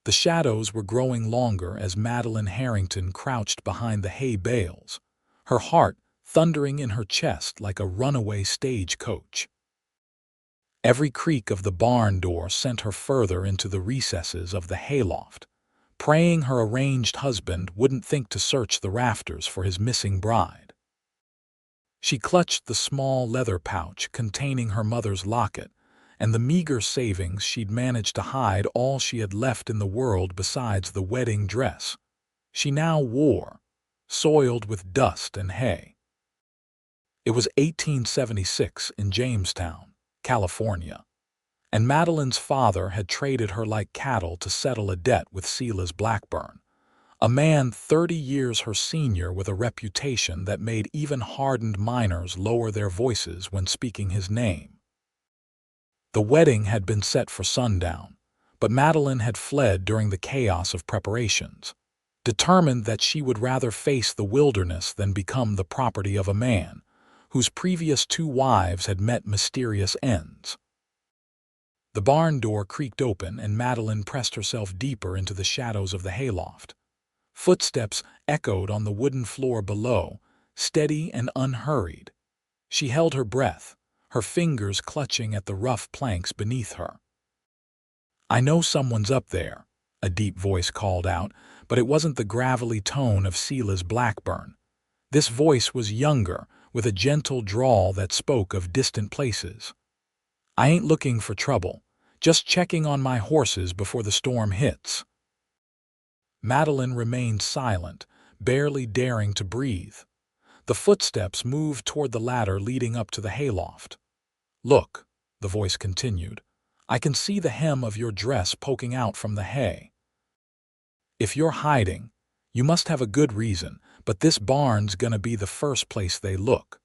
The shadows were growing longer as Madeline Harrington crouched behind the hay bales, her heart thundering in her chest like a runaway stagecoach. Every creak of the barn door sent her further into the recesses of the hayloft, praying her arranged husband wouldn't think to search the rafters for his missing bride. She clutched the small leather pouch containing her mother's locket and the meager savings she'd managed to hide all she had left in the world besides the wedding dress she now wore, soiled with dust and hay. It was 1876 in Jamestown, California, and Madeline's father had traded her like cattle to settle a debt with Silas Blackburn, a man 30 years her senior with a reputation that made even hardened miners lower their voices when speaking his name. The wedding had been set for sundown, but Madeline had fled during the chaos of preparations, determined that she would rather face the wilderness than become the property of a man whose previous 2 wives had met mysterious ends. The barn door creaked open and Madeline pressed herself deeper into the shadows of the hayloft. Footsteps echoed on the wooden floor below, steady and unhurried. She held her breath, her fingers clutching at the rough planks beneath her. "I know someone's up there," a deep voice called out, but it wasn't the gravelly tone of Silas Blackburn. This voice was younger, with a gentle drawl that spoke of distant places. "I ain't looking for trouble, just checking on my horses before the storm hits." Madeline remained silent, barely daring to breathe. The footsteps moved toward the ladder leading up to the hayloft. "Look," the voice continued, "I can see the hem of your dress poking out from the hay. If you're hiding, you must have a good reason, but this barn's gonna be the first place they look."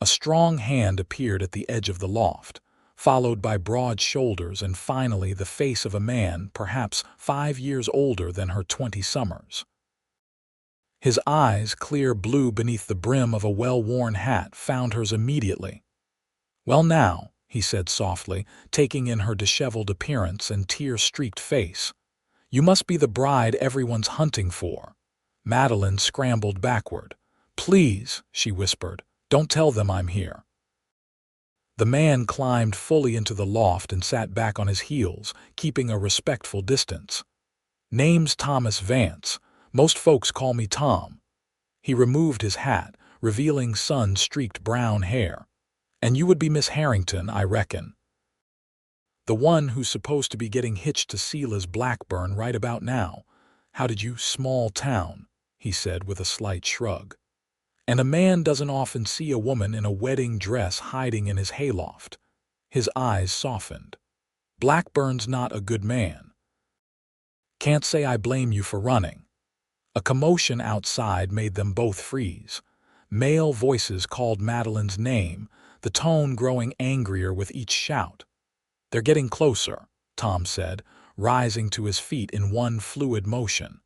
A strong hand appeared at the edge of the loft, followed by broad shoulders and finally the face of a man perhaps 5 years older than her 20 summers. His eyes, clear blue beneath the brim of a well-worn hat, found hers immediately. "Well now," he said softly, taking in her disheveled appearance and tear-streaked face, "you must be the bride everyone's hunting for." Madeline scrambled backward. "Please," she whispered, "don't tell them I'm here." The man climbed fully into the loft and sat back on his heels, keeping a respectful distance. "Name's Thomas Vance. Most folks call me Tom." He removed his hat, revealing sun-streaked brown hair. "And you would be Miss Harrington, I reckon. The one who's supposed to be getting hitched to Silas Blackburn right about now. How did you, small town?" he said with a slight shrug. "And a man doesn't often see a woman in a wedding dress hiding in his hayloft." His eyes softened. "Blackburn's not a good man. Can't say I blame you for running." A commotion outside made them both freeze. Male voices called Madeline's name, the tone growing angrier with each shout. "They're getting closer," Tom said, rising to his feet in one fluid motion.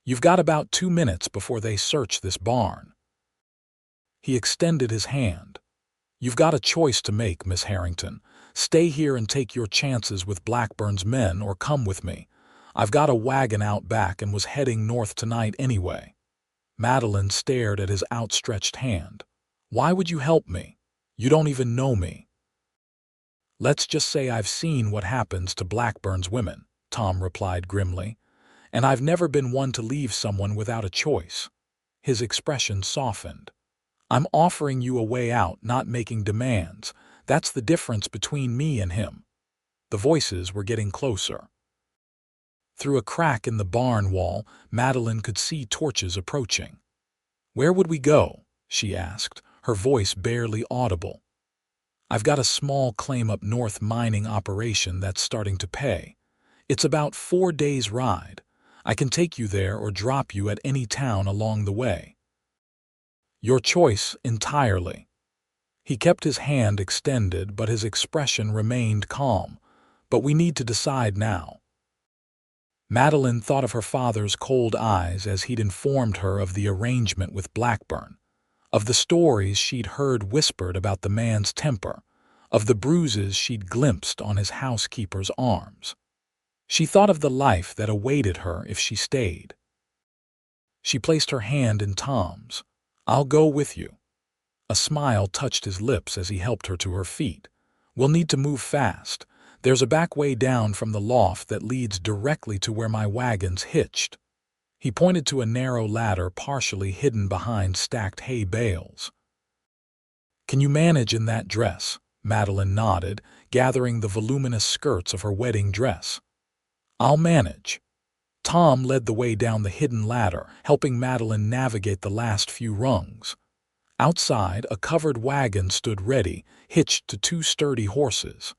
"You've got about 2 minutes before they search this barn." He extended his hand. "You've got a choice to make, Miss Harrington. Stay here and take your chances with Blackburn's men or come with me. I've got a wagon out back and was heading north tonight anyway." Madeline stared at his outstretched hand. "Why would you help me? You don't even know me." "Let's just say I've seen what happens to Blackburn's women," Tom replied grimly, "and I've never been one to leave someone without a choice." His expression softened. "I'm offering you a way out, not making demands. That's the difference between me and him." The voices were getting closer. Through a crack in the barn wall, Madeline could see torches approaching. "Where would we go?" she asked, her voice barely audible. "I've got a small claim up north mining operation that's starting to pay. It's about 4 days' ride. I can take you there or drop you at any town along the way." "Your choice entirely." He kept his hand extended, but his expression remained calm. "But we need to decide now." Madeline thought of her father's cold eyes as he'd informed her of the arrangement with Blackburn, of the stories she'd heard whispered about the man's temper, of the bruises she'd glimpsed on his housekeeper's arms. She thought of the life that awaited her if she stayed. She placed her hand in Tom's. "I'll go with you." A smile touched his lips as he helped her to her feet. "We'll need to move fast. There's a back way down from the loft that leads directly to where my wagon's hitched." He pointed to a narrow ladder partially hidden behind stacked hay bales. "Can you manage in that dress?" Madeline nodded, gathering the voluminous skirts of her wedding dress. "I'll manage." Tom led the way down the hidden ladder, helping Madeline navigate the last few rungs. Outside, a covered wagon stood ready, hitched to two sturdy horses.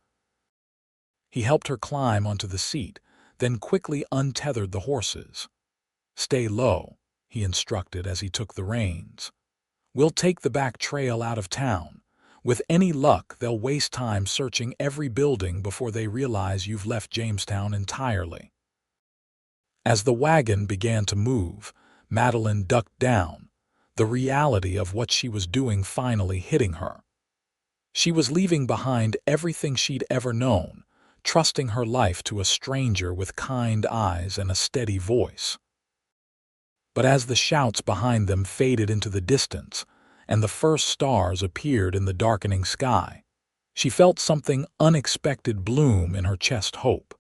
He helped her climb onto the seat, then quickly untethered the horses. "Stay low," he instructed as he took the reins. "We'll take the back trail out of town. With any luck, they'll waste time searching every building before they realize you've left Jamestown entirely." As the wagon began to move, Madeline ducked down, the reality of what she was doing finally hitting her. She was leaving behind everything she'd ever known, trusting her life to a stranger with kind eyes and a steady voice. But as the shouts behind them faded into the distance, and the first stars appeared in the darkening sky, she felt something unexpected bloom in her chest hope.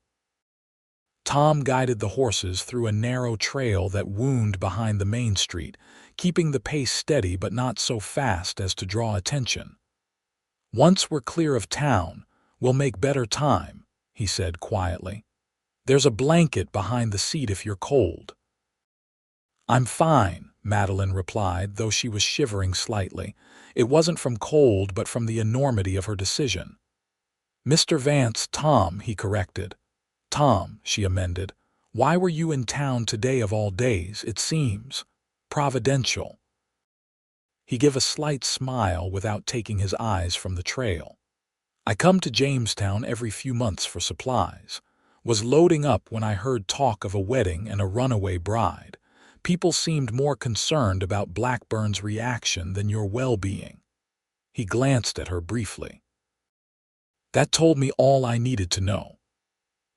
Tom guided the horses through a narrow trail that wound behind the main street, keeping the pace steady but not so fast as to draw attention. "Once we're clear of town, we'll make better time," he said quietly. "There's a blanket behind the seat if you're cold." "I'm fine," Madeline replied, though she was shivering slightly. It wasn't from cold but from the enormity of her decision. "Mr. Vance, Tom," he corrected. "Tom," she amended. "Why were you in town today of all days? It seems providential." He gave a slight smile without taking his eyes from the trail. "I come to Jamestown every few months for supplies. Was loading up when I heard talk of a wedding and a runaway bride. People seemed more concerned about Blackburn's reaction than your well-being." He glanced at her briefly. "That told me all I needed to know."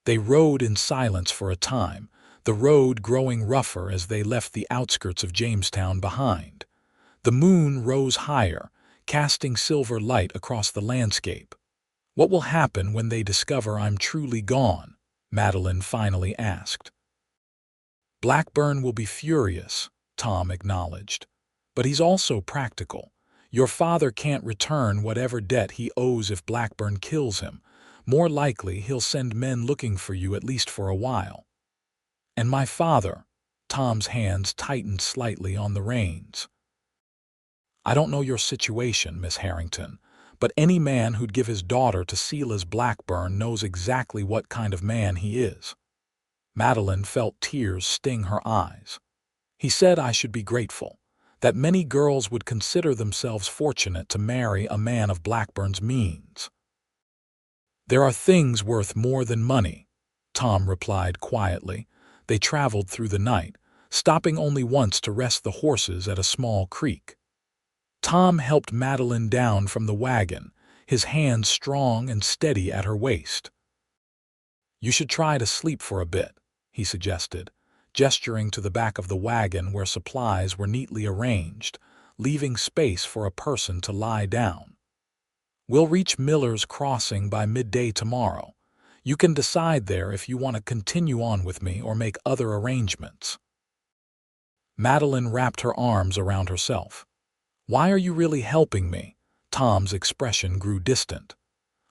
They rode in silence for a time, the road growing rougher as they left the outskirts of Jamestown behind. The moon rose higher, casting silver light across the landscape. "What will happen when they discover I'm truly gone?" Madeline finally asked. "Blackburn will be furious," Tom acknowledged. "But he's also practical. Your father can't return whatever debt he owes if Blackburn kills him. More likely he'll send men looking for you at least for a while." "And my father?" Tom's hands tightened slightly on the reins. "I don't know your situation, Miss Harrington, but any man who'd give his daughter to Silas Blackburn knows exactly what kind of man he is." Madeline felt tears sting her eyes. "He said I should be grateful, that many girls would consider themselves fortunate to marry a man of Blackburn's means." "There are things worth more than money," Tom replied quietly. They traveled through the night, stopping only once to rest the horses at a small creek. Tom helped Madeline down from the wagon, his hands strong and steady at her waist. "You should try to sleep for a bit," he suggested, gesturing to the back of the wagon where supplies were neatly arranged, leaving space for a person to lie down. "We'll reach Miller's Crossing by midday tomorrow. You can decide there if you want to continue on with me or make other arrangements." Madeline wrapped her arms around herself. "Why are you really helping me?" Tom's expression grew distant.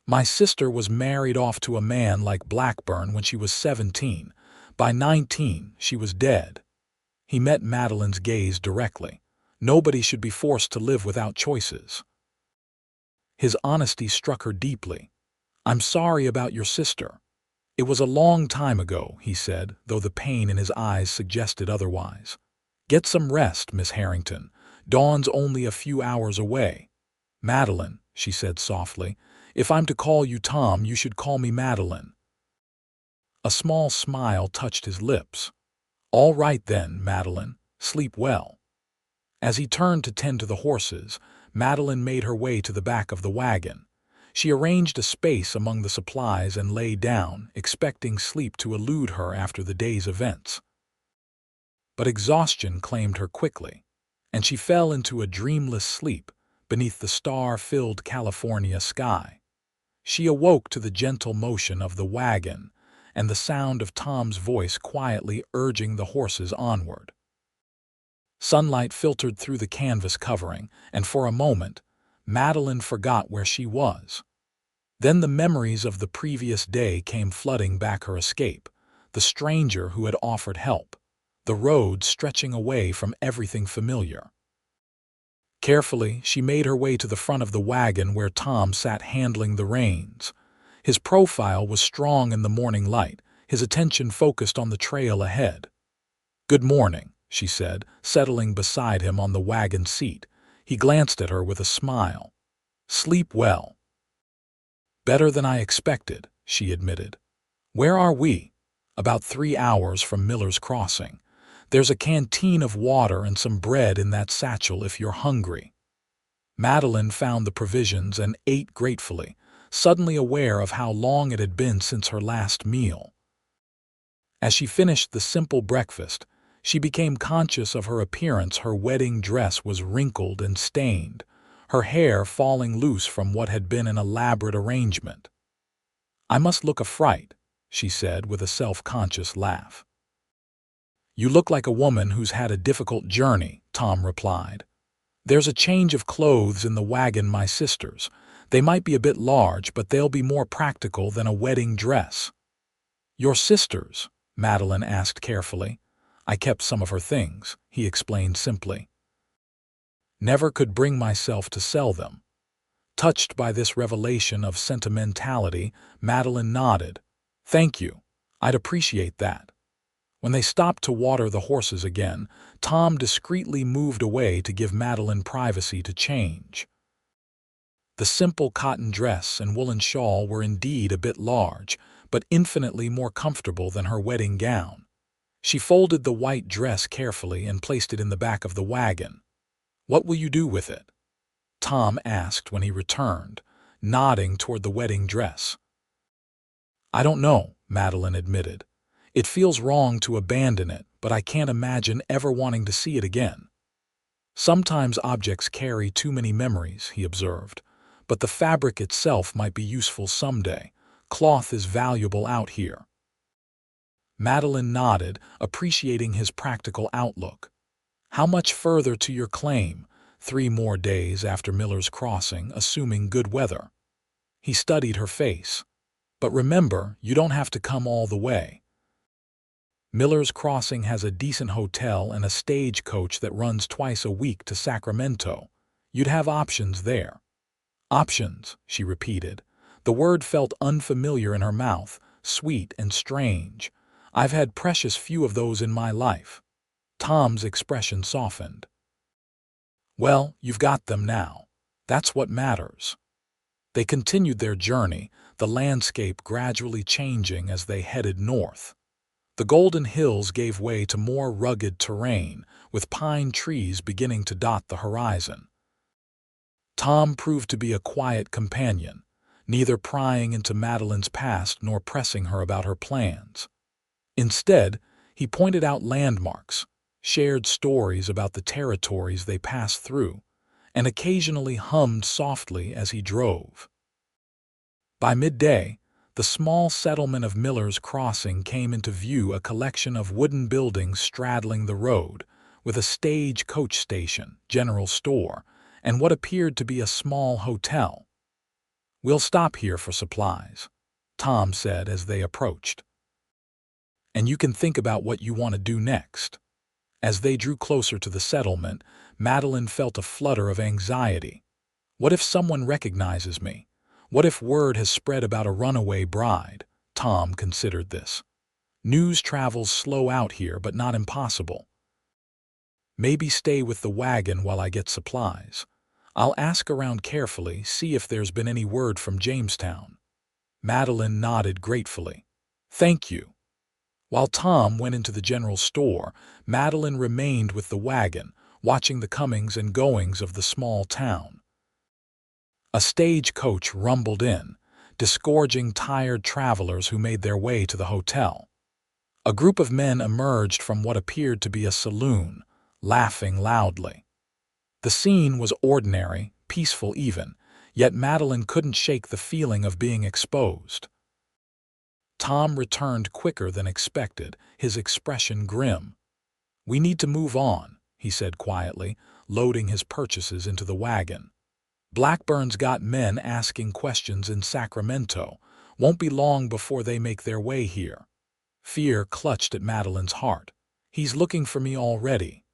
"My sister was married off to a man like Blackburn when she was 17. By 19, she was dead." He met Madeline's gaze directly. Nobody should be forced to live without choices. His honesty struck her deeply. "I'm sorry about your sister." "It was a long time ago," he said, though the pain in his eyes suggested otherwise. "Get some rest, Miss Harrington. Dawn's only a few hours away." "Madeline," she said softly, "if I'm to call you Tom, you should call me Madeline." A small smile touched his lips. "All right then, Madeline. Sleep well." As he turned to tend to the horses, Madeline made her way to the back of the wagon. She arranged a space among the supplies and lay down, expecting sleep to elude her after the day's events. But exhaustion claimed her quickly, and she fell into a dreamless sleep beneath the star-filled California sky. She awoke to the gentle motion of the wagon and the sound of Tom's voice quietly urging the horses onward. Sunlight filtered through the canvas covering, and for a moment, Madeline forgot where she was. Then the memories of the previous day came flooding back her escape, the stranger who had offered help, the road stretching away from everything familiar. Carefully, she made her way to the front of the wagon where Tom sat handling the reins. His profile was strong in the morning light, his attention focused on the trail ahead. "Good morning," she said, settling beside him on the wagon seat. He glanced at her with a smile. "Sleep well." "Better than I expected," she admitted. "Where are we?" "About 3 hours from Miller's Crossing. There's a canteen of water and some bread in that satchel if you're hungry." Madeline found the provisions and ate gratefully, suddenly aware of how long it had been since her last meal. As she finished the simple breakfast, she became conscious of her appearance. Her wedding dress was wrinkled and stained, her hair falling loose from what had been an elaborate arrangement. "I must look a fright," she said with a self-conscious laugh. "You look like a woman who's had a difficult journey," Tom replied. "There's a change of clothes in the wagon, my sister's. They might be a bit large, but they'll be more practical than a wedding dress." "Your sister's?" Madeline asked carefully. "I kept some of her things," he explained simply. "Never could bring myself to sell them." Touched by this revelation of sentimentality, Madeline nodded. "Thank you. I'd appreciate that." When they stopped to water the horses again, Tom discreetly moved away to give Madeline privacy to change. The simple cotton dress and woolen shawl were indeed a bit large, but infinitely more comfortable than her wedding gown. She folded the white dress carefully and placed it in the back of the wagon. "What will you do with it?" Tom asked when he returned, nodding toward the wedding dress. "I don't know," Madeline admitted. "It feels wrong to abandon it, but I can't imagine ever wanting to see it again." "Sometimes objects carry too many memories," he observed, "but the fabric itself might be useful someday. Cloth is valuable out here." Madeline nodded, appreciating his practical outlook. "How much further to your claim?" 3 more days after Miller's Crossing, assuming good weather. He studied her face. "But remember, you don't have to come all the way. Miller's Crossing has a decent hotel and a stagecoach that runs twice a week to Sacramento. You'd have options there." "Options," she repeated. The word felt unfamiliar in her mouth, sweet and strange. "I've had precious few of those in my life." Tom's expression softened. "Well, you've got them now. That's what matters." They continued their journey, the landscape gradually changing as they headed north. The Golden Hills gave way to more rugged terrain, with pine trees beginning to dot the horizon. Tom proved to be a quiet companion, neither prying into Madeline's past nor pressing her about her plans. Instead, he pointed out landmarks, shared stories about the territories they passed through, and occasionally hummed softly as he drove. By midday, the small settlement of Miller's Crossing came into view, a collection of wooden buildings straddling the road, with a stage-coach station, general store, and what appeared to be a small hotel. "We'll stop here for supplies," Tom said as they approached. "And you can think about what you want to do next." As they drew closer to the settlement, Madeline felt a flutter of anxiety. "What if someone recognizes me? What if word has spread about a runaway bride?" Tom considered this. "News travels slow out here, but not impossible. Maybe stay with the wagon while I get supplies. I'll ask around carefully, see if there's been any word from Jamestown." Madeline nodded gratefully. "Thank you." While Tom went into the general store, Madeline remained with the wagon, watching the comings and goings of the small town. A stagecoach rumbled in, disgorging tired travelers who made their way to the hotel. A group of men emerged from what appeared to be a saloon, laughing loudly. The scene was ordinary, peaceful even, yet Madeline couldn't shake the feeling of being exposed. Tom returned quicker than expected, his expression grim. "We need to move on," he said quietly, loading his purchases into the wagon. "Blackburn's got men asking questions in Sacramento. Won't be long before they make their way here." Fear clutched at Madeline's heart. "He's looking for me already."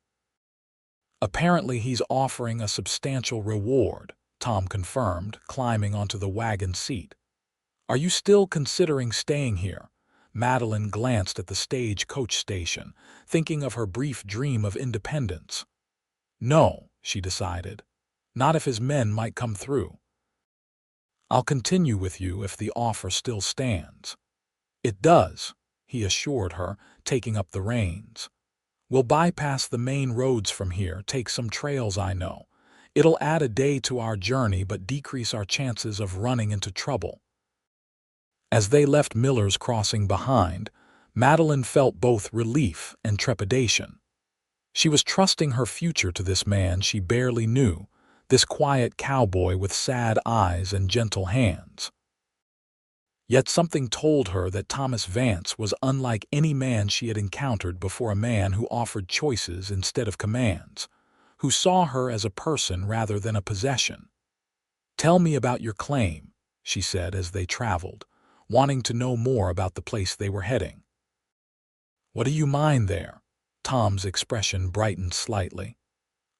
"Apparently he's offering a substantial reward," Tom confirmed, climbing onto the wagon seat. "Are you still considering staying here?" Madeline glanced at the stagecoach station, thinking of her brief dream of independence. "No," she decided. "Not if his men might come through." "I'll continue with you if the offer still stands." "It does," he assured her, taking up the reins. "We'll bypass the main roads from here, take some trails I know. It'll add a day to our journey but decrease our chances of running into trouble." As they left Miller's Crossing behind, Madeline felt both relief and trepidation. She was trusting her future to this man she barely knew, this quiet cowboy with sad eyes and gentle hands. Yet something told her that Thomas Vance was unlike any man she had encountered before, a man who offered choices instead of commands, who saw her as a person rather than a possession. "Tell me about your claim," she said as they traveled, wanting to know more about the place they were heading. "What do you mine there?" Tom's expression brightened slightly.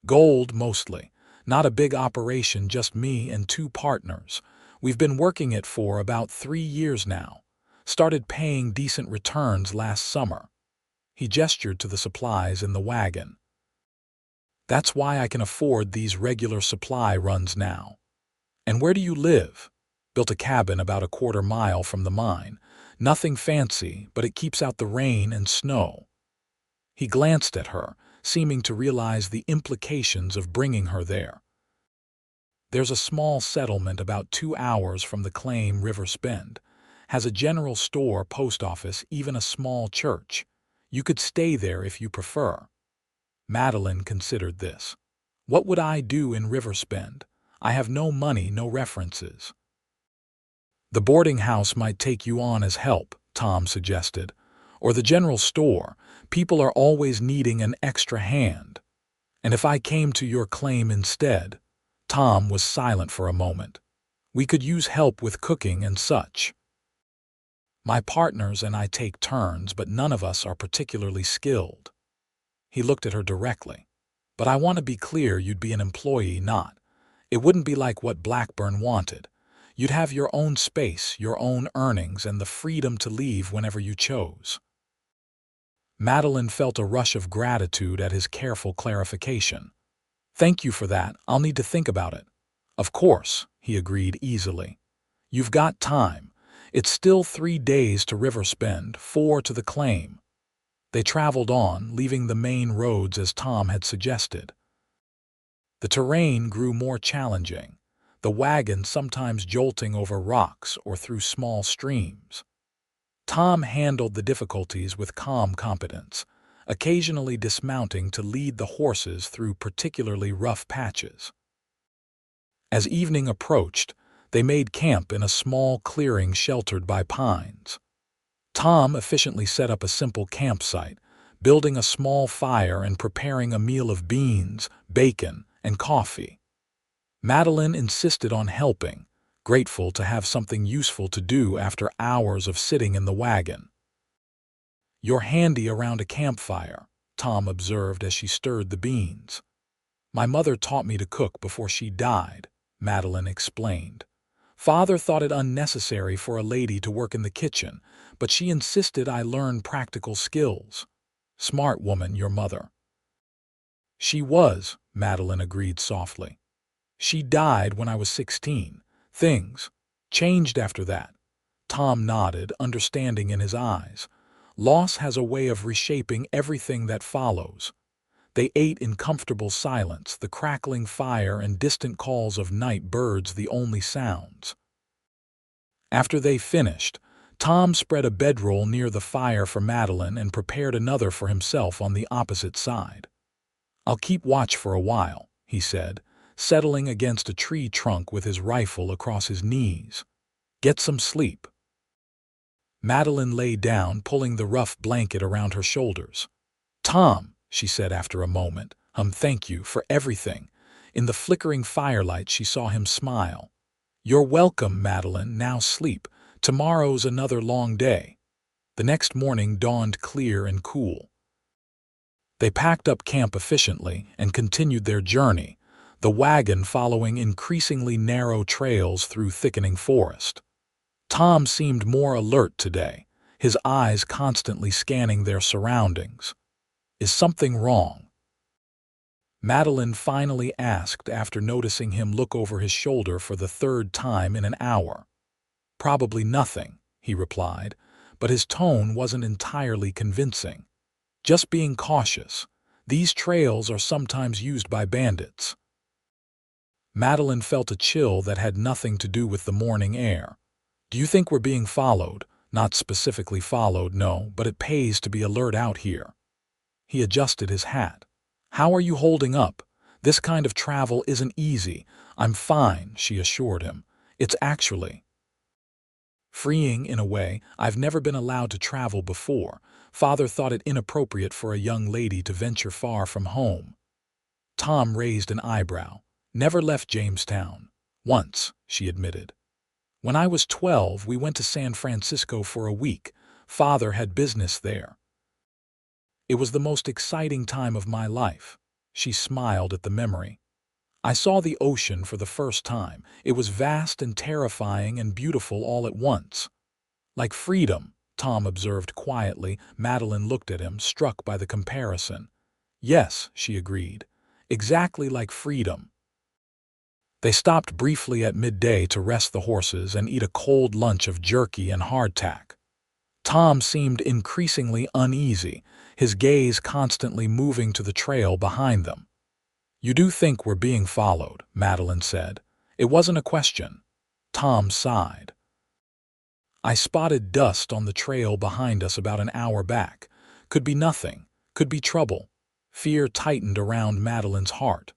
"Gold, mostly. Not a big operation, just me and 2 partners. We've been working it for about 3 years now. Started paying decent returns last summer." He gestured to the supplies in the wagon. "That's why I can afford these regular supply runs now." "And where do you live?" "Built a cabin about a 1/4 mile from the mine. Nothing fancy, but it keeps out the rain and snow." He glanced at her, seeming to realize the implications of bringing her there. "There's a small settlement about 2 hours from the claim, River Spend. Has a general store, post office, even a small church. You could stay there if you prefer." Madeline considered this. "What would I do in River Spend? I have no money, no references." "The boarding house might take you on as help," Tom suggested. "Or the general store. People are always needing an extra hand." "And if I came to your claim instead?" Tom was silent for a moment. "We could use help with cooking and such. My partners and I take turns, but none of us are particularly skilled." He looked at her directly. "But I want to be clear, you'd be an employee, not. It wouldn't be like what Blackburn wanted. You'd have your own space, your own earnings, and the freedom to leave whenever you chose." Madeline felt a rush of gratitude at his careful clarification. "Thank you for that. I'll need to think about it." "Of course," he agreed easily. "You've got time. It's still 3 days to River Spend, 4 to the claim." They traveled on, leaving the main roads as Tom had suggested. The terrain grew more challenging, the wagon sometimes jolting over rocks or through small streams. Tom handled the difficulties with calm competence, occasionally dismounting to lead the horses through particularly rough patches. As evening approached, they made camp in a small clearing sheltered by pines. Tom efficiently set up a simple campsite, building a small fire and preparing a meal of beans, bacon, and coffee. Madeline insisted on helping, grateful to have something useful to do after hours of sitting in the wagon. "You're handy around a campfire," Tom observed as she stirred the beans. "My mother taught me to cook before she died," Madeline explained. "Father thought it unnecessary for a lady to work in the kitchen, but she insisted I learn practical skills. Smart woman, your mother." "She was," Madeline agreed softly. "She died when I was 16. Things changed after that." Tom nodded, understanding in his eyes. "Loss has a way of reshaping everything that follows." They ate in comfortable silence, the crackling fire and distant calls of night birds the only sounds. After they finished, Tom spread a bedroll near the fire for Madeline and prepared another for himself on the opposite side. "I'll keep watch for a while," he said, settling against a tree trunk with his rifle across his knees. "Get some sleep." Madeline lay down, pulling the rough blanket around her shoulders. "Tom," she said after a moment, thank you for everything." In the flickering firelight she saw him smile. "You're welcome, Madeline. Now sleep. Tomorrow's another long day." The next morning dawned clear and cool. They packed up camp efficiently and continued their journey, the wagon following increasingly narrow trails through thickening forest. Tom seemed more alert today, his eyes constantly scanning their surroundings. "Is something wrong?" Madeline finally asked after noticing him look over his shoulder for the third time in an hour. "Probably nothing," he replied, but his tone wasn't entirely convincing. "Just being cautious. These trails are sometimes used by bandits." Madeline felt a chill that had nothing to do with the morning air. "Do you think we're being followed?" "Not specifically followed, no, but it pays to be alert out here." He adjusted his hat. "How are you holding up? This kind of travel isn't easy." "I'm fine," she assured him. "It's actually freeing in a way. I've never been allowed to travel before. Father thought it inappropriate for a young lady to venture far from home." Tom raised an eyebrow. "Never left Jamestown." "Once," she admitted. "When I was 12, we went to San Francisco for a week. Father had business there. It was the most exciting time of my life." She smiled at the memory. "I saw the ocean for the first time. It was vast and terrifying and beautiful all at once." "Like freedom," Tom observed quietly. Madeline looked at him, struck by the comparison. "Yes," she agreed. "Exactly like freedom." They stopped briefly at midday to rest the horses and eat a cold lunch of jerky and hardtack. Tom seemed increasingly uneasy, his gaze constantly moving to the trail behind them. "You do think we're being followed," Madeline said. "It wasn't a question." Tom sighed. "I spotted dust on the trail behind us about an hour back. Could be nothing. Could be trouble." Fear tightened around Madeline's heart.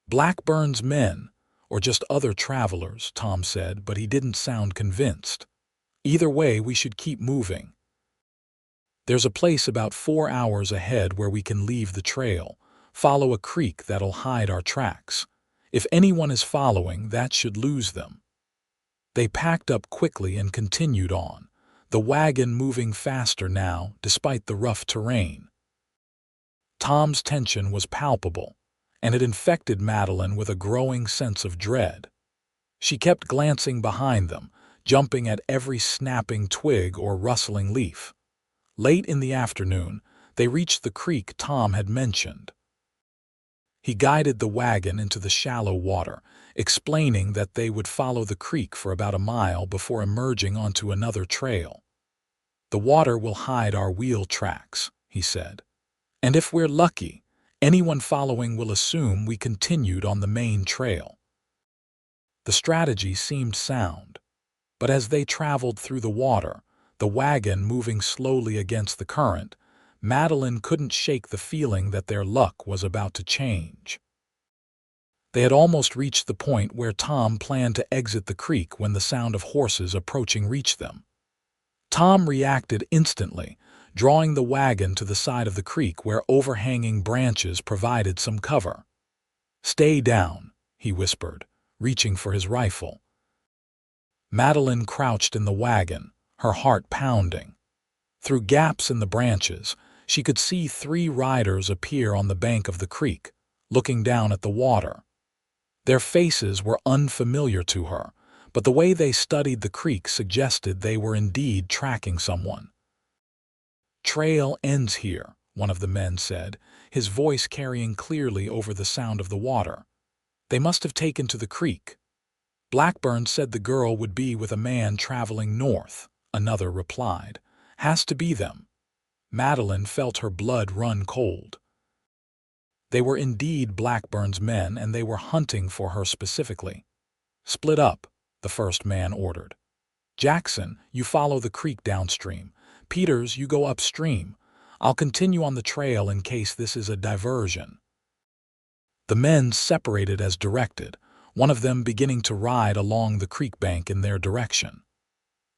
"Blackburn's men, or just other travelers," Tom said, but he didn't sound convinced. "Either way, we should keep moving. There's a place about 4 hours ahead where we can leave the trail, follow a creek that'll hide our tracks. If anyone is following, that should lose them." They packed up quickly and continued on, the wagon moving faster now, despite the rough terrain. Tom's tension was palpable, and it infected Madeline with a growing sense of dread. She kept glancing behind them, jumping at every snapping twig or rustling leaf. Late in the afternoon, they reached the creek Tom had mentioned. He guided the wagon into the shallow water, explaining that they would follow the creek for about a mile before emerging onto another trail. "The water will hide our wheel tracks," he said. "And if we're lucky, anyone following will assume we continued on the main trail." The strategy seemed sound, but as they traveled through the water, the wagon moving slowly against the current, Madeline couldn't shake the feeling that their luck was about to change. They had almost reached the point where Tom planned to exit the creek when the sound of horses approaching reached them. Tom reacted instantly, drawing the wagon to the side of the creek where overhanging branches provided some cover. "Stay down," he whispered, reaching for his rifle. Madeline crouched in the wagon, her heart pounding. Through gaps in the branches, she could see 3 riders appear on the bank of the creek, looking down at the water. Their faces were unfamiliar to her, but the way they studied the creek suggested they were indeed tracking someone. "Trail ends here," one of the men said, his voice carrying clearly over the sound of the water. "They must have taken to the creek." "Blackburn said the girl would be with a man traveling north," another replied. "Has to be them." Madeline felt her blood run cold. They were indeed Blackburn's men, and they were hunting for her specifically. "Split up," the first man ordered. "Jackson, you follow the creek downstream. Peters, you go upstream. I'll continue on the trail in case this is a diversion." The men separated as directed, one of them beginning to ride along the creek bank in their direction.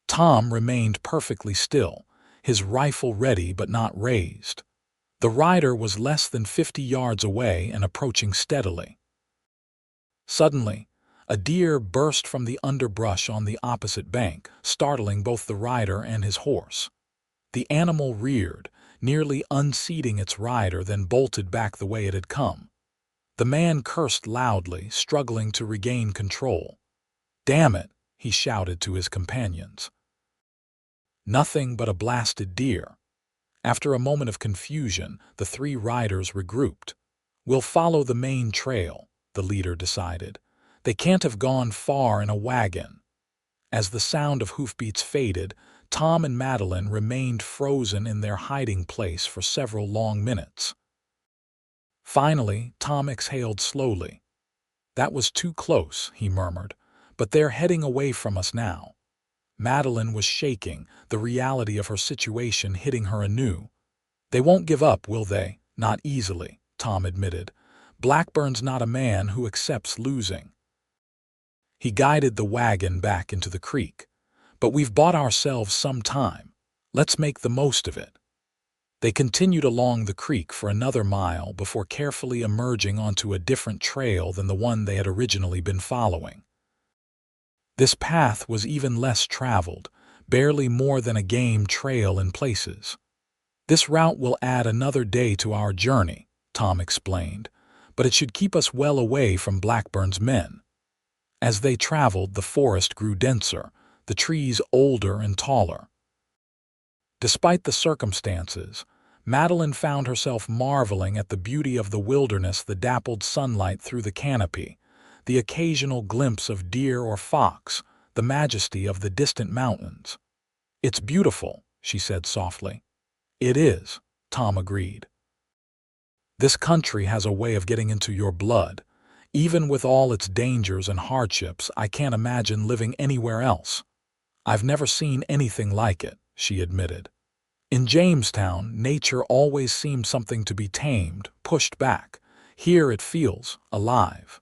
Tom remained perfectly still, his rifle ready but not raised. The rider was less than 50 yards away and approaching steadily. Suddenly, a deer burst from the underbrush on the opposite bank, startling both the rider and his horse. The animal reared, nearly unseating its rider, then bolted back the way it had come. The man cursed loudly, struggling to regain control. "Damn it," he shouted to his companions. Nothing but a blasted deer. After a moment of confusion, the three riders regrouped. "We'll follow the main trail," the leader decided. "They can't have gone far in a wagon." As the sound of hoofbeats faded, Tom and Madeline remained frozen in their hiding place for several long minutes. Finally, Tom exhaled slowly. "That was too close," he murmured, "but they're heading away from us now." Madeline was shaking, the reality of her situation hitting her anew. "They won't give up, will they?" "Not easily," Tom admitted. "Blackburn's not a man who accepts losing." He guided the wagon back into the creek. "But we've bought ourselves some time. Let's make the most of it." They continued along the creek for another mile before carefully emerging onto a different trail than the one they had originally been following. This path was even less traveled, barely more than a game trail in places. "This route will add another day to our journey," Tom explained, "but it should keep us well away from Blackburn's men." As they traveled, the forest grew denser, the trees older and taller. Despite the circumstances, Madeline found herself marveling at the beauty of the wilderness, the dappled sunlight through the canopy, the occasional glimpse of deer or fox, the majesty of the distant mountains. "It's beautiful," she said softly. "It is," Tom agreed. "This country has a way of getting into your blood. Even with all its dangers and hardships, I can't imagine living anywhere else." "I've never seen anything like it," she admitted. "In Jamestown, nature always seemed something to be tamed, pushed back. Here it feels alive,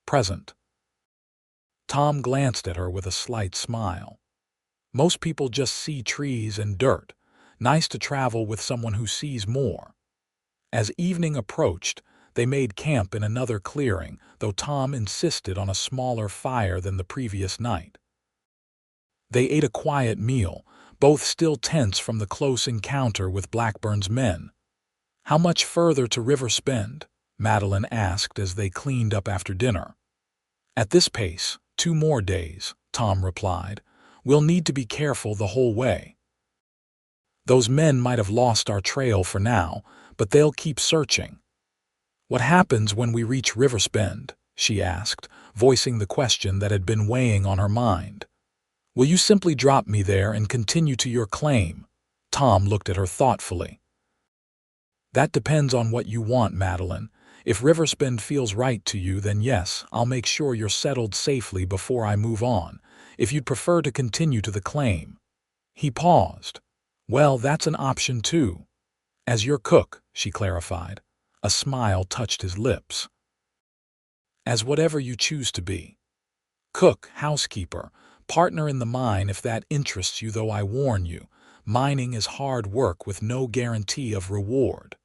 present." Tom glanced at her with a slight smile. "Most people just see trees and dirt. Nice to travel with someone who sees more." As evening approached, they made camp in another clearing, though Tom insisted on a smaller fire than the previous night. They ate a quiet meal, both still tense from the close encounter with Blackburn's men. "How much further to Riverspend?" Madeline asked as they cleaned up after dinner. "At this pace, 2 more days," Tom replied. "We'll need to be careful the whole way. Those men might have lost our trail for now, but they'll keep searching." "What happens when we reach Riverspend?" she asked, voicing the question that had been weighing on her mind. "Will you simply drop me there and continue to your claim?" Tom looked at her thoughtfully. "That depends on what you want, Madeline. If Riverspend feels right to you, then yes, I'll make sure you're settled safely before I move on. If you'd prefer to continue to the claim." He paused. "Well, that's an option too." "As your cook," she clarified. A smile touched his lips. "As whatever you choose to be. Cook, housekeeper, partner in the mine if that interests you, though I warn you, mining is hard work with no guarantee of reward."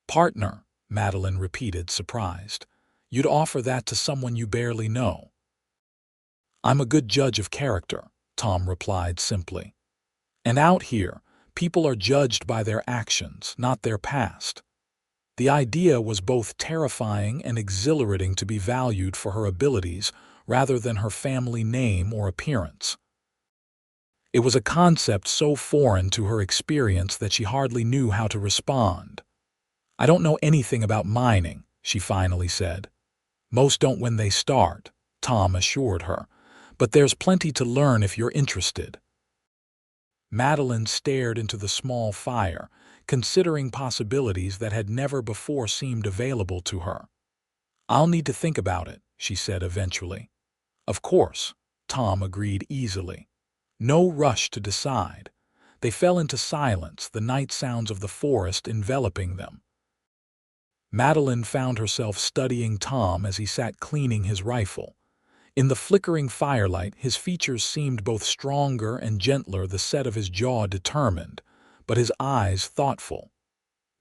"Partner," Madeline repeated, surprised. "You'd offer that to someone you barely know." "I'm a good judge of character," Tom replied simply. "And out here, people are judged by their actions, not their past." The idea was both terrifying and exhilarating, to be valued for her abilities rather than her family name or appearance. It was a concept so foreign to her experience that she hardly knew how to respond. "I don't know anything about mining," she finally said. "Most don't when they start," Tom assured her, "but there's plenty to learn if you're interested." Madeline stared into the small fire, considering possibilities that had never before seemed available to her. "I'll need to think about it," she said eventually. "Of course," Tom agreed easily. No rush to decide. They fell into silence, the night sounds of the forest enveloping them. Madeline found herself studying Tom as he sat cleaning his rifle. In the flickering firelight, his features seemed both stronger and gentler, the set of his jaw determined, but his eyes thoughtful.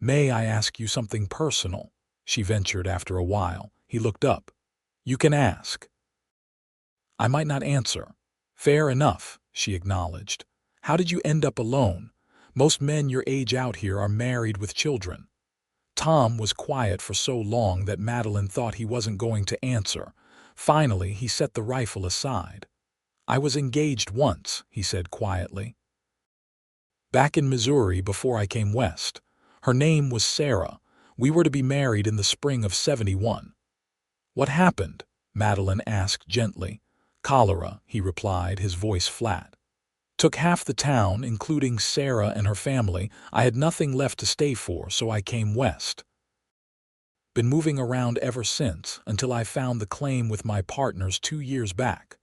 "May I ask you something personal?" she ventured after a while. He looked up. "You can ask." "I might not answer." "Fair enough," she acknowledged. "How did you end up alone? Most men your age out here are married with children." Tom was quiet for so long that Madeline thought he wasn't going to answer. Finally, he set the rifle aside. "I was engaged once," he said quietly. "Back in Missouri before I came west. Her name was Sarah. We were to be married in the spring of '71. "What happened?" Madeline asked gently. "Cholera," he replied, his voice flat. "Took half the town, including Sarah and her family. I had nothing left to stay for, so I came west. Been moving around ever since, until I found the claim with my partners 2 years back."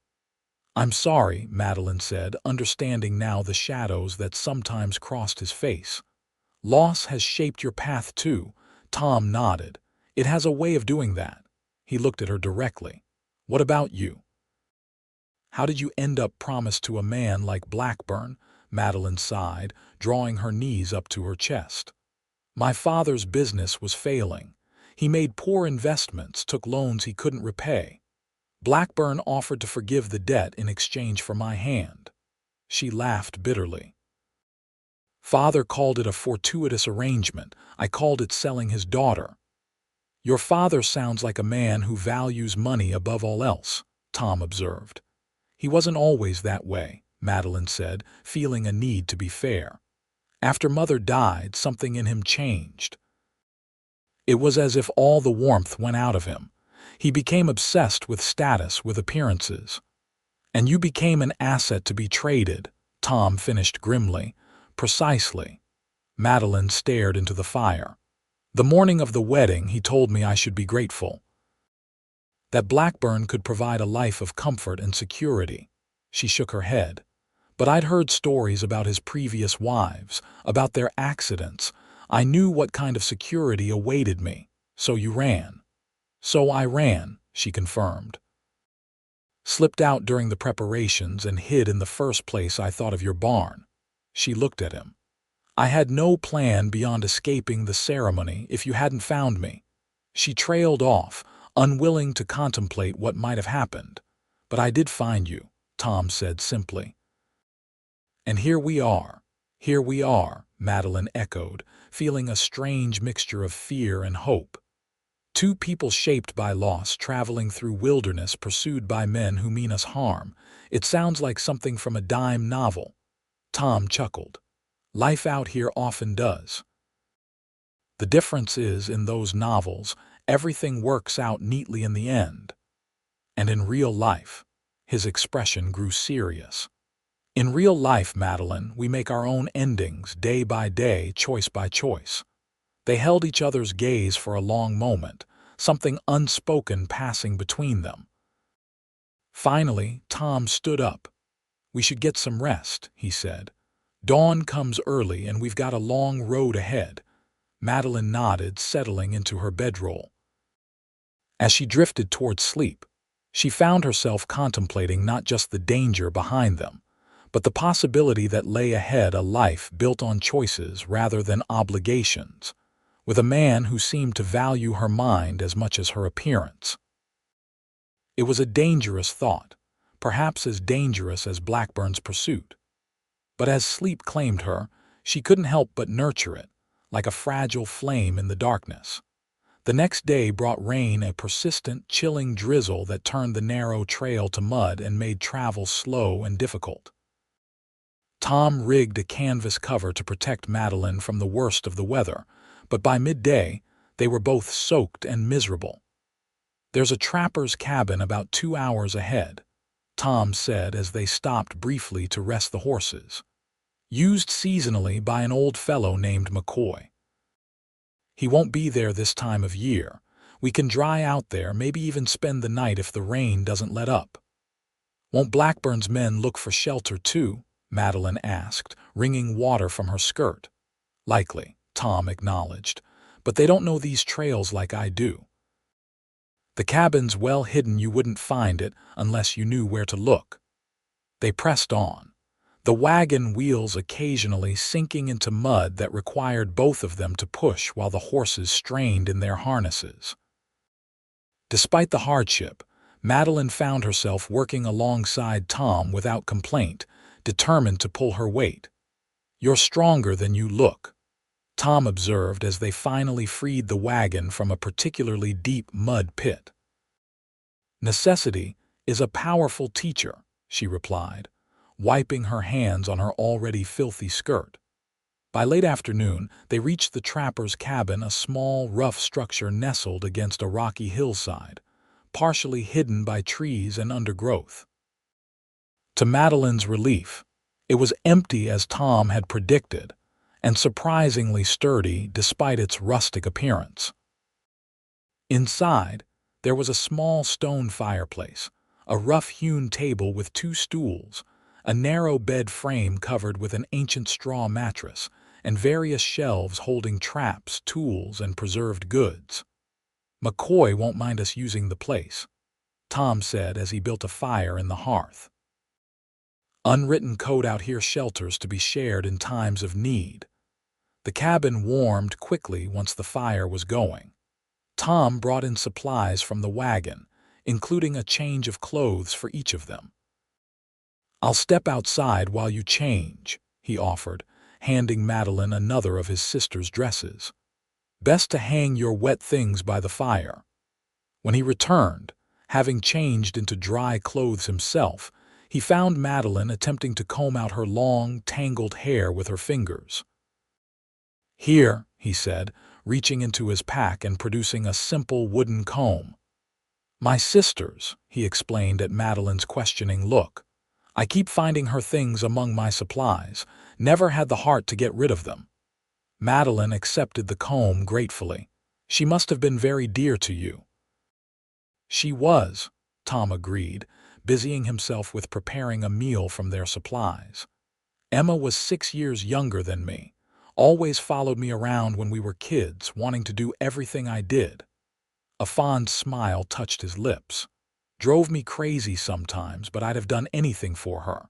"I'm sorry," Madeline said, understanding now the shadows that sometimes crossed his face. "Loss has shaped your path too." Tom nodded. "It has a way of doing that." He looked at her directly. "What about you? How did you end up promised to a man like Blackburn?" Madeline sighed, drawing her knees up to her chest. "My father's business was failing. He made poor investments, took loans he couldn't repay. Blackburn offered to forgive the debt in exchange for my hand." She laughed bitterly. "Father called it a fortuitous arrangement. I called it selling his daughter." "Your father sounds like a man who values money above all else," Tom observed. "He wasn't always that way," Madeline said, feeling a need to be fair. "After Mother died, something in him changed. It was as if all the warmth went out of him. He became obsessed with status, with appearances." "And you became an asset to be traded," Tom finished grimly. "Precisely." Madeline stared into the fire. "The morning of the wedding, he told me I should be grateful. That Blackburn could provide a life of comfort and security." She shook her head. "But I'd heard stories about his previous wives, about their accidents. I knew what kind of security awaited me. So you ran." "So I ran," she confirmed. "Slipped out during the preparations and hid in the first place I thought of, your barn." She looked at him. "I had no plan beyond escaping the ceremony if you hadn't found me." She trailed off, unwilling to contemplate what might have happened. "But I did find you," Tom said simply. "And here we are." "Here we are," Madeline echoed, feeling a strange mixture of fear and hope. "Two people shaped by loss, traveling through wilderness, pursued by men who mean us harm. It sounds like something from a dime novel." Tom chuckled. "Life out here often does. The difference is, in those novels, everything works out neatly in the end. And in real life," his expression grew serious. "In real life, Madeline, we make our own endings, day by day, choice by choice." They held each other's gaze for a long moment, something unspoken passing between them. Finally, Tom stood up. "We should get some rest," he said. "Dawn comes early and we've got a long road ahead." Madeline nodded, settling into her bedroll. As she drifted towards sleep, she found herself contemplating not just the danger behind them, but the possibility that lay ahead, a life built on choices rather than obligations, with a man who seemed to value her mind as much as her appearance. It was a dangerous thought, perhaps as dangerous as Blackburn's pursuit. But as sleep claimed her, she couldn't help but nurture it, like a fragile flame in the darkness. The next day brought rain, a persistent, chilling drizzle that turned the narrow trail to mud and made travel slow and difficult. Tom rigged a canvas cover to protect Madeline from the worst of the weather, but by midday, they were both soaked and miserable. "There's a trapper's cabin about 2 hours ahead," Tom said as they stopped briefly to rest the horses. used seasonally by an old fellow named McCoy. He won't be there this time of year. We can dry out there, maybe even spend the night if the rain doesn't let up." "Won't Blackburn's men look for shelter too?" Madeline asked, wringing water from her skirt. "Likely," Tom acknowledged, "but they don't know these trails like I do. The cabin's well hidden, you wouldn't find it unless you knew where to look." They pressed on, the wagon wheels occasionally sinking into mud that required both of them to push while the horses strained in their harnesses. Despite the hardship, Madeline found herself working alongside Tom without complaint, determined to pull her weight. "You're stronger than you look," Tom observed as they finally freed the wagon from a particularly deep mud pit. "Necessity is a powerful teacher," she replied, wiping her hands on her already filthy skirt. By late afternoon, they reached the trapper's cabin, a small, rough structure nestled against a rocky hillside, partially hidden by trees and undergrowth. To Madeline's relief, it was empty as Tom had predicted, and surprisingly sturdy despite its rustic appearance. Inside, there was a small stone fireplace, a rough-hewn table with 2 stools, a narrow bed frame covered with an ancient straw mattress, and various shelves holding traps, tools, and preserved goods. "McCoy won't mind us using the place," Tom said as he built a fire in the hearth. "Unwritten code out here, shelters to be shared in times of need." The cabin warmed quickly once the fire was going. Tom brought in supplies from the wagon, including a change of clothes for each of them. "I'll step outside while you change," he offered, handing Madeline another of his sister's dresses. "Best to hang your wet things by the fire." When he returned, having changed into dry clothes himself, he found Madeline attempting to comb out her long, tangled hair with her fingers. "Here," he said, reaching into his pack and producing a simple wooden comb. "My sister's," he explained at Madeline's questioning look. "I keep finding her things among my supplies, never had the heart to get rid of them." Madeline accepted the comb gratefully. "She must have been very dear to you." "She was," Tom agreed, busying himself with preparing a meal from their supplies. "Emma was 6 years younger than me, always followed me around when we were kids, wanting to do everything I did." A fond smile touched his lips. "Drove me crazy sometimes, but I'd have done anything for her."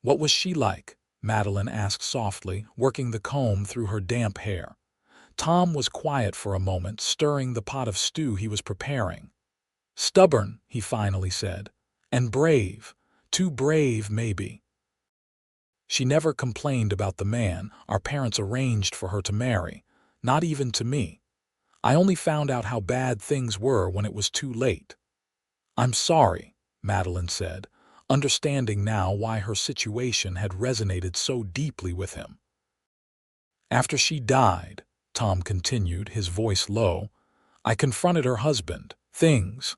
"What was she like?" Madeline asked softly, working the comb through her damp hair. Tom was quiet for a moment, stirring the pot of stew he was preparing. "Stubborn," he finally said, "and brave. Too brave, maybe. She never complained about the man our parents arranged for her to marry, not even to me. I only found out how bad things were when it was too late." "I'm sorry," Madeline said, understanding now why her situation had resonated so deeply with him. "After she died," Tom continued, his voice low, "I confronted her husband. Things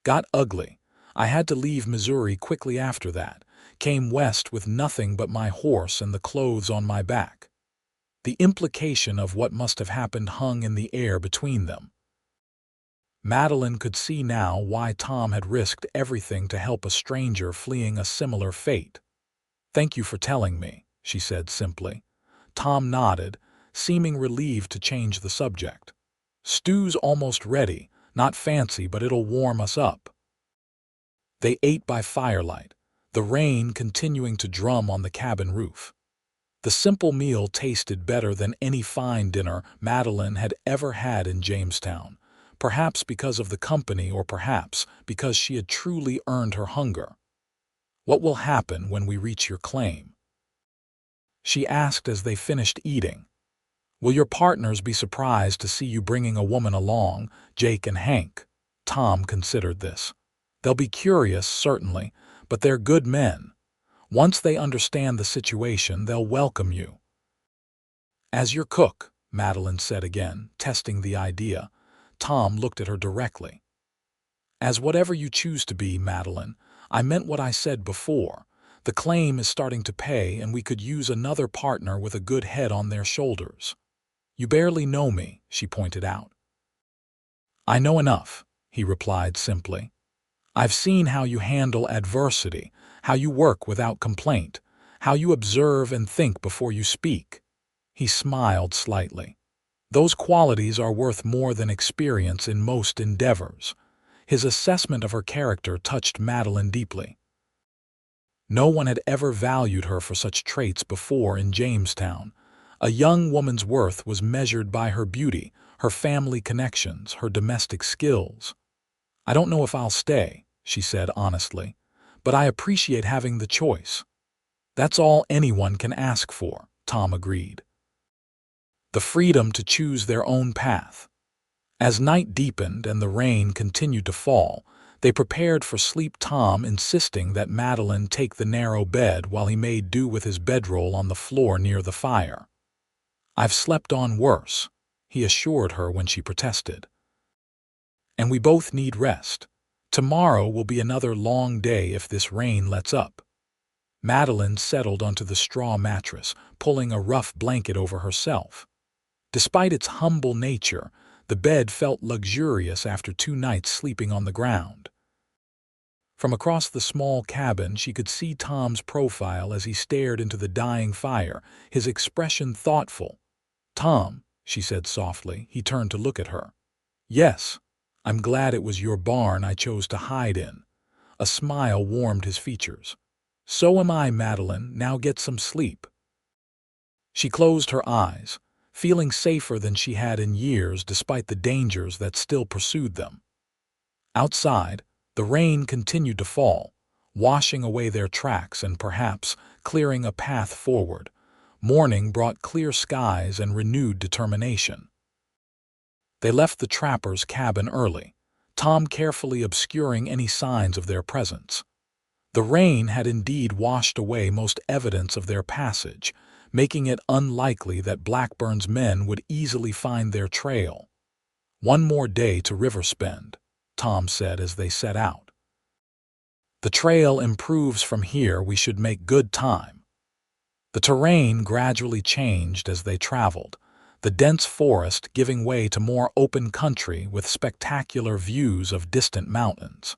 got ugly. I had to leave Missouri quickly after that, came west with nothing but my horse and the clothes on my back." The implication of what must have happened hung in the air between them. Madeline could see now why Tom had risked everything to help a stranger fleeing a similar fate. "Thank you for telling me," she said simply. Tom nodded, seeming relieved to change the subject. "Stew's almost ready, not fancy, but it'll warm us up." They ate by firelight, the rain continuing to drum on the cabin roof. The simple meal tasted better than any fine dinner Madeline had ever had in Jamestown, perhaps because of the company or perhaps because she had truly earned her hunger. "What will happen when we reach your claim?" she asked as they finished eating. "Will your partners be surprised to see you bringing a woman along, Jake and Hank?" Tom considered this. "They'll be curious, certainly, but they're good men. Once they understand the situation, they'll welcome you." "As your cook," Madeline said again, testing the idea. Tom looked at her directly. "As whatever you choose to be, Madeline. I meant what I said before. The claim is starting to pay, and we could use another partner with a good head on their shoulders. You barely know me, she pointed out. I know enough, he replied simply. I've seen how you handle adversity, how you work without complaint, how you observe and think before you speak. He smiled slightly. Those qualities are worth more than experience in most endeavors. His assessment of her character touched Madeline deeply. No one had ever valued her for such traits before in Jamestown. A young woman's worth was measured by her beauty, her family connections, her domestic skills. I don't know if I'll stay, she said honestly, but I appreciate having the choice. That's all anyone can ask for, Tom agreed. The freedom to choose their own path. As night deepened and the rain continued to fall, they prepared for sleep, Tom insisting that Madeline take the narrow bed while he made do with his bedroll on the floor near the fire. I've slept on worse, he assured her when she protested. And we both need rest. Tomorrow will be another long day if this rain lets up. Madeline settled onto the straw mattress, pulling a rough blanket over herself. Despite its humble nature, the bed felt luxurious after 2 nights sleeping on the ground. From across the small cabin, she could see Tom's profile as he stared into the dying fire, his expression thoughtful. Tom, she said softly. He turned to look at her. Yes, I'm glad it was your barn I chose to hide in. A smile warmed his features. So am I, Madeline. Now get some sleep. She closed her eyes, feeling safer than she had in years despite the dangers that still pursued them. Outside, the rain continued to fall, washing away their tracks and perhaps clearing a path forward. Morning brought clear skies and renewed determination. They left the trapper's cabin early, Tom carefully obscuring any signs of their presence. The rain had indeed washed away most evidence of their passage, making it unlikely that Blackburn's men would easily find their trail. One more day to river spend, Tom said as they set out. The trail improves from here. We should make good time. The terrain gradually changed as they traveled, the dense forest giving way to more open country with spectacular views of distant mountains.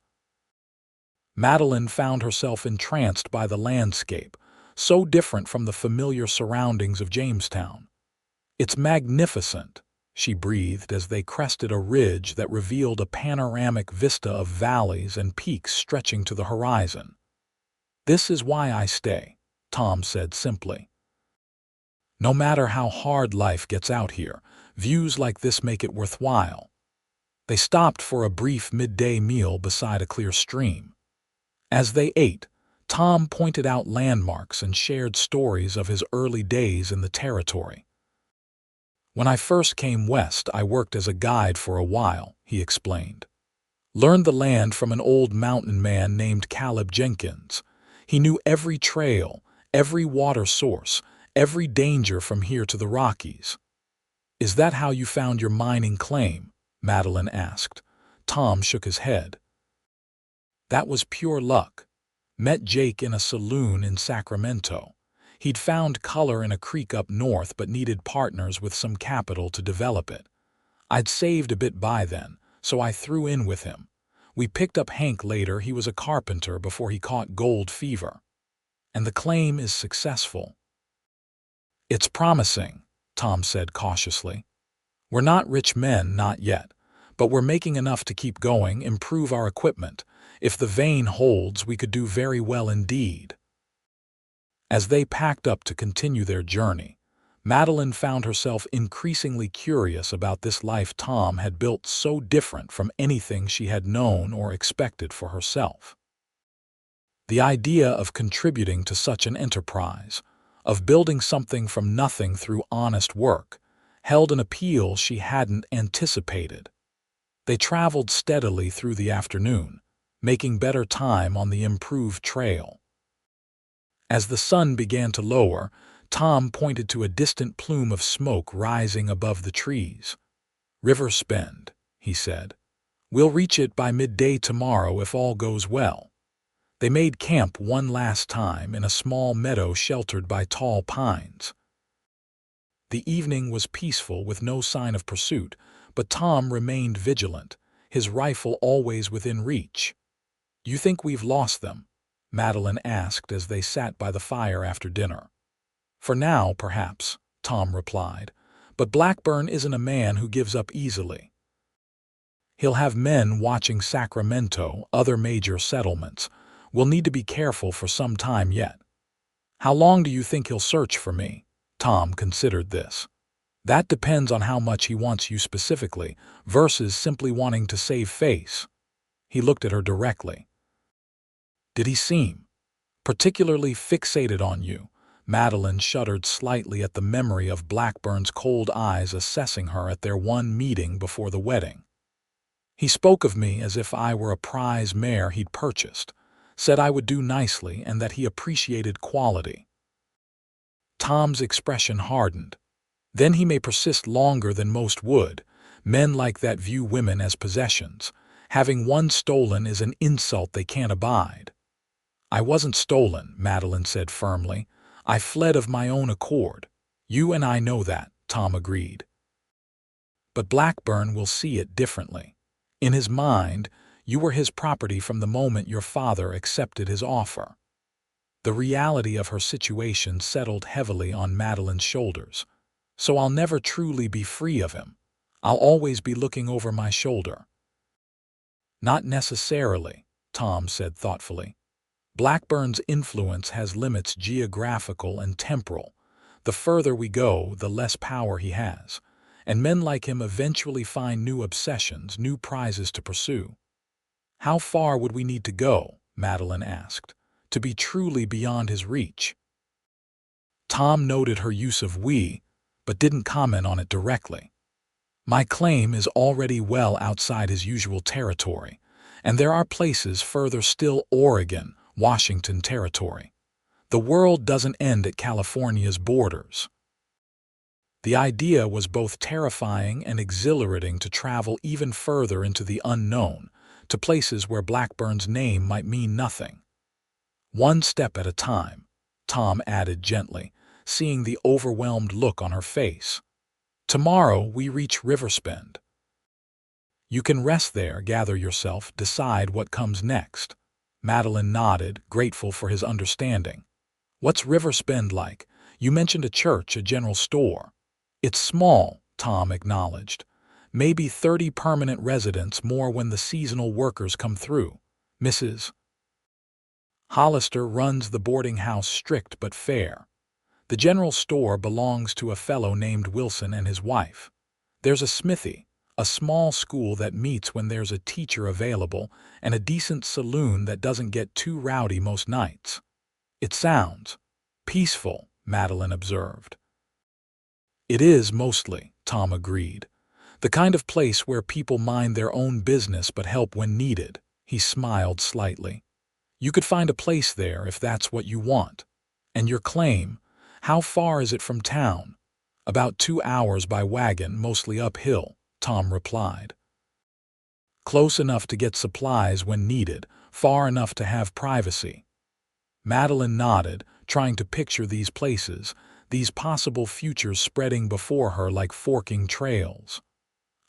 Madeline found herself entranced by the landscape, so different from the familiar surroundings of Jamestown. It's magnificent, she breathed as they crested a ridge that revealed a panoramic vista of valleys and peaks stretching to the horizon. This is why I stay, Tom said simply. No matter how hard life gets out here, views like this make it worthwhile. They stopped for a brief midday meal beside a clear stream. As they ate, Tom pointed out landmarks and shared stories of his early days in the territory. When I first came west, I worked as a guide for a while, he explained. Learned the land from an old mountain man named Caleb Jenkins. He knew every trail, every water source, every danger from here to the Rockies. Is that how you found your mining claim? Madeline asked. Tom shook his head. That was pure luck. Met Jake in a saloon in Sacramento. He'd found color in a creek up north but needed partners with some capital to develop it. I'd saved a bit by then, so I threw in with him. We picked up Hank later. He was a carpenter before he caught gold fever. And the claim is successful. It's promising, Tom said cautiously. We're not rich men, not yet, but we're making enough to keep going, improve our equipment. If the vein holds, we could do very well indeed. As they packed up to continue their journey, Madeline found herself increasingly curious about this life Tom had built, so different from anything she had known or expected for herself. The idea of contributing to such an enterprise, of building something from nothing through honest work, held an appeal she hadn't anticipated. They traveled steadily through the afternoon, making better time on the improved trail. As the sun began to lower, Tom pointed to a distant plume of smoke rising above the trees. River Spend, he said. We'll reach it by midday tomorrow if all goes well. They made camp one last time in a small meadow sheltered by tall pines. The evening was peaceful with no sign of pursuit, but Tom remained vigilant, his rifle always within reach. "You think we've lost them?" Madeline asked as they sat by the fire after dinner. "For now, perhaps," Tom replied, "but Blackburn isn't a man who gives up easily. He'll have men watching Sacramento, other major settlements. We'll need to be careful for some time yet." "How long do you think he'll search for me?" Tom considered this. "That depends on how much he wants you specifically versus simply wanting to save face." He looked at her directly. "Did he seem particularly fixated on you?" Madeline shuddered slightly at the memory of Blackburn's cold eyes assessing her at their one meeting before the wedding. "He spoke of me as if I were a prize mare he'd purchased, said I would do nicely and that he appreciated quality." Tom's expression hardened. "Then he may persist longer than most would. Men like that view women as possessions. Having one stolen is an insult they can't abide." "I wasn't stolen," Madeline said firmly. "I fled of my own accord. You and I know that," Tom agreed. "But Blackburn will see it differently. In his mind, you were his property from the moment your father accepted his offer." The reality of her situation settled heavily on Madeline's shoulders. "So I'll never truly be free of him. I'll always be looking over my shoulder." "Not necessarily," Tom said thoughtfully. "Blackburn's influence has limits geographical and temporal. The further we go, the less power he has. And men like him eventually find new obsessions, new prizes to pursue." "How far would we need to go," Madeline asked, "to be truly beyond his reach?" Tom noted her use of "we," but didn't comment on it directly. "My claim is already well outside his usual territory, and there are places further still. Oregon, Washington territory. The world doesn't end at California's borders." The idea was both terrifying and exhilarating to travel even further into the unknown, to places where Blackburn's name might mean nothing. "One step at a time," Tom added gently, seeing the overwhelmed look on her face. "Tomorrow we reach Riverspend. You can rest there, gather yourself, decide what comes next." Madeline nodded, grateful for his understanding. "What's Riverspend like? You mentioned a church, a general store." "It's small," Tom acknowledged. "Maybe 30 permanent residents, more when the seasonal workers come through. Mrs. Hollister runs the boarding house, strict but fair. The general store belongs to a fellow named Wilson and his wife. There's a smithy, a small school that meets when there's a teacher available, and a decent saloon that doesn't get too rowdy most nights." "It sounds peaceful," Madeline observed. "It is mostly," Tom agreed. "The kind of place where people mind their own business but help when needed." He smiled slightly. "You could find a place there if that's what you want. And your claim, how far is it from town?" "About 2 hours by wagon, mostly uphill," Tom replied. "Close enough to get supplies when needed, far enough to have privacy." Madeline nodded, trying to picture these places, these possible futures spreading before her like forking trails.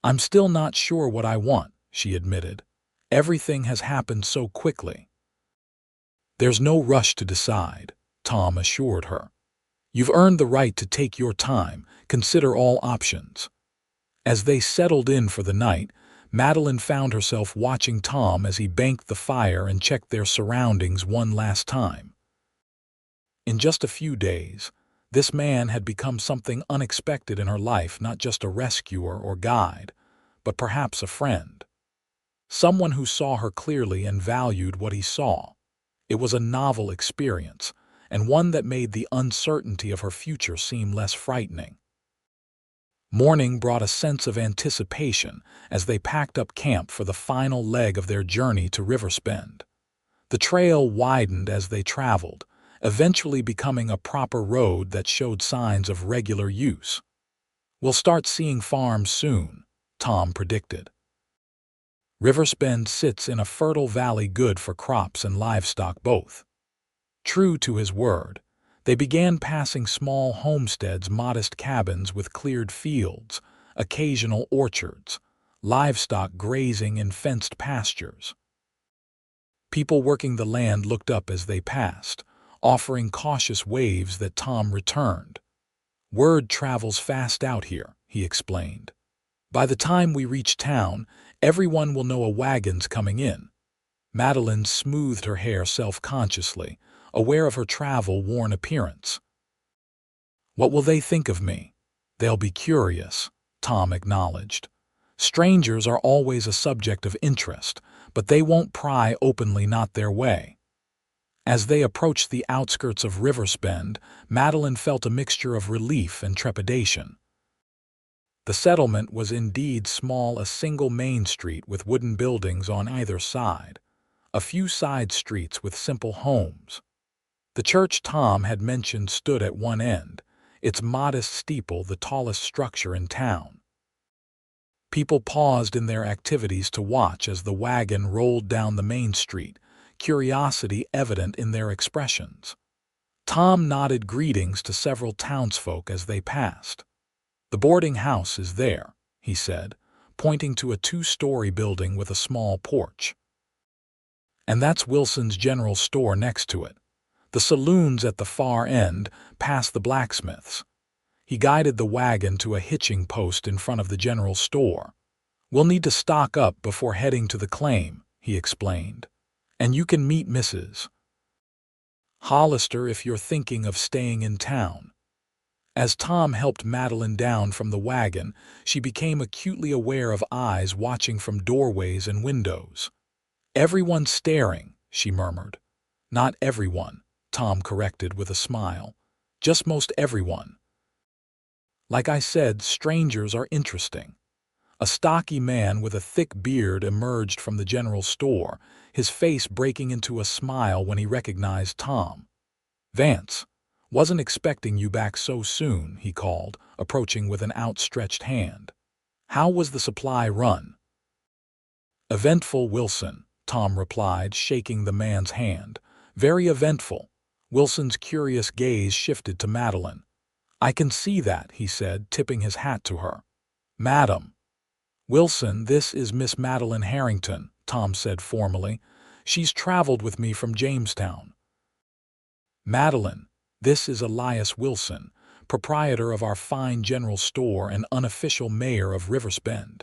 "I'm still not sure what I want," she admitted. "Everything has happened so quickly." "There's no rush to decide," Tom assured her. "You've earned the right to take your time, consider all options." As they settled in for the night, Madeline found herself watching Tom as he banked the fire and checked their surroundings one last time. In just a few days, this man had become something unexpected in her life, not just a rescuer or guide, but perhaps a friend. Someone who saw her clearly and valued what he saw. It was a novel experience, and one that made the uncertainty of her future seem less frightening. Morning brought a sense of anticipation as they packed up camp for the final leg of their journey to Riverspend. The trail widened as they traveled, eventually becoming a proper road that showed signs of regular use. "We'll start seeing farms soon," Tom predicted. Riverspend sits in a fertile valley good for crops and livestock both. True to his word, they began passing small homesteads, modest cabins with cleared fields, occasional orchards, livestock grazing in fenced pastures. People working the land looked up as they passed, offering cautious waves that Tom returned. "Word travels fast out here," he explained. "By the time we reach town, everyone will know a wagon's coming in." Madeline smoothed her hair self-consciously, aware of her travel-worn appearance. "What will they think of me?" "They'll be curious," Tom acknowledged. "Strangers are always a subject of interest, but they won't pry openly, not their way." As they approached the outskirts of Riverspend, Madeline felt a mixture of relief and trepidation. The settlement was indeed small, a single main street with wooden buildings on either side, a few side streets with simple homes. The church Tom had mentioned stood at one end, its modest steeple the tallest structure in town. People paused in their activities to watch as the wagon rolled down the main street, curiosity evident in their expressions. Tom nodded greetings to several townsfolk as they passed. "The boarding house is there," he said, pointing to a two-story building with a small porch. "And that's Wilson's general store next to it. The saloon's at the far end, past the blacksmith's." He guided the wagon to a hitching post in front of the general store. "We'll need to stock up before heading to the claim," he explained. "And you can meet Mrs. Hollister if you're thinking of staying in town." As Tom helped Madeline down from the wagon, she became acutely aware of eyes watching from doorways and windows. "Everyone's staring," she murmured. "Not everyone," Tom corrected with a smile. "Just most everyone. Like I said, strangers are interesting." A stocky man with a thick beard emerged from the general store, his face breaking into a smile when he recognized Tom. "Vance, wasn't expecting you back so soon," he called, approaching with an outstretched hand. "How was the supply run?" "Eventful, Wilson," Tom replied, shaking the man's hand. "Very eventful." Wilson's curious gaze shifted to Madeline. "I can see that," he said, tipping his hat to her. "Madam." "Wilson, this is Miss Madeline Harrington," Tom said formally. "She's traveled with me from Jamestown." "Madeline, this is Elias Wilson, proprietor of our fine general store and unofficial mayor of Riverspend."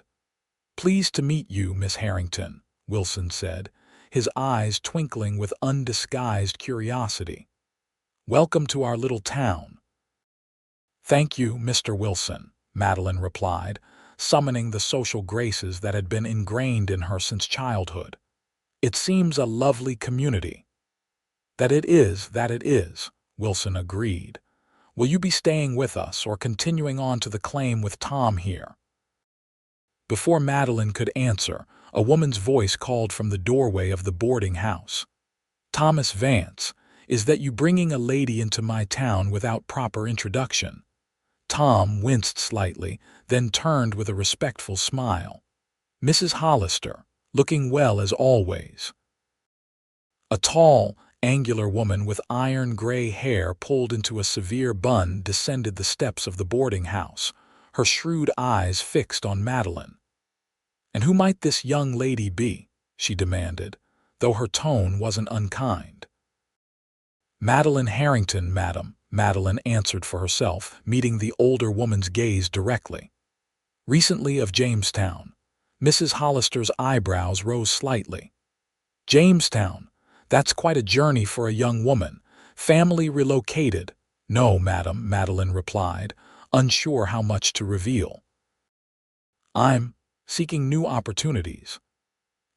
"Pleased to meet you, Miss Harrington," Wilson said, his eyes twinkling with undisguised curiosity. "Welcome to our little town." "Thank you, Mr. Wilson," Madeline replied, summoning the social graces that had been ingrained in her since childhood. "It seems a lovely community." That it is," Wilson agreed. "Will you be staying with us or continuing on to the claim with Tom here?" Before Madeline could answer, a woman's voice called from the doorway of the boarding house. "Thomas Vance, is that you bringing a lady into my town without proper introduction?" Tom winced slightly, then turned with a respectful smile. "Mrs. Hollister, looking well as always." A tall, angular woman with iron-gray hair pulled into a severe bun descended the steps of the boarding house, her shrewd eyes fixed on Madeline. "And who might this young lady be?" she demanded, though her tone wasn't unkind. "Madeline Harrington, madam," Madeline answered for herself, meeting the older woman's gaze directly. "Recently of Jamestown." Mrs. Hollister's eyebrows rose slightly. "Jamestown? That's quite a journey for a young woman. Family relocated?" "No, madam," Madeline replied, unsure how much to reveal. "I'm seeking new opportunities."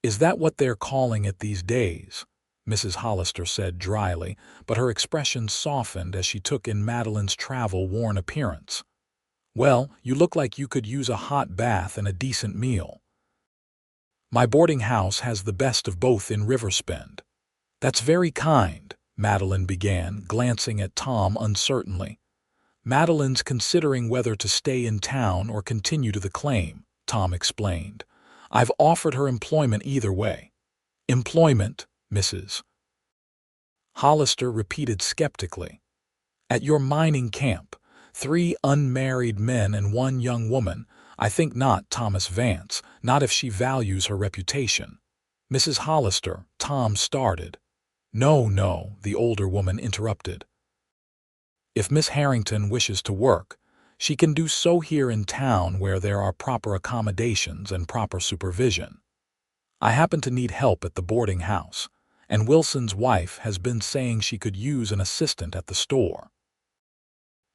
"Is that what they're calling it these days?" Mrs. Hollister said dryly, but her expression softened as she took in Madeline's travel-worn appearance. "Well, you look like you could use a hot bath and a decent meal. My boarding house has the best of both in Riverspend." "That's very kind," Madeline began, glancing at Tom uncertainly. "Madeline's considering whether to stay in town or continue to the claim," Tom explained. I've offered her employment either way." "Employment, Mrs. Hollister repeated skeptically. "At your mining camp, 3 unmarried men and 1 young woman. I think not, Thomas Vance, not if she values her reputation." "Mrs. Hollister," Tom started. "No, no," the older woman interrupted. "If Miss Harrington wishes to work, she can do so here in town where there are proper accommodations and proper supervision. I happen to need help at the boarding house, and Wilson's wife has been saying she could use an assistant at the store."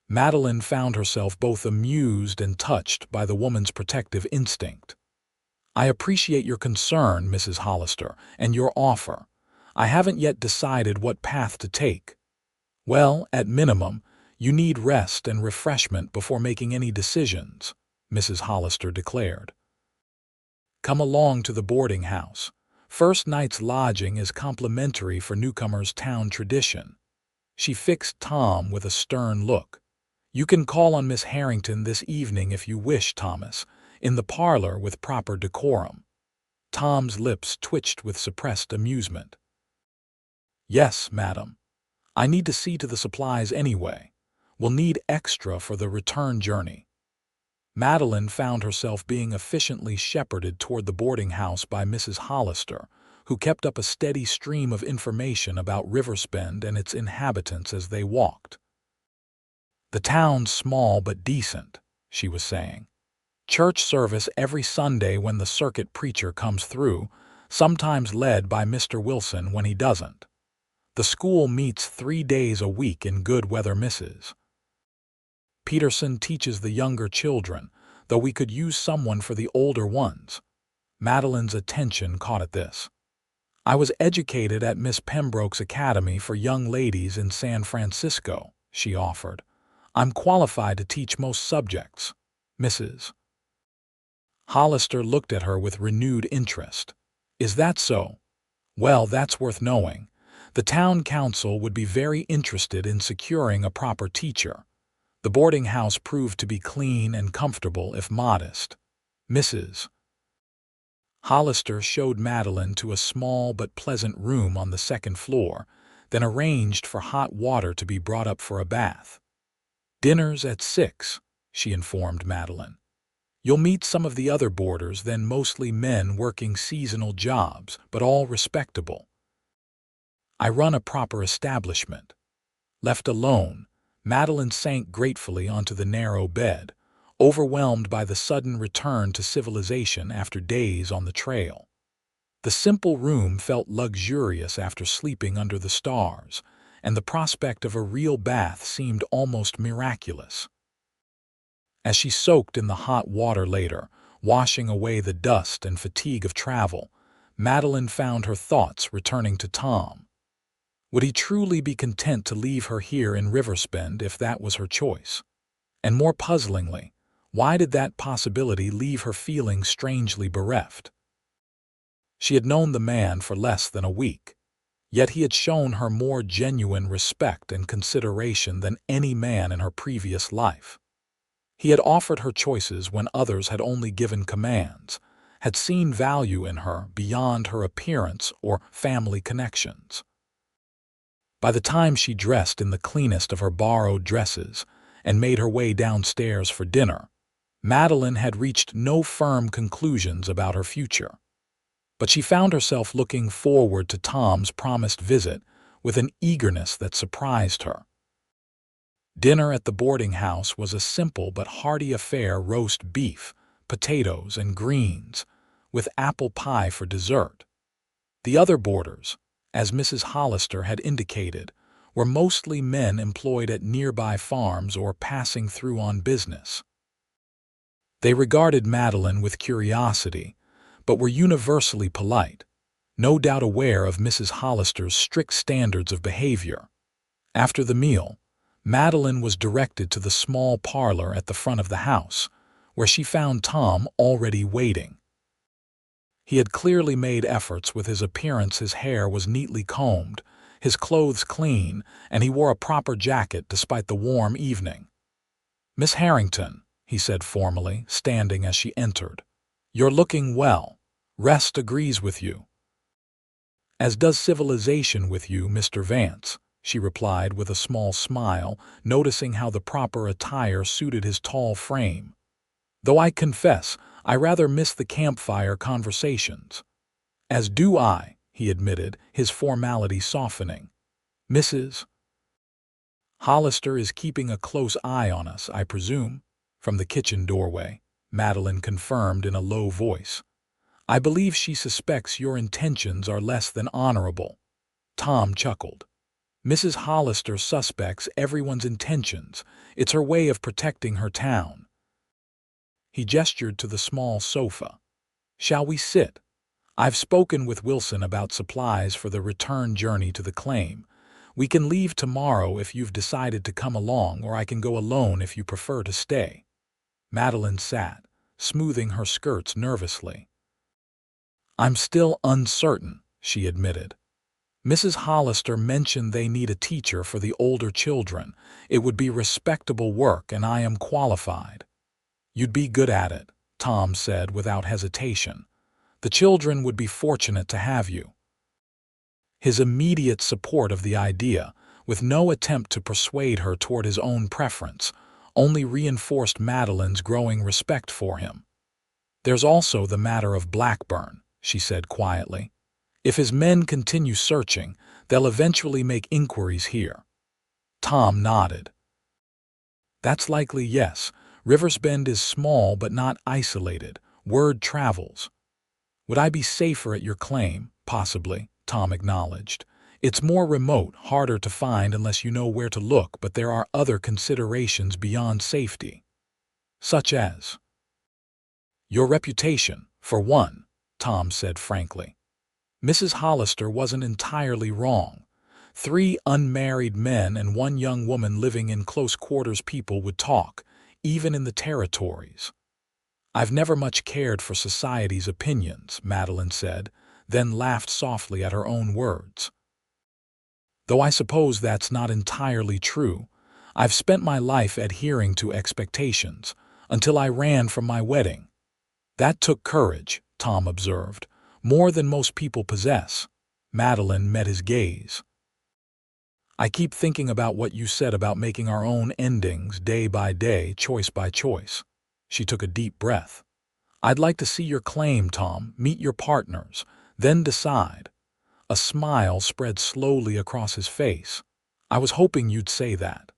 Madeline found herself both amused and touched by the woman's protective instinct. "I appreciate your concern, Mrs. Hollister, and your offer. I haven't yet decided what path to take." "Well, at minimum, you need rest and refreshment before making any decisions," Mrs. Hollister declared. "Come along to the boarding house. First night's lodging is complimentary for newcomers' town tradition." She fixed Tom with a stern look. "You can call on Miss Harrington this evening if you wish, Thomas, in the parlor with proper decorum." Tom's lips twitched with suppressed amusement. "Yes, madam. I need to see to the supplies anyway. We'll need extra for the return journey." Madeline found herself being efficiently shepherded toward the boarding house by Mrs. Hollister, who kept up a steady stream of information about Riversbend and its inhabitants as they walked. "The town's small but decent," she was saying. "Church service every Sunday when the circuit preacher comes through, sometimes led by Mr. Wilson when he doesn't. The school meets 3 days a week in good weather, Mrs. Peterson teaches the younger children, though we could use someone for the older ones." Madeline's attention caught at this. "I was educated at Miss Pembroke's Academy for Young Ladies in San Francisco," she offered. "I'm qualified to teach most subjects, Mrs. Hollister looked at her with renewed interest. "Is that so? Well, that's worth knowing. The town council would be very interested in securing a proper teacher. The boarding house proved to be clean and comfortable if modest. Mrs. Hollister showed Madeline to a small but pleasant room on the 2nd floor, then arranged for hot water to be brought up for a bath. "Dinner's at 6, she informed Madeline. "You'll meet some of the other boarders, then mostly men working seasonal jobs, but all respectable. I run a proper establishment." Left alone, Madeline sank gratefully onto the narrow bed, overwhelmed by the sudden return to civilization after days on the trail. The simple room felt luxurious after sleeping under the stars, and the prospect of a real bath seemed almost miraculous. As she soaked in the hot water later, washing away the dust and fatigue of travel, Madeline found her thoughts returning to Tom. Would he truly be content to leave her here in Riversbend if that was her choice? And more puzzlingly, why did that possibility leave her feeling strangely bereft? She had known the man for less than a week, yet he had shown her more genuine respect and consideration than any man in her previous life. He had offered her choices when others had only given commands, had seen value in her beyond her appearance or family connections. By the time she dressed in the cleanest of her borrowed dresses and made her way downstairs for dinner, Madeline had reached no firm conclusions about her future. But she found herself looking forward to Tom's promised visit with an eagerness that surprised her. Dinner at the boarding house was a simple but hearty affair: roast beef, potatoes, and greens, with apple pie for dessert. The other boarders, as Mrs. Hollister had indicated, were mostly men employed at nearby farms or passing through on business. They regarded Madeline with curiosity, but were universally polite, no doubt aware of Mrs. Hollister's strict standards of behavior. After the meal, Madeline was directed to the small parlor at the front of the house, where she found Tom already waiting. He had clearly made efforts with his appearance. His hair was neatly combed, his clothes clean, and he wore a proper jacket despite the warm evening. "Miss Harrington," he said formally, standing as she entered, "you're looking well. Rest agrees with you. As does civilization with you, Mr. Vance, she replied with a small smile, noticing how the proper attire suited his tall frame. Though I confess, I rather miss the campfire conversations. As do I, he admitted, his formality softening. Mrs. Hollister is keeping a close eye on us, I presume, from the kitchen doorway, Madeline confirmed in a low voice. I believe she suspects your intentions are less than honorable. Tom chuckled. Mrs. Hollister suspects everyone's intentions. It's her way of protecting her town. He gestured to the small sofa. Shall we sit? I've spoken with Wilson about supplies for the return journey to the claim. We can leave tomorrow if you've decided to come along, or I can go alone if you prefer to stay. Madeline sat, smoothing her skirts nervously. I'm still uncertain, she admitted. Mrs. Hollister mentioned they need a teacher for the older children. It would be respectable work, and I am qualified. You'd be good at it, Tom said without hesitation. The children would be fortunate to have you. His immediate support of the idea, with no attempt to persuade her toward his own preference, only reinforced Madeline's growing respect for him. There's also the matter of Blackburn, she said quietly. If his men continue searching, they'll eventually make inquiries here. Tom nodded. That's likely, yes. Riversbend is small but not isolated. Word travels. Would I be safer at your claim? Possibly, Tom acknowledged. It's more remote, harder to find unless you know where to look, but there are other considerations beyond safety. Such as? Your reputation, for one, Tom said frankly. Mrs. Hollister wasn't entirely wrong. 3 unmarried men and 1 young woman living in close quarters, people would talk, even in the territories. I've never much cared for society's opinions, Madeline said, then laughed softly at her own words. Though I suppose that's not entirely true. I've spent my life adhering to expectations, until I ran from my wedding. That took courage, Tom observed, more than most people possess. Madeline met his gaze. I keep thinking about what you said about making our own endings day by day, choice by choice. She took a deep breath. I'd like to see your claim, Tom, meet your partners, then decide. A smile spread slowly across his face. I was hoping you'd say that.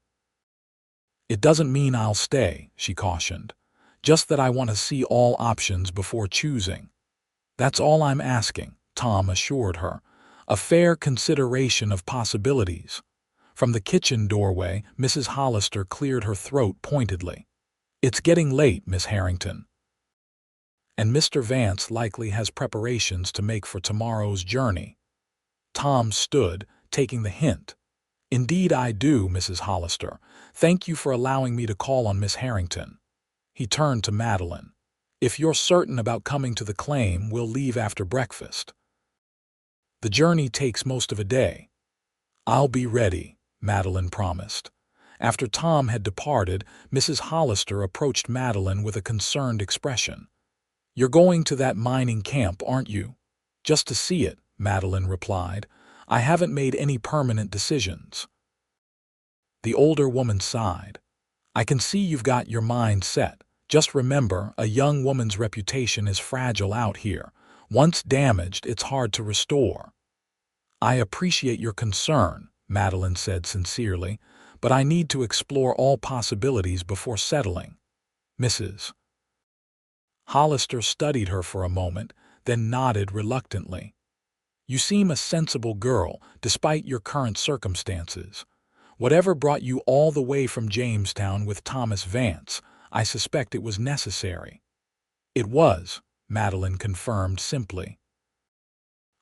It doesn't mean I'll stay, she cautioned. Just that I want to see all options before choosing. That's all I'm asking, Tom assured her. A fair consideration of possibilities. From the kitchen doorway, Mrs. Hollister cleared her throat pointedly. It's getting late, Miss Harrington. And Mr. Vance likely has preparations to make for tomorrow's journey. Tom stood, taking the hint. Indeed I do, Mrs. Hollister. Thank you for allowing me to call on Miss Harrington. He turned to Madeline. If you're certain about coming to the claim, we'll leave after breakfast. The journey takes most of a day. I'll be ready, Madeline promised. After Tom had departed, Mrs. Hollister approached Madeline with a concerned expression. You're going to that mining camp, aren't you? Just to see it, Madeline replied. I haven't made any permanent decisions. The older woman sighed. I can see you've got your mind set. Just remember, a young woman's reputation is fragile out here. Once damaged, it's hard to restore. I appreciate your concern, Madeline said sincerely, but I need to explore all possibilities before settling. Mrs. Hollister studied her for a moment, then nodded reluctantly. You seem a sensible girl, despite your current circumstances. Whatever brought you all the way from Jamestown with Thomas Vance, I suspect it was necessary. It was, Madeline confirmed simply.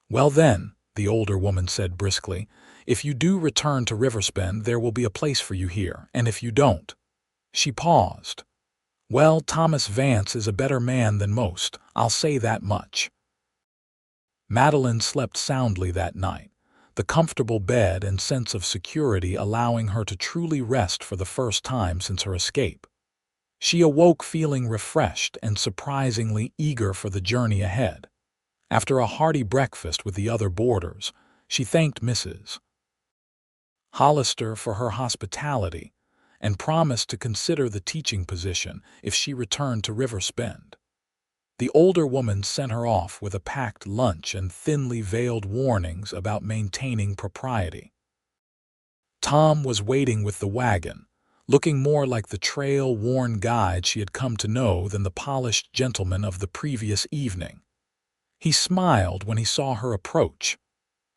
Well then, the older woman said briskly, if you do return to Riversbend, there will be a place for you here, and if you don't. She paused. Well, Thomas Vance is a better man than most, I'll say that much. Madeline slept soundly that night, the comfortable bed and sense of security allowing her to truly rest for the first time since her escape. She awoke feeling refreshed and surprisingly eager for the journey ahead. After a hearty breakfast with the other boarders, she thanked Mrs. Hollister for her hospitality and promised to consider the teaching position if she returned to Riversbend. The older woman sent her off with a packed lunch and thinly veiled warnings about maintaining propriety. Tom was waiting with the wagon, looking more like the trail-worn guide she had come to know than the polished gentleman of the previous evening. He smiled when he saw her approach.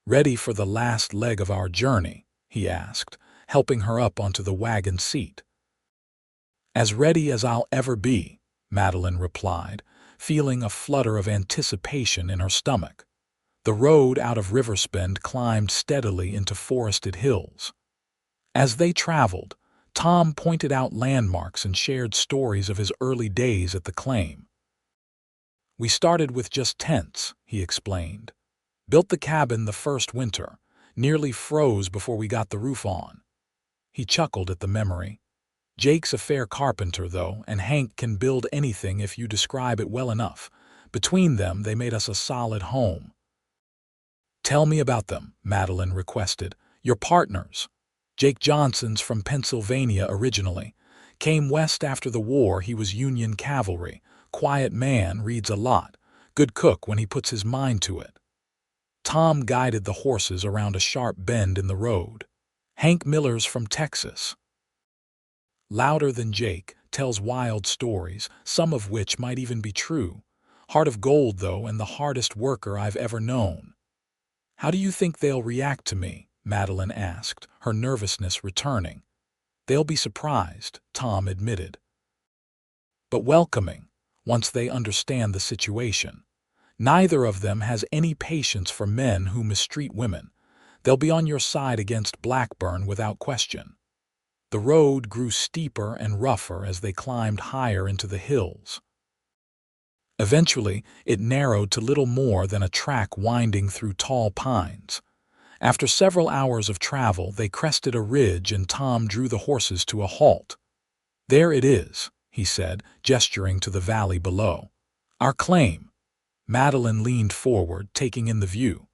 "Ready for the last leg of our journey?" he asked, helping her up onto the wagon seat. "As ready as I'll ever be," Madeline replied, feeling a flutter of anticipation in her stomach. The road out of Riversbend climbed steadily into forested hills. As they traveled, Tom pointed out landmarks and shared stories of his early days at the claim. "We started with just tents," he explained. "Built the cabin the first winter, nearly froze before we got the roof on." He chuckled at the memory. "Jake's a fair carpenter, though, and Hank can build anything if you describe it well enough. Between them, they made us a solid home." "Tell me about them," Madeline requested. "Your partners." "Jake Johnson's from Pennsylvania originally. Came west after the war. He was Union cavalry. Quiet man, reads a lot. Good cook when he puts his mind to it." Tom guided the horses around a sharp bend in the road. "Hank Miller's from Texas. Louder than Jake, tells wild stories, some of which might even be true. Heart of gold, though, and the hardest worker I've ever known." "How do you think they'll react to me?" Madeline asked, her nervousness returning. "They'll be surprised," Tom admitted. "But welcoming, once they understand the situation. Neither of them has any patience for men who mistreat women. They'll be on your side against Blackburn without question." The road grew steeper and rougher as they climbed higher into the hills. Eventually, it narrowed to little more than a track winding through tall pines. After several hours of travel, they crested a ridge and Tom drew the horses to a halt. "There it is," he said, gesturing to the valley below. "Our claim." Madeline leaned forward, taking in the view.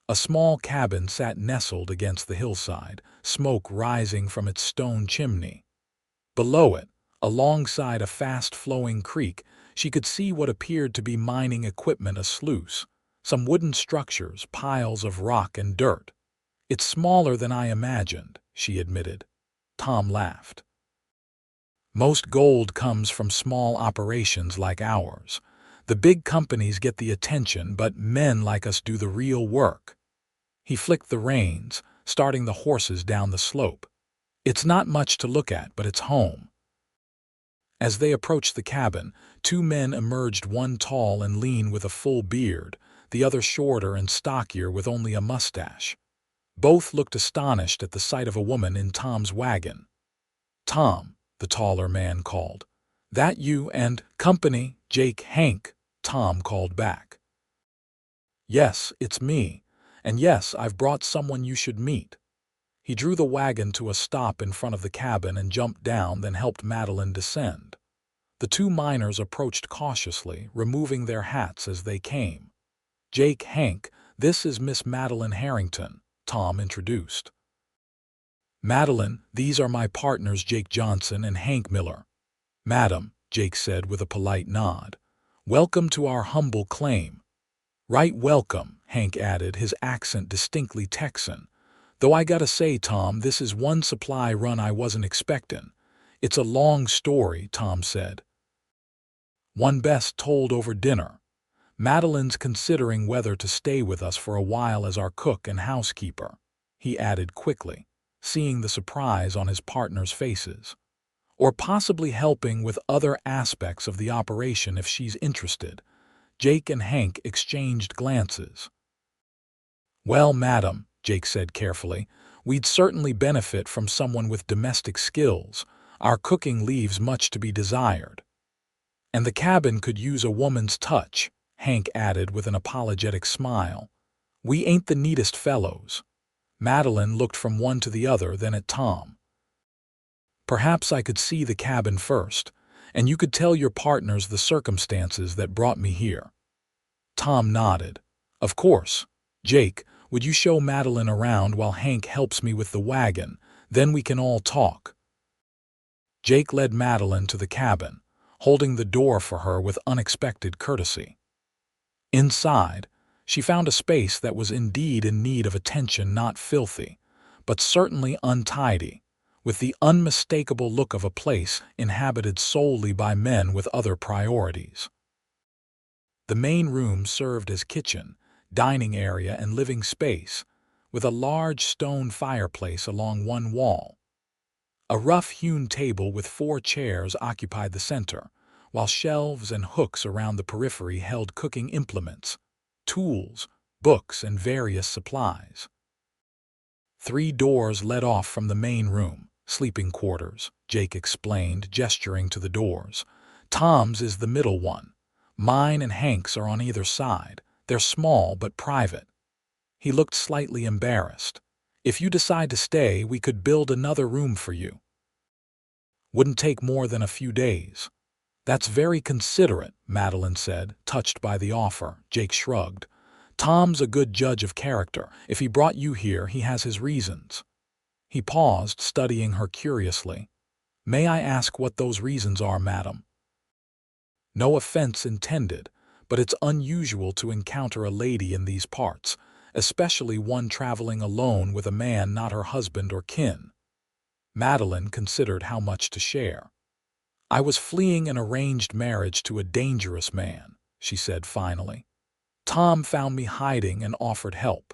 A small cabin sat nestled against the hillside, smoke rising from its stone chimney. Below it, alongside a fast-flowing creek, she could see what appeared to be mining equipment, a sluice, some wooden structures, piles of rock and dirt. "It's smaller than I imagined," she admitted. Tom laughed. "Most gold comes from small operations like ours. The big companies get the attention, but men like us do the real work." He flicked the reins, starting the horses down the slope. "It's not much to look at, but it's home." As they approached the cabin, two men emerged, one tall and lean with a full beard, the other shorter and stockier with only a mustache. Both looked astonished at the sight of a woman in Tom's wagon. "Tom," the taller man called. "That you and company, Jake, Hank?" Tom called back. "Yes, it's me. And yes, I've brought someone you should meet." He drew the wagon to a stop in front of the cabin and jumped down, then helped Madeline descend. The two miners approached cautiously, removing their hats as they came. "Jake, Hank, this is Miss Madeline Harrington," Tom introduced. "Madeline, these are my partners Jake Johnson and Hank Miller." "Madam," Jake said with a polite nod. "Welcome to our humble claim." "Right welcome," Hank added, his accent distinctly Texan. "Though I gotta say, Tom, this is one supply run I wasn't expectin'. It's a long story," Tom said. "One best told over dinner. Madeline's considering whether to stay with us for a while as our cook and housekeeper," he added quickly, seeing the surprise on his partners' faces. "Or possibly helping with other aspects of the operation if she's interested." Jake and Hank exchanged glances. "Well, madam," Jake said carefully, "we'd certainly benefit from someone with domestic skills. Our cooking leaves much to be desired." "And the cabin could use a woman's touch," Hank added with an apologetic smile. "We ain't the neatest fellows." Madeline looked from one to the other, then at Tom. "Perhaps I could see the cabin first, and you could tell your partners the circumstances that brought me here." Tom nodded. Of course. Jake, would you show Madeline around while Hank helps me with the wagon? Then we can all talk. Jake led Madeline to the cabin, holding the door for her with unexpected courtesy. Inside, she found a space that was indeed in need of attention, not filthy, but certainly untidy, with the unmistakable look of a place inhabited solely by men with other priorities. The main room served as kitchen, dining area, and living space, with a large stone fireplace along one wall. A rough-hewn table with 4 chairs occupied the center, while shelves and hooks around the periphery held cooking implements, tools, books, and various supplies. 3 doors led off from the main room, sleeping quarters, Jake explained, gesturing to the doors. Tom's is the middle one. Mine and Hank's are on either side. They're small but private. He looked slightly embarrassed. If you decide to stay, we could build another room for you. Wouldn't take more than a few days. That's very considerate, Madeline said, touched by the offer. Jake shrugged. Tom's a good judge of character. If he brought you here, he has his reasons. He paused, studying her curiously. May I ask what those reasons are, madam? No offense intended, but it's unusual to encounter a lady in these parts, especially one traveling alone with a man not her husband or kin. Madeline considered how much to share. I was fleeing an arranged marriage to a dangerous man, she said finally. Tom found me hiding and offered help.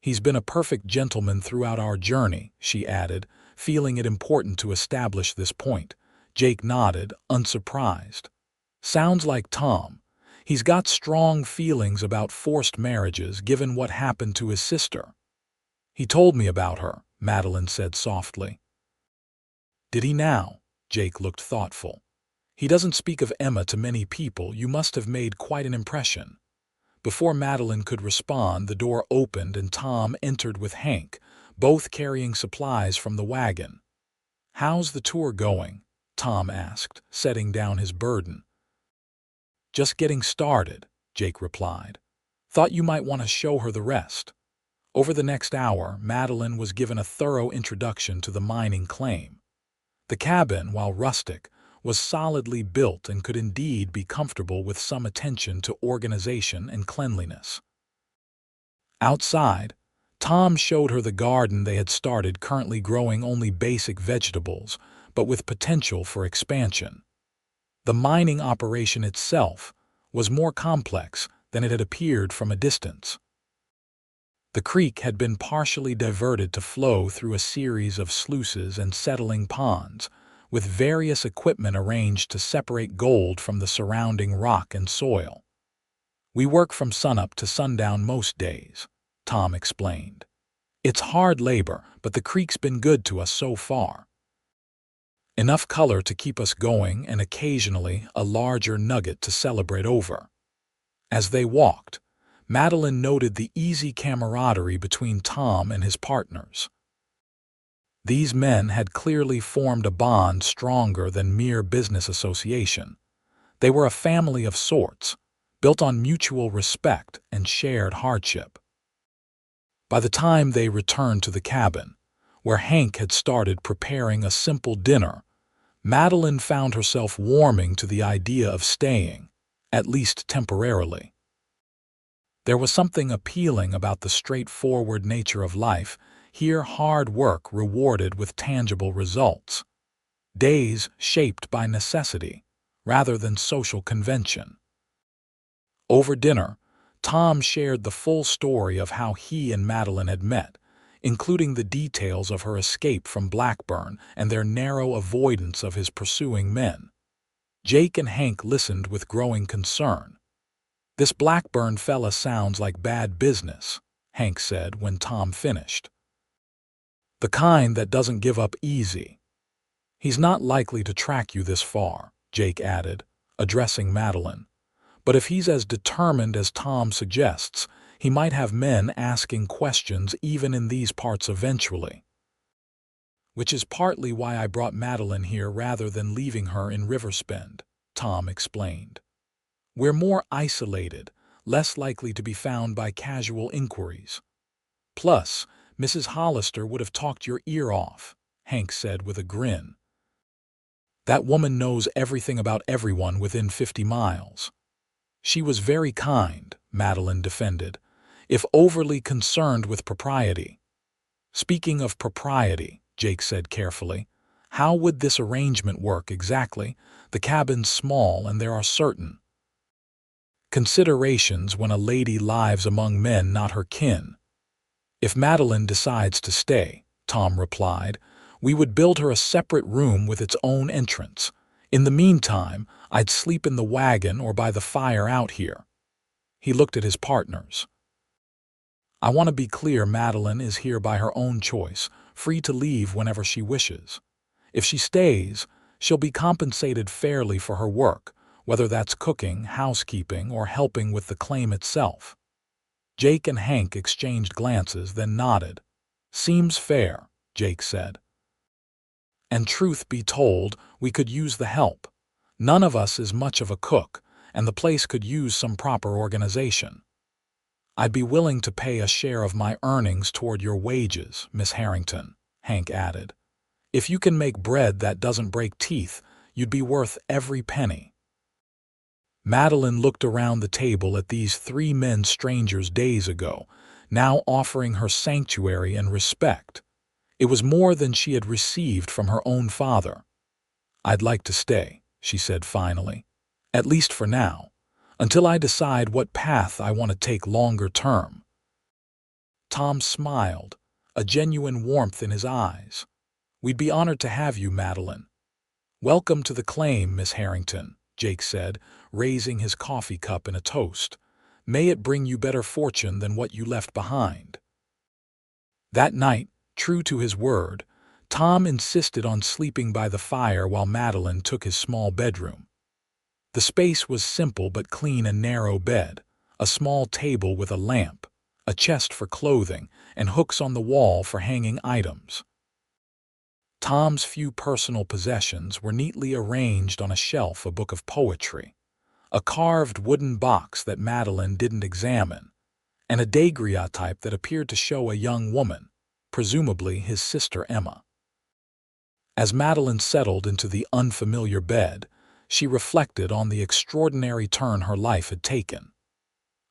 He's been a perfect gentleman throughout our journey, she added, feeling it important to establish this point. Jake nodded, unsurprised. Sounds like Tom. He's got strong feelings about forced marriages given what happened to his sister. He told me about her, Madeline said softly. Did he now? Jake looked thoughtful. He doesn't speak of Emma to many people. You must have made quite an impression. Before Madeline could respond, the door opened and Tom entered with Hank, both carrying supplies from the wagon. How's the tour going? Tom asked, setting down his burden. Just getting started, Jake replied. Thought you might want to show her the rest. Over the next hour, Madeline was given a thorough introduction to the mining claim. The cabin, while rustic, was solidly built and could indeed be comfortable with some attention to organization and cleanliness. Outside, Tom showed her the garden they had started, currently growing only basic vegetables, but with potential for expansion. The mining operation itself was more complex than it had appeared from a distance. The creek had been partially diverted to flow through a series of sluices and settling ponds, with various equipment arranged to separate gold from the surrounding rock and soil. We work from sunup to sundown most days, Tom explained. It's hard labor, but the creek's been good to us so far. Enough color to keep us going and occasionally a larger nugget to celebrate over. As they walked, Madeline noted the easy camaraderie between Tom and his partners. These men had clearly formed a bond stronger than mere business association. They were a family of sorts, built on mutual respect and shared hardship. By the time they returned to the cabin, where Hank had started preparing a simple dinner, Madeline found herself warming to the idea of staying, at least temporarily. There was something appealing about the straightforward nature of life, here hard work rewarded with tangible results. Days shaped by necessity, rather than social convention. Over dinner, Tom shared the full story of how he and Madeline had met, including the details of her escape from Blackburn and their narrow avoidance of his pursuing men. Jake and Hank listened with growing concern. This Blackburn fella sounds like bad business, Hank said when Tom finished. The kind that doesn't give up easy. He's not likely to track you this far, Jake added, addressing Madeline. But if he's as determined as Tom suggests, he might have men asking questions even in these parts eventually. Which is partly why I brought Madeline here rather than leaving her in Riverspend, Tom explained. We're more isolated, less likely to be found by casual inquiries. Plus, Mrs. Hollister would have talked your ear off, Hank said with a grin. That woman knows everything about everyone within 50 miles. She was very kind, Madeline defended, if overly concerned with propriety. Speaking of propriety, Jake said carefully, how would this arrangement work exactly? The cabin's small and there are certain considerations when a lady lives among men not her kin. If Madeline decides to stay, Tom replied, we would build her a separate room with its own entrance. In the meantime, I'd sleep in the wagon or by the fire out here. He looked at his partners. I want to be clear, Madeline is here by her own choice, free to leave whenever she wishes. If she stays, she'll be compensated fairly for her work, whether that's cooking, housekeeping, or helping with the claim itself. Jake and Hank exchanged glances, then nodded. Seems fair, Jake said. And truth be told, we could use the help. None of us is much of a cook, and the place could use some proper organization. I'd be willing to pay a share of my earnings toward your wages, Miss Harrington, Hank added. If you can make bread that doesn't break teeth, you'd be worth every penny. Madeline looked around the table at these three men strangers days ago, now offering her sanctuary and respect. It was more than she had received from her own father. I'd like to stay, she said finally, at least for now, until I decide what path I want to take longer term. Tom smiled, a genuine warmth in his eyes. We'd be honored to have you, Madeline. Welcome to the claim, Miss Harrington, Jake said, raising his coffee cup in a toast. May it bring you better fortune than what you left behind. That night, true to his word, Tom insisted on sleeping by the fire while Madeline took his small bedroom. The space was simple but clean: a narrow bed, a small table with a lamp, a chest for clothing, and hooks on the wall for hanging items. Tom's few personal possessions were neatly arranged on a shelf: a book of poetry, a carved wooden box that Madeline didn't examine, and a daguerreotype that appeared to show a young woman, presumably his sister Emma. As Madeline settled into the unfamiliar bed, she reflected on the extraordinary turn her life had taken.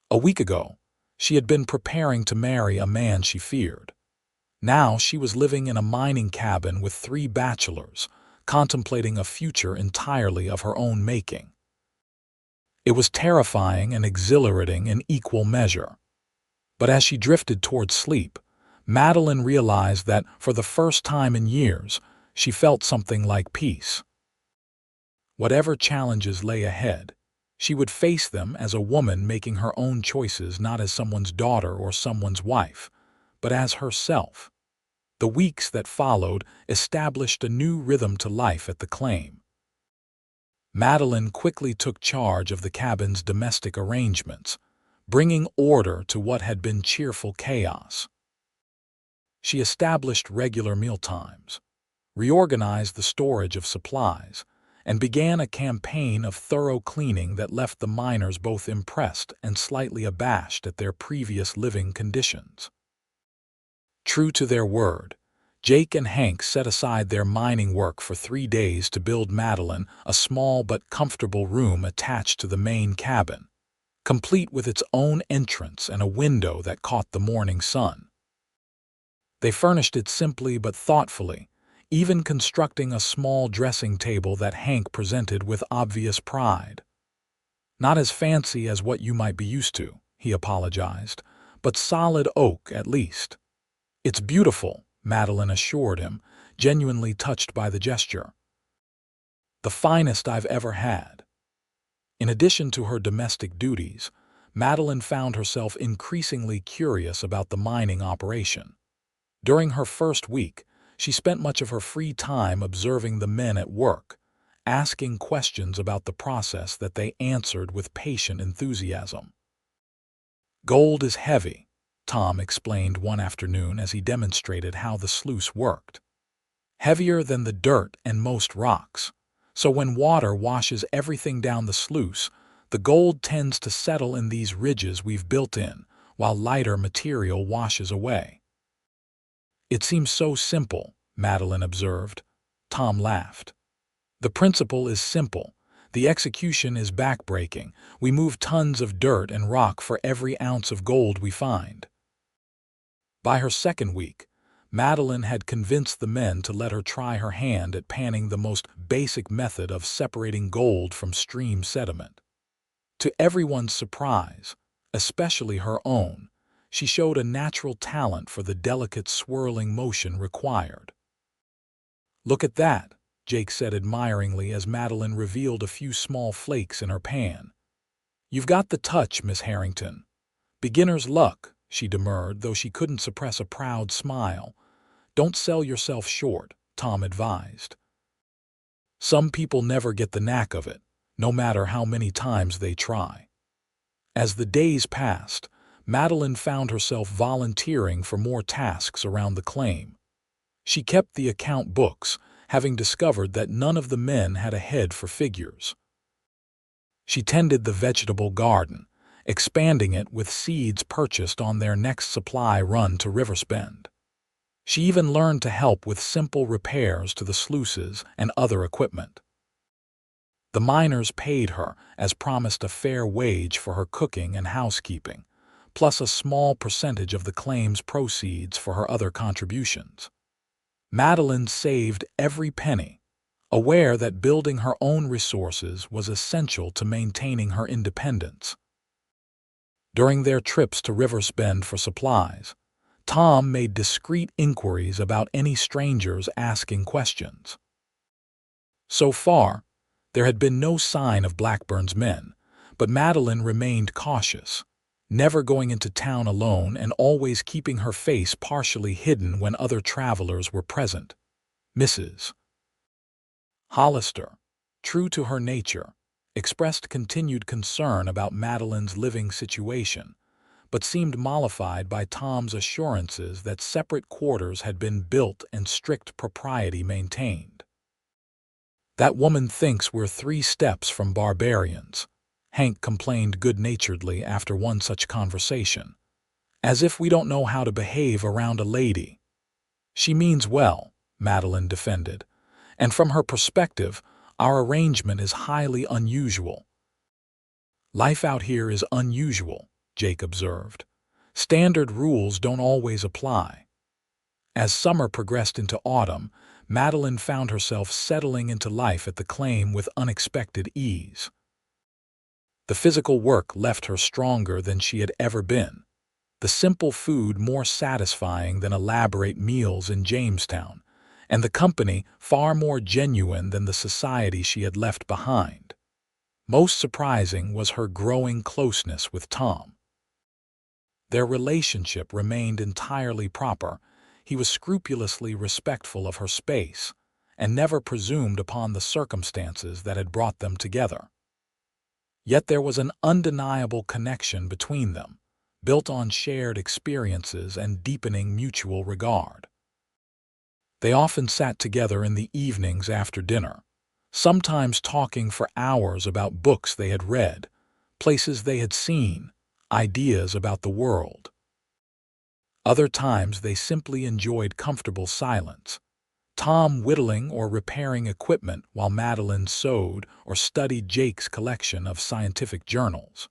A week ago, she had been preparing to marry a man she feared. Now she was living in a mining cabin with 3 bachelors, contemplating a future entirely of her own making. It was terrifying and exhilarating in equal measure. But as she drifted towards sleep, Madeline realized that, for the first time in years, she felt something like peace. Whatever challenges lay ahead, she would face them as a woman making her own choices, not as someone's daughter or someone's wife, but as herself. The weeks that followed established a new rhythm to life at the claim. Madeline quickly took charge of the cabin's domestic arrangements, bringing order to what had been cheerful chaos. She established regular mealtimes, reorganized the storage of supplies, and began a campaign of thorough cleaning that left the miners both impressed and slightly abashed at their previous living conditions. True to their word, Jake and Hank set aside their mining work for 3 days to build Madeline a small but comfortable room attached to the main cabin, complete with its own entrance and a window that caught the morning sun. They furnished it simply but thoughtfully, even constructing a small dressing table that Hank presented with obvious pride. Not as fancy as what you might be used to, he apologized, but solid oak at least. It's beautiful, Madeline assured him, genuinely touched by the gesture. The finest I've ever had. In addition to her domestic duties, Madeline found herself increasingly curious about the mining operation. During her first week, she spent much of her free time observing the men at work, asking questions about the process that they answered with patient enthusiasm. Gold is heavy, Tom explained one afternoon as he demonstrated how the sluice worked. Heavier than the dirt and most rocks, so when water washes everything down the sluice, The gold tends to settle in these ridges we've built in, while lighter material washes away. It seems so simple, Madeline observed. Tom laughed. The principle is simple. The execution is backbreaking. We move tons of dirt and rock for every ounce of gold we find. By her second week, Madeline had convinced the men to let her try her hand at panning the most basic method of separating gold from stream sediment. To everyone's surprise, especially her own, she showed a natural talent for the delicate swirling motion required. "Look at that," Jake said admiringly as Madeline revealed a few small flakes in her pan. "You've got the touch, Miss Harrington." "Beginner's luck," she demurred, though she couldn't suppress a proud smile. "Don't sell yourself short," Tom advised. "Some people never get the knack of it, no matter how many times they try." As the days passed, Madeline found herself volunteering for more tasks around the claim. She kept the account books, having discovered that none of the men had a head for figures. She tended the vegetable garden, expanding it with seeds purchased on their next supply run to Riversbend. She even learned to help with simple repairs to the sluices and other equipment. The miners paid her, as promised, a fair wage for her cooking and housekeeping, plus a small percentage of the claim's proceeds for her other contributions. Madeline saved every penny, aware that building her own resources was essential to maintaining her independence. During their trips to Riversbend for supplies, Tom made discreet inquiries about any strangers asking questions. So far, there had been no sign of Blackburn's men, but Madeline remained cautious, never going into town alone and always keeping her face partially hidden when other travelers were present. Mrs. Hollister, true to her nature, expressed continued concern about Madeline's living situation, but seemed mollified by Tom's assurances that separate quarters had been built and strict propriety maintained. "That woman thinks we're 3 steps from barbarians," Hank complained good-naturedly after one such conversation. "As if we don't know how to behave around a lady." "She means well," Madeline defended, "and from her perspective, our arrangement is highly unusual." "Life out here is unusual," Jake observed. "Standard rules don't always apply." As summer progressed into autumn, Madeline found herself settling into life at the claim with unexpected ease. The physical work left her stronger than she had ever been, the simple food more satisfying than elaborate meals in Jamestown, and the company far more genuine than the society she had left behind. Most surprising was her growing closeness with Tom. Their relationship remained entirely proper. He was scrupulously respectful of her space, and never presumed upon the circumstances that had brought them together. Yet there was an undeniable connection between them, built on shared experiences and deepening mutual regard. They often sat together in the evenings after dinner, sometimes talking for hours about books they had read, places they had seen, ideas about the world. Other times they simply enjoyed comfortable silence, Tom whittling or repairing equipment while Madeline sewed or studied Jake's collection of scientific journals.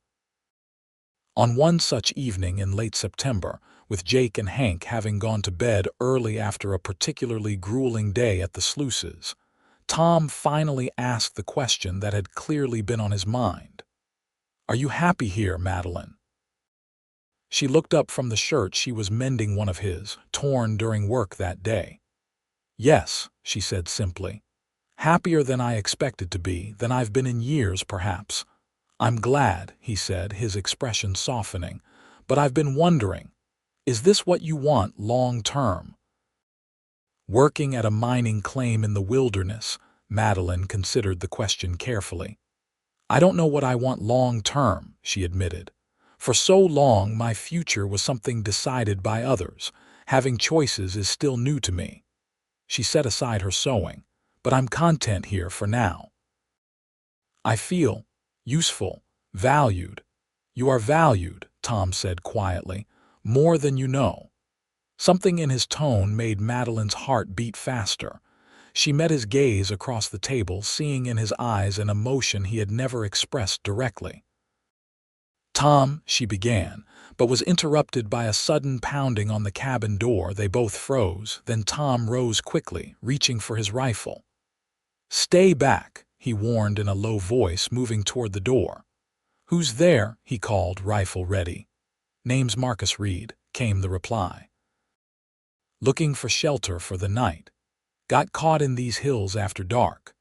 On one such evening in late September, with Jake and Hank having gone to bed early after a particularly grueling day at the sluices, Tom finally asked the question that had clearly been on his mind. "Are you happy here, Madeline?" She looked up from the shirt she was mending, one of his, torn during work that day. "Yes," she said simply. "Happier than I expected to be, than I've been in years, perhaps." "I'm glad," he said, his expression softening. "But I've been wondering, is this what you want long-term?" Working at a mining claim in the wilderness, Madeline considered the question carefully. "I don't know what I want long-term," she admitted. "For so long, my future was something decided by others. Having choices is still new to me." She set aside her sewing. "But I'm content here for now. I feel useful," Valued. You are valued, Tom said quietly, more than you know. Something in his tone made Madeline's heart beat faster. She met his gaze across the table, seeing in his eyes an emotion he had never expressed directly. Tom, she began, but was interrupted by a sudden pounding on the cabin door. They both froze, then Tom rose quickly, reaching for his rifle. "Stay back," he warned in a low voice, moving toward the door. "Who's there?" he called, rifle ready. "Name's Marcus Reed," came the reply. "Looking for shelter for the night. Got caught in these hills after dark."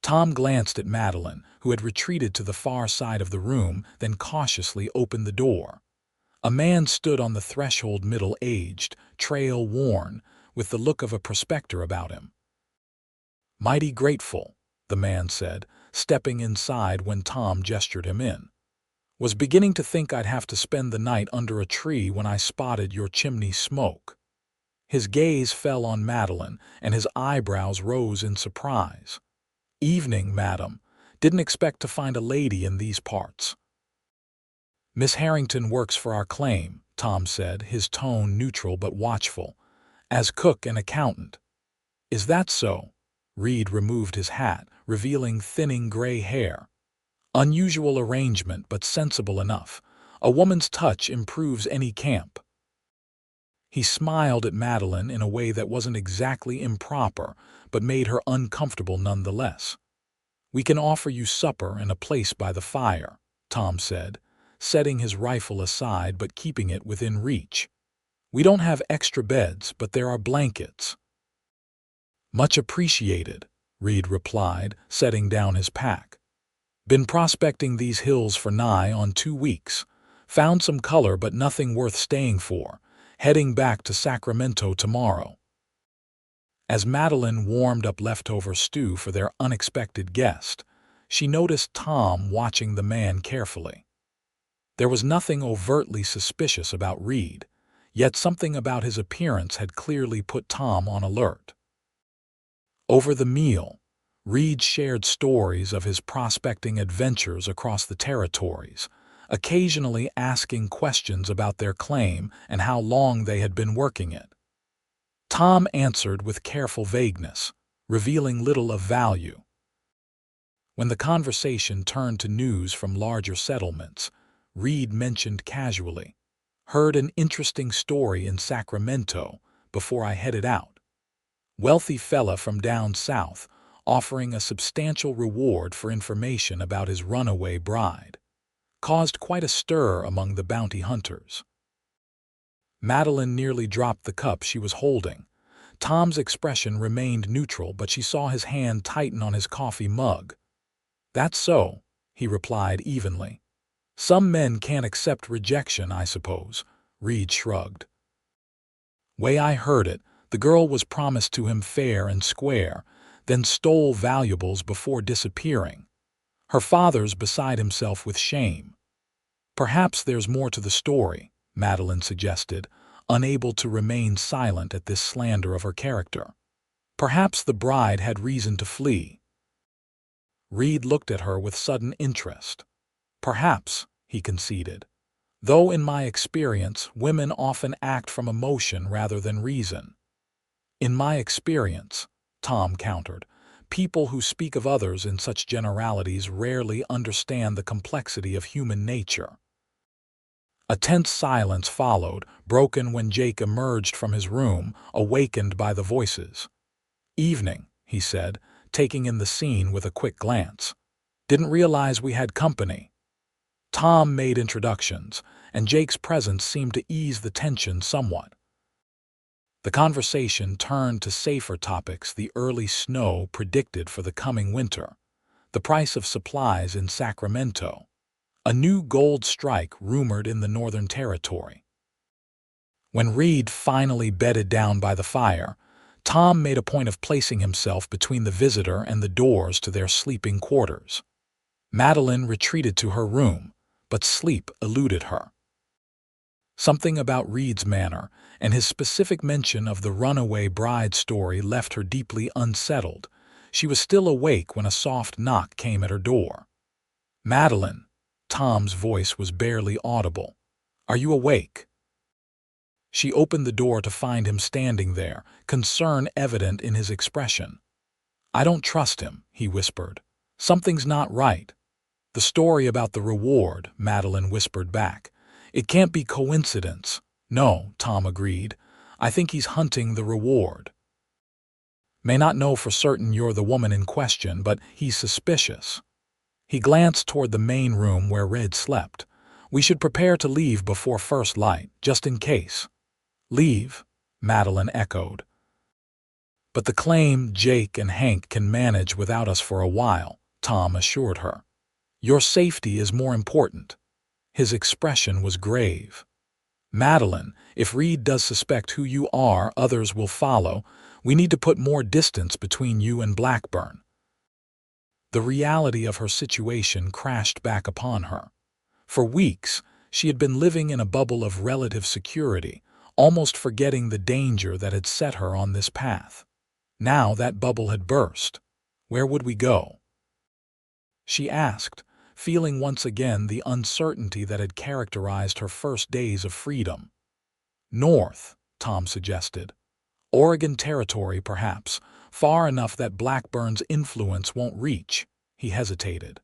Tom glanced at Madeline, who had retreated to the far side of the room, then cautiously opened the door. A man stood on the threshold, middle-aged, trail-worn, with the look of a prospector about him. "Mighty grateful," the man said, stepping inside when Tom gestured him in. "Was beginning to think I'd have to spend the night under a tree when I spotted your chimney smoke." His gaze fell on Madeline, and his eyebrows rose in surprise. "Evening, madam. Didn't expect to find a lady in these parts." "Miss Harrington works for our claim," Tom said, his tone neutral but watchful, "as cook and accountant." "Is that so?" Reed removed his hat, revealing thinning gray hair. "Unusual arrangement, but sensible enough. A woman's touch improves any camp." He smiled at Madeline in a way that wasn't exactly improper, but made her uncomfortable nonetheless. "We can offer you supper and a place by the fire," Tom said, setting his rifle aside but keeping it within reach. "We don't have extra beds, but there are blankets." "Much appreciated," Reed replied, setting down his pack. "Been prospecting these hills for nigh on 2 weeks. Found some color but nothing worth staying for. Heading back to Sacramento tomorrow." As Madeline warmed up leftover stew for their unexpected guest, she noticed Tom watching the man carefully. There was nothing overtly suspicious about Reed, yet something about his appearance had clearly put Tom on alert. Over the meal, Reed shared stories of his prospecting adventures across the territories, occasionally asking questions about their claim and how long they had been working it. Tom answered with careful vagueness, revealing little of value. When the conversation turned to news from larger settlements, Reed mentioned casually, "Heard an interesting story in Sacramento before I headed out. Wealthy fella from down south, offering a substantial reward for information about his runaway bride. Caused quite a stir among the bounty hunters." Madeline nearly dropped the cup she was holding. Tom's expression remained neutral, but she saw his hand tighten on his coffee mug. "That's so," he replied evenly. "Some men can't accept rejection, I suppose," Reed shrugged. "Way I heard it, the girl was promised to him fair and square, then stole valuables before disappearing. Her father's beside himself with shame." "Perhaps there's more to the story," Madeline suggested, unable to remain silent at this slander of her character. "Perhaps the bride had reason to flee." Reed looked at her with sudden interest. "Perhaps," he conceded. "Though in my experience, women often act from emotion rather than reason." "In my experience," Tom countered, "people who speak of others in such generalities rarely understand the complexity of human nature." A tense silence followed, broken when Jake emerged from his room, awakened by the voices. "Evening," he said, taking in the scene with a quick glance. "Didn't realize we had company." Tom made introductions, and Jake's presence seemed to ease the tension somewhat. The conversation turned to safer topics: the early snow predicted for the coming winter, the price of supplies in Sacramento, a new gold strike rumored in the Northern Territory. When Reed finally bedded down by the fire, Tom made a point of placing himself between the visitor and the doors to their sleeping quarters. Madeline retreated to her room, but sleep eluded her. Something about Reed's manner and his specific mention of the runaway bride story left her deeply unsettled. She was still awake when a soft knock came at her door. "Madeline," Tom's voice was barely audible. "Are you awake?" She opened the door to find him standing there, concern evident in his expression. "I don't trust him," he whispered. "Something's not right." "The story about the reward," Madeline whispered back. "It can't be coincidence." "No," Tom agreed. "I think he's hunting the reward. May not know for certain you're the woman in question, but he's suspicious." He glanced toward the main room where Red slept. "We should prepare to leave before first light, just in case." "Leave?" Madeline echoed. "But the claim Jake and Hank can manage without us for a while," Tom assured her. "Your safety is more important." His expression was grave. "Madeline, if Reed does suspect who you are, others will follow. We need to put more distance between you and Blackburn." The reality of her situation crashed back upon her. For weeks, she had been living in a bubble of relative security, almost forgetting the danger that had set her on this path. Now that bubble had burst. "Where would we go?" she asked, feeling once again the uncertainty that had characterized her first days of freedom. "North," Tom suggested. "Oregon Territory, perhaps, far enough that Blackburn's influence won't reach." He hesitated.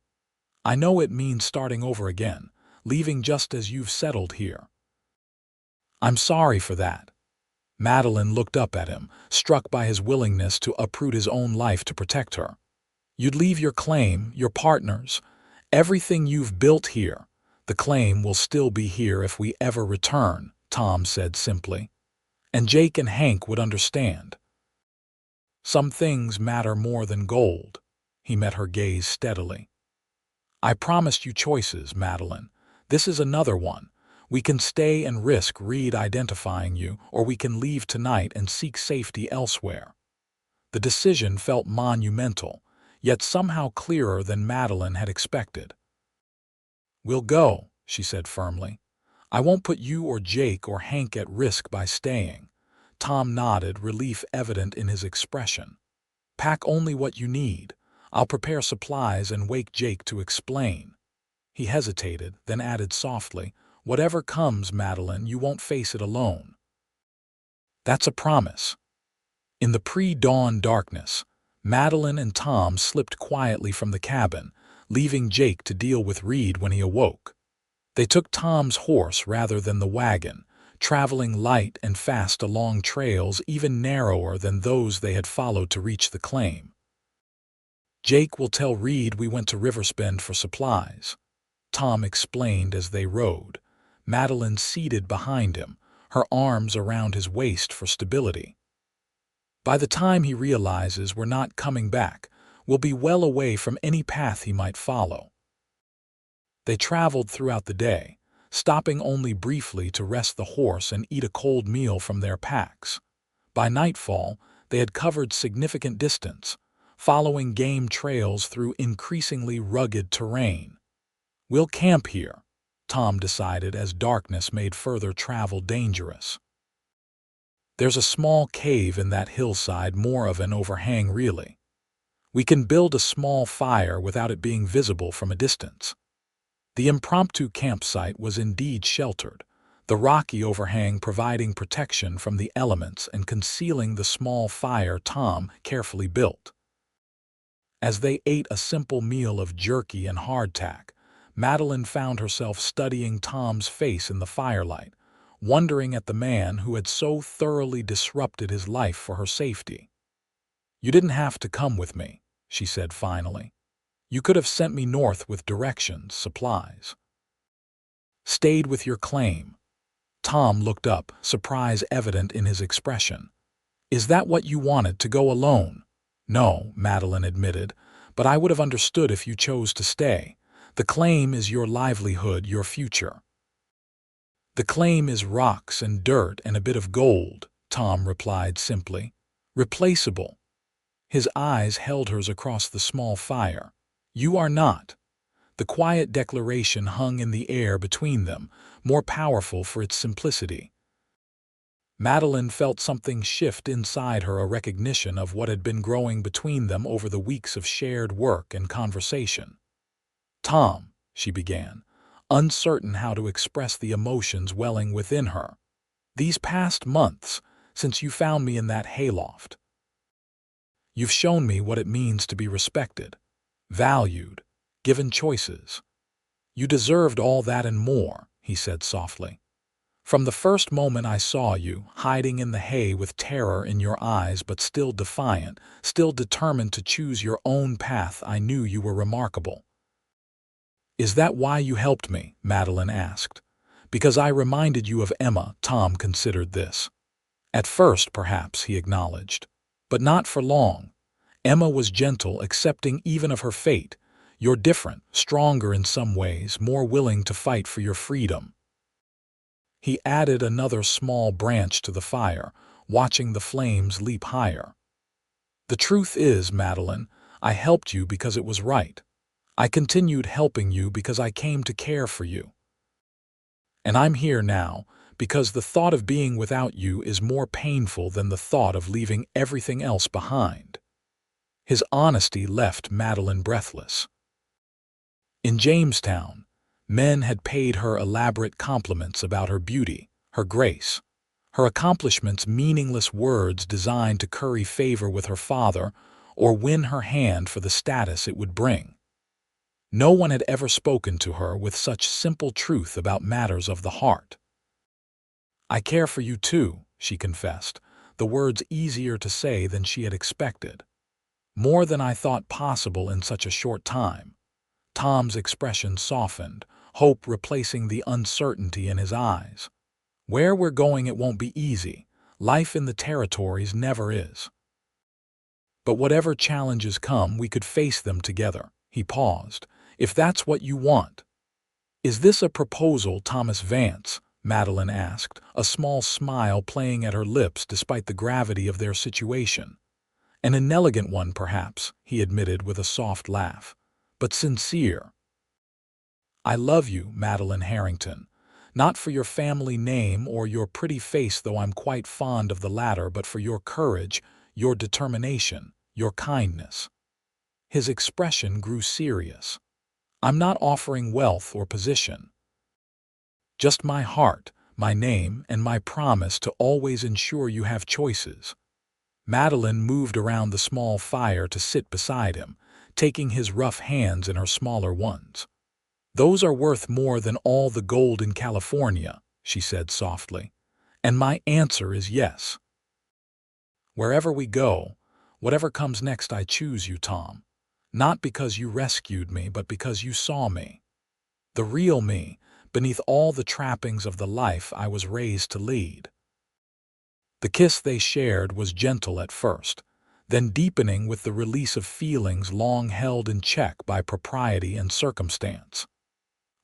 "I know it means starting over again, leaving just as you've settled here." "I'm sorry for that." Madeline looked up at him, struck by his willingness to uproot his own life to protect her. "You'd leave your claim, your partners, everything you've built here. The claim will still be here if we ever return," Tom said simply. "And Jake and Hank would understand. Some things matter more than gold." He met her gaze steadily. "I promised you choices, Madeline. This is another one. We can stay and risk Reed identifying you, or we can leave tonight and seek safety elsewhere." The decision felt monumental, yet somehow clearer than Madeline had expected. "We'll go," she said firmly. "I won't put you or Jake or Hank at risk by staying." Tom nodded, relief evident in his expression. "Pack only what you need. I'll prepare supplies and wake Jake to explain." He hesitated, then added softly, "Whatever comes, Madeline, you won't face it alone." "That's a promise." In the pre-dawn darkness, Madeline and Tom slipped quietly from the cabin, leaving Jake to deal with Reed when he awoke. They took Tom's horse rather than the wagon, traveling light and fast along trails even narrower than those they had followed to reach the claim. "Jake will tell Reed we went to Riversbend for supplies," Tom explained as they rode, Madeline seated behind him, her arms around his waist for stability. "By the time he realizes we're not coming back, we'll be well away from any path he might follow." They traveled throughout the day, stopping only briefly to rest the horse and eat a cold meal from their packs. By nightfall, they had covered significant distance, following game trails through increasingly rugged terrain. "We'll camp here," Tom decided as darkness made further travel dangerous. "There's a small cave in that hillside, more of an overhang really. We can build a small fire without it being visible from a distance." The impromptu campsite was indeed sheltered, the rocky overhang providing protection from the elements and concealing the small fire Tom carefully built. As they ate a simple meal of jerky and hardtack, Madeline found herself studying Tom's face in the firelight, wondering at the man who had so thoroughly disrupted his life for her safety. "You didn't have to come with me," she said finally. "You could have sent me north with directions, supplies. Stayed with your claim." Tom looked up, surprise evident in his expression. "Is that what you wanted, to go alone?" "No," Madeline admitted, "but I would have understood if you chose to stay. The claim is your livelihood, your future." "The claim is rocks and dirt and a bit of gold," Tom replied simply. "Replaceable." His eyes held hers across the small fire. "You are not." The quiet declaration hung in the air between them, more powerful for its simplicity. Madeline felt something shift inside her, a recognition of what had been growing between them over the weeks of shared work and conversation. "Tom," she began, uncertain how to express the emotions welling within her. "These past months, since you found me in that hayloft, you've shown me what it means to be respected, valued, given choices. You deserved all that and more," he said softly. "From the first moment I saw you, hiding in the hay with terror in your eyes but still defiant, still determined to choose your own path, I knew you were remarkable." "Is that why you helped me?" Madeline asked. "Because I reminded you of Emma." Tom considered this. "At first, perhaps," he acknowledged. "But not for long. Emma was gentle, accepting even of her fate. You're different, stronger in some ways, more willing to fight for your freedom." He added another small branch to the fire, watching the flames leap higher. "The truth is, Madeline, I helped you because it was right. I continued helping you because I came to care for you. And I'm here now because the thought of being without you is more painful than the thought of leaving everything else behind." His honesty left Madeline breathless. In Jamestown, men had paid her elaborate compliments about her beauty, her grace, her accomplishments, meaningless words designed to curry favor with her father or win her hand for the status it would bring. No one had ever spoken to her with such simple truth about matters of the heart. "I care for you too," she confessed, the words easier to say than she had expected. "More than I thought possible in such a short time." Tom's expression softened, hope replacing the uncertainty in his eyes. "Where we're going it won't be easy. Life in the territories never is. But whatever challenges come, we could face them together." He paused. "If that's what you want." "Is this a proposal, Thomas Vance?" Madeline asked, a small smile playing at her lips despite the gravity of their situation. "An inelegant one, perhaps," he admitted with a soft laugh, "but sincere. I love you, Madeline Harrington, not for your family name or your pretty face, though I'm quite fond of the latter, but for your courage, your determination, your kindness." His expression grew serious. "I'm not offering wealth or position. Just my heart, my name, and my promise to always ensure you have choices." Madeline moved around the small fire to sit beside him, taking his rough hands in her smaller ones. "Those are worth more than all the gold in California," she said softly. "And my answer is yes. Wherever we go, whatever comes next, I choose you, Tom. Not because you rescued me, but because you saw me. The real me, beneath all the trappings of the life I was raised to lead." The kiss they shared was gentle at first, then deepening with the release of feelings long held in check by propriety and circumstance.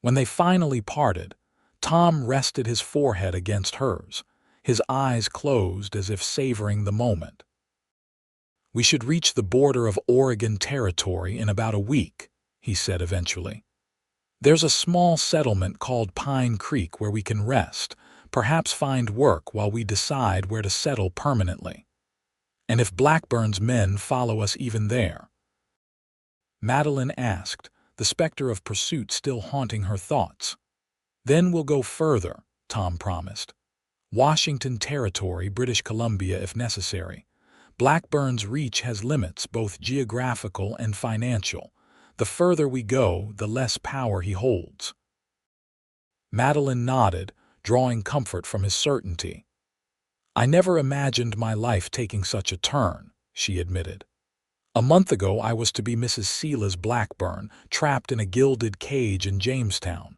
When they finally parted, Tom rested his forehead against hers, his eyes closed as if savoring the moment. "We should reach the border of Oregon Territory in about a week," he said eventually. "There's a small settlement called Pine Creek where we can rest, perhaps find work while we decide where to settle permanently. And if Blackburn's men follow us even there?" Madeline asked, the specter of pursuit still haunting her thoughts. "Then we'll go further," Tom promised. "Washington Territory, British Columbia if necessary. Blackburn's reach has limits, both geographical and financial. The further we go, the less power he holds." Madeline nodded, drawing comfort from his certainty. "I never imagined my life taking such a turn," she admitted. "A month ago I was to be Mrs. Silas Blackburn, trapped in a gilded cage in Jamestown.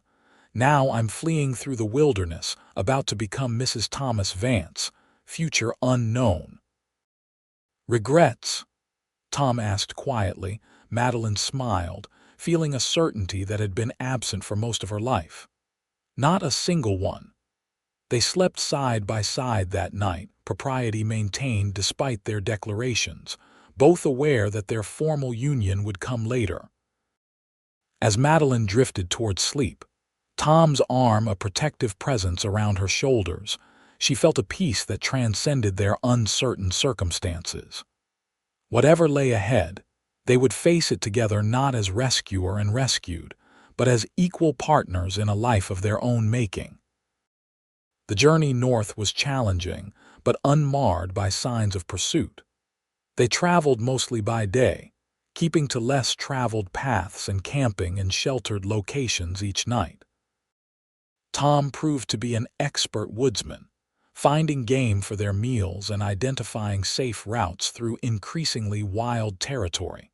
Now I'm fleeing through the wilderness, about to become Mrs. Thomas Vance, future unknown." "Regrets?" Tom asked quietly. Madeline smiled, feeling a certainty that had been absent for most of her life. "Not a single one." They slept side by side that night, propriety maintained despite their declarations, both aware that their formal union would come later. As Madeline drifted toward sleep, Tom's arm a protective presence around her shoulders, she felt a peace that transcended their uncertain circumstances. Whatever lay ahead, they would face it together, not as rescuer and rescued, but as equal partners in a life of their own making. The journey north was challenging, but unmarred by signs of pursuit. They traveled mostly by day, keeping to less traveled paths and camping in sheltered locations each night. Tom proved to be an expert woodsman, finding game for their meals and identifying safe routes through increasingly wild territory.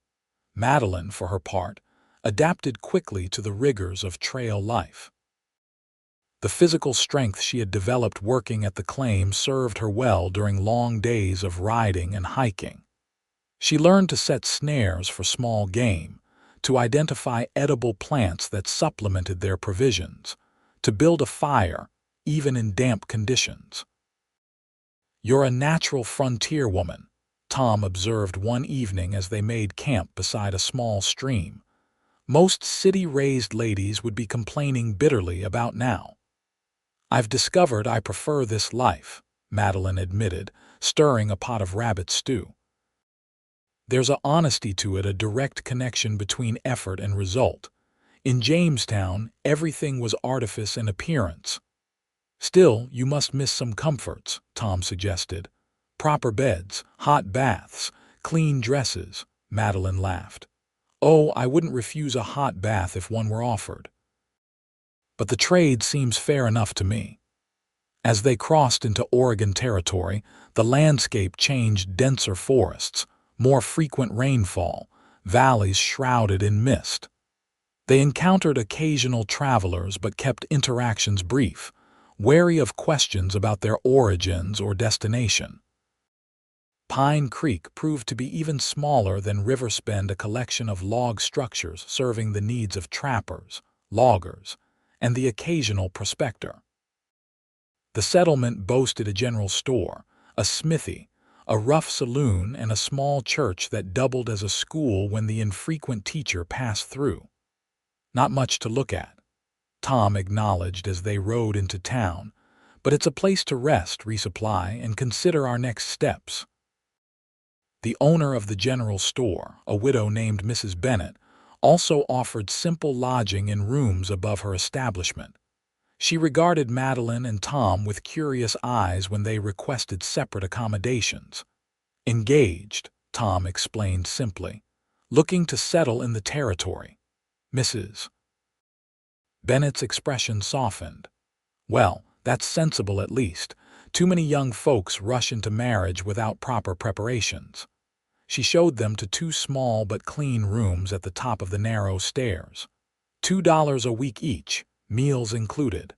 Madeline, for her part, adapted quickly to the rigors of trail life. The physical strength she had developed working at the claim served her well during long days of riding and hiking. She learned to set snares for small game, to identify edible plants that supplemented their provisions, to build a fire, even in damp conditions. "You're a natural frontier woman," Tom observed one evening as they made camp beside a small stream. "Most city-raised ladies would be complaining bitterly about now." "I've discovered I prefer this life," Madeline admitted, stirring a pot of rabbit stew. "There's a honesty to it, a direct connection between effort and result. In Jamestown, everything was artifice and appearance." "Still, you must miss some comforts," Tom suggested. "Proper beds, hot baths, clean dresses," Madeline laughed. "Oh, I wouldn't refuse a hot bath if one were offered. But the trade seems fair enough to me." As they crossed into Oregon territory, the landscape changed. Denser forests, more frequent rainfall, valleys shrouded in mist. They encountered occasional travelers but kept interactions brief, wary of questions about their origins or destination. Pine Creek proved to be even smaller than Riverspend, a collection of log structures serving the needs of trappers, loggers, and the occasional prospector. The settlement boasted a general store, a smithy, a rough saloon, and a small church that doubled as a school when the infrequent teacher passed through. "Not much to look at," Tom acknowledged as they rode into town, "but it's a place to rest, resupply, and consider our next steps." The owner of the general store, a widow named Mrs. Bennett, also offered simple lodging in rooms above her establishment. She regarded Madeline and Tom with curious eyes when they requested separate accommodations. "Engaged," Tom explained simply, "looking to settle in the territory." Mrs. Bennett's expression softened. "Well, that's sensible at least. Too many young folks rush into marriage without proper preparations." She showed them to two small but clean rooms at the top of the narrow stairs. $2 a week each, meals included.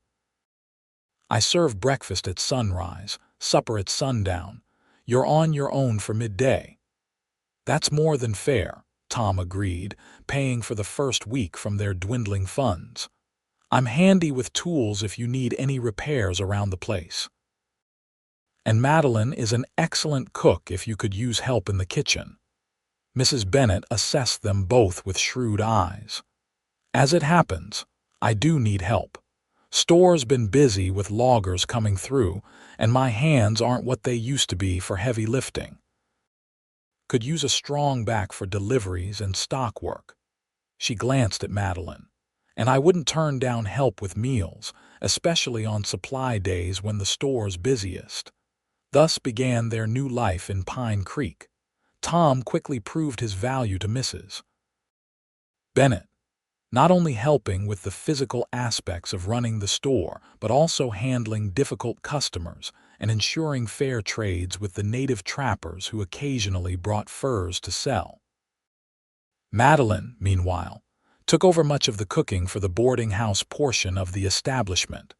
"I serve breakfast at sunrise, supper at sundown. You're on your own for midday." "That's more than fair," Tom agreed, paying for the first week from their dwindling funds. "I'm handy with tools if you need any repairs around the place. And Madeline is an excellent cook if you could use help in the kitchen." Mrs. Bennett assessed them both with shrewd eyes. "As it happens, I do need help. Store's been busy with loggers coming through, and my hands aren't what they used to be for heavy lifting. Could use a strong back for deliveries and stock work." She glanced at Madeline. "And I wouldn't turn down help with meals, especially on supply days when the store's busiest." Thus began their new life in Pine Creek. Tom quickly proved his value to Mrs. Bennett, not only helping with the physical aspects of running the store, but also handling difficult customers and ensuring fair trades with the native trappers who occasionally brought furs to sell. Madeline, meanwhile, took over much of the cooking for the boarding house portion of the establishment,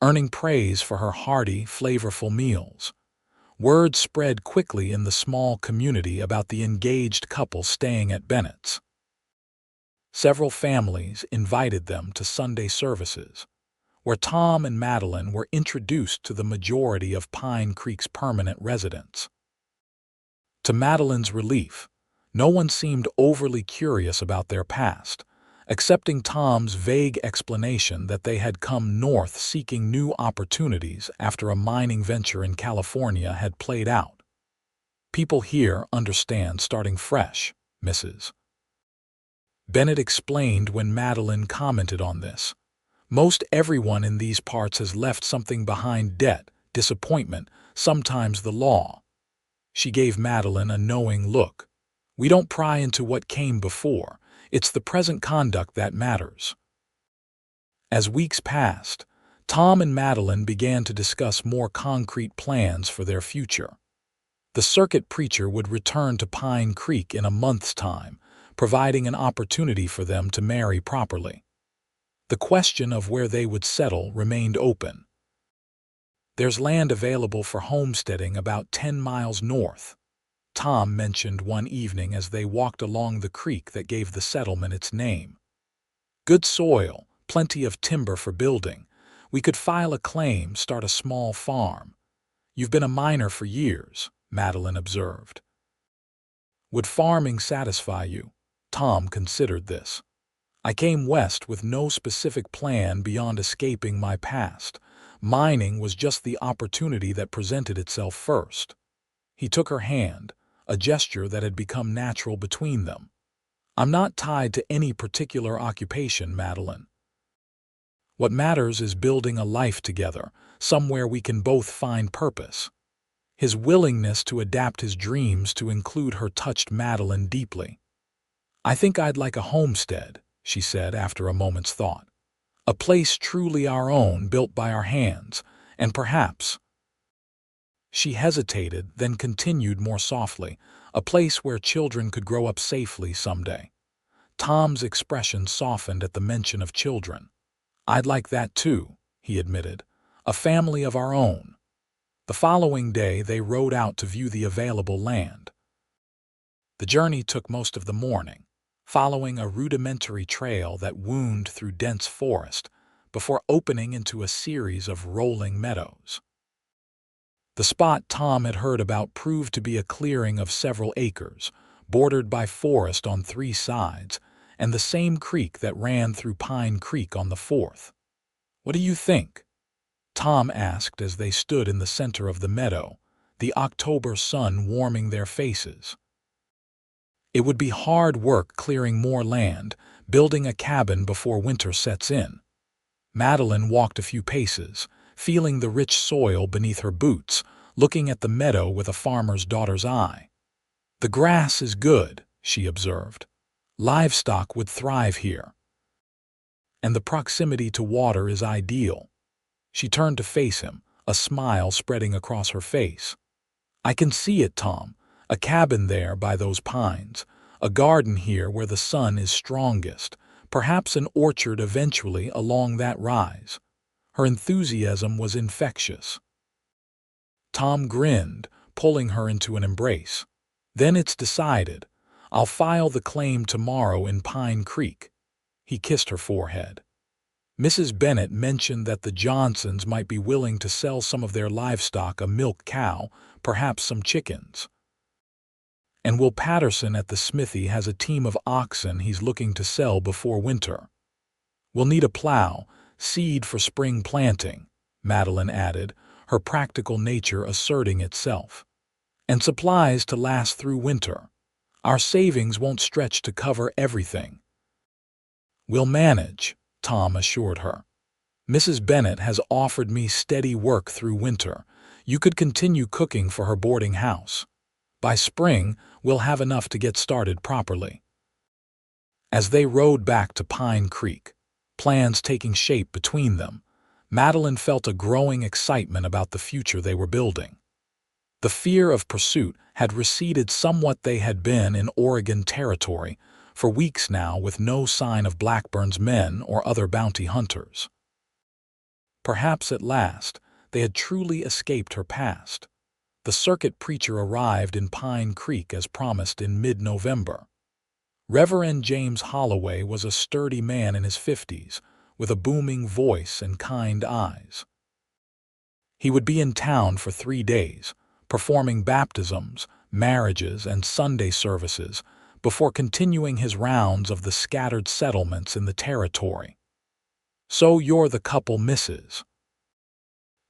earning praise for her hearty, flavorful meals. Word spread quickly in the small community about the engaged couple staying at Bennett's. Several families invited them to Sunday services, where Tom and Madeline were introduced to the majority of Pine Creek's permanent residents. To Madeline's relief, no one seemed overly curious about their past, accepting Tom's vague explanation that they had come north seeking new opportunities after a mining venture in California had played out. "People here understand starting fresh," Mrs. Bennett explained when Madeline commented on this. Most everyone in these parts has left something behind: debt, disappointment, sometimes the law. She gave Madeline a knowing look. We don't pry into what came before. It's the present conduct that matters. As weeks passed, Tom and Madeline began to discuss more concrete plans for their future. The circuit preacher would return to Pine Creek in a month's time, providing an opportunity for them to marry properly. The question of where they would settle remained open. There's land available for homesteading about 10 miles north, Tom mentioned one evening as they walked along the creek that gave the settlement its name. Good soil, plenty of timber for building. We could file a claim, start a small farm. You've been a miner for years, Madeline observed. Would farming satisfy you? Tom considered this. I came west with no specific plan beyond escaping my past. Mining was just the opportunity that presented itself first. He took her hand, a gesture that had become natural between them. I'm not tied to any particular occupation, Madeline. What matters is building a life together, somewhere we can both find purpose. His willingness to adapt his dreams to include her touched Madeline deeply. I think I'd like a homestead, she said after a moment's thought. A place truly our own, built by our hands, and perhaps— She hesitated, then continued more softly, a place where children could grow up safely someday. Tom's expression softened at the mention of children. I'd like that too, he admitted. A family of our own. The following day they rode out to view the available land. The journey took most of the morning, following a rudimentary trail that wound through dense forest before opening into a series of rolling meadows. The spot Tom had heard about proved to be a clearing of several acres, bordered by forest on 3 sides, and the same creek that ran through Pine Creek on the 4th. What do you think? Tom asked as they stood in the center of the meadow, the October sun warming their faces. It would be hard work clearing more land, building a cabin before winter sets in. Madeline walked a few paces, feeling the rich soil beneath her boots, looking at the meadow with a farmer's daughter's eye. The grass is good, she observed. Livestock would thrive here. And the proximity to water is ideal. She turned to face him, a smile spreading across her face. I can see it, Tom. A cabin there by those pines, a garden here where the sun is strongest, perhaps an orchard eventually along that rise. Her enthusiasm was infectious. Tom grinned, pulling her into an embrace. Then it's decided. I'll file the claim tomorrow in Pine Creek. He kissed her forehead. Mrs. Bennett mentioned that the Johnsons might be willing to sell some of their livestock, a milk cow, perhaps some chickens. And Will Patterson at the smithy has a team of oxen he's looking to sell before winter. We'll need a plow, seed for spring planting, Madeline added, her practical nature asserting itself. And supplies to last through winter. Our savings won't stretch to cover everything. We'll manage, Tom assured her. Mrs. Bennett has offered me steady work through winter. You could continue cooking for her boarding house. By spring, we'll have enough to get started properly. As they rode back to Pine Creek, plans taking shape between them, Madeline felt a growing excitement about the future they were building. The fear of pursuit had receded somewhat. They had been in Oregon territory for weeks now with no sign of Blackburn's men or other bounty hunters. Perhaps at last they had truly escaped her past. The circuit preacher arrived in Pine Creek as promised in mid-November. Reverend James Holloway was a sturdy man in his 50s, with a booming voice and kind eyes. He would be in town for 3 days, performing baptisms, marriages, and Sunday services before continuing his rounds of the scattered settlements in the territory. So you're the couple Mrs.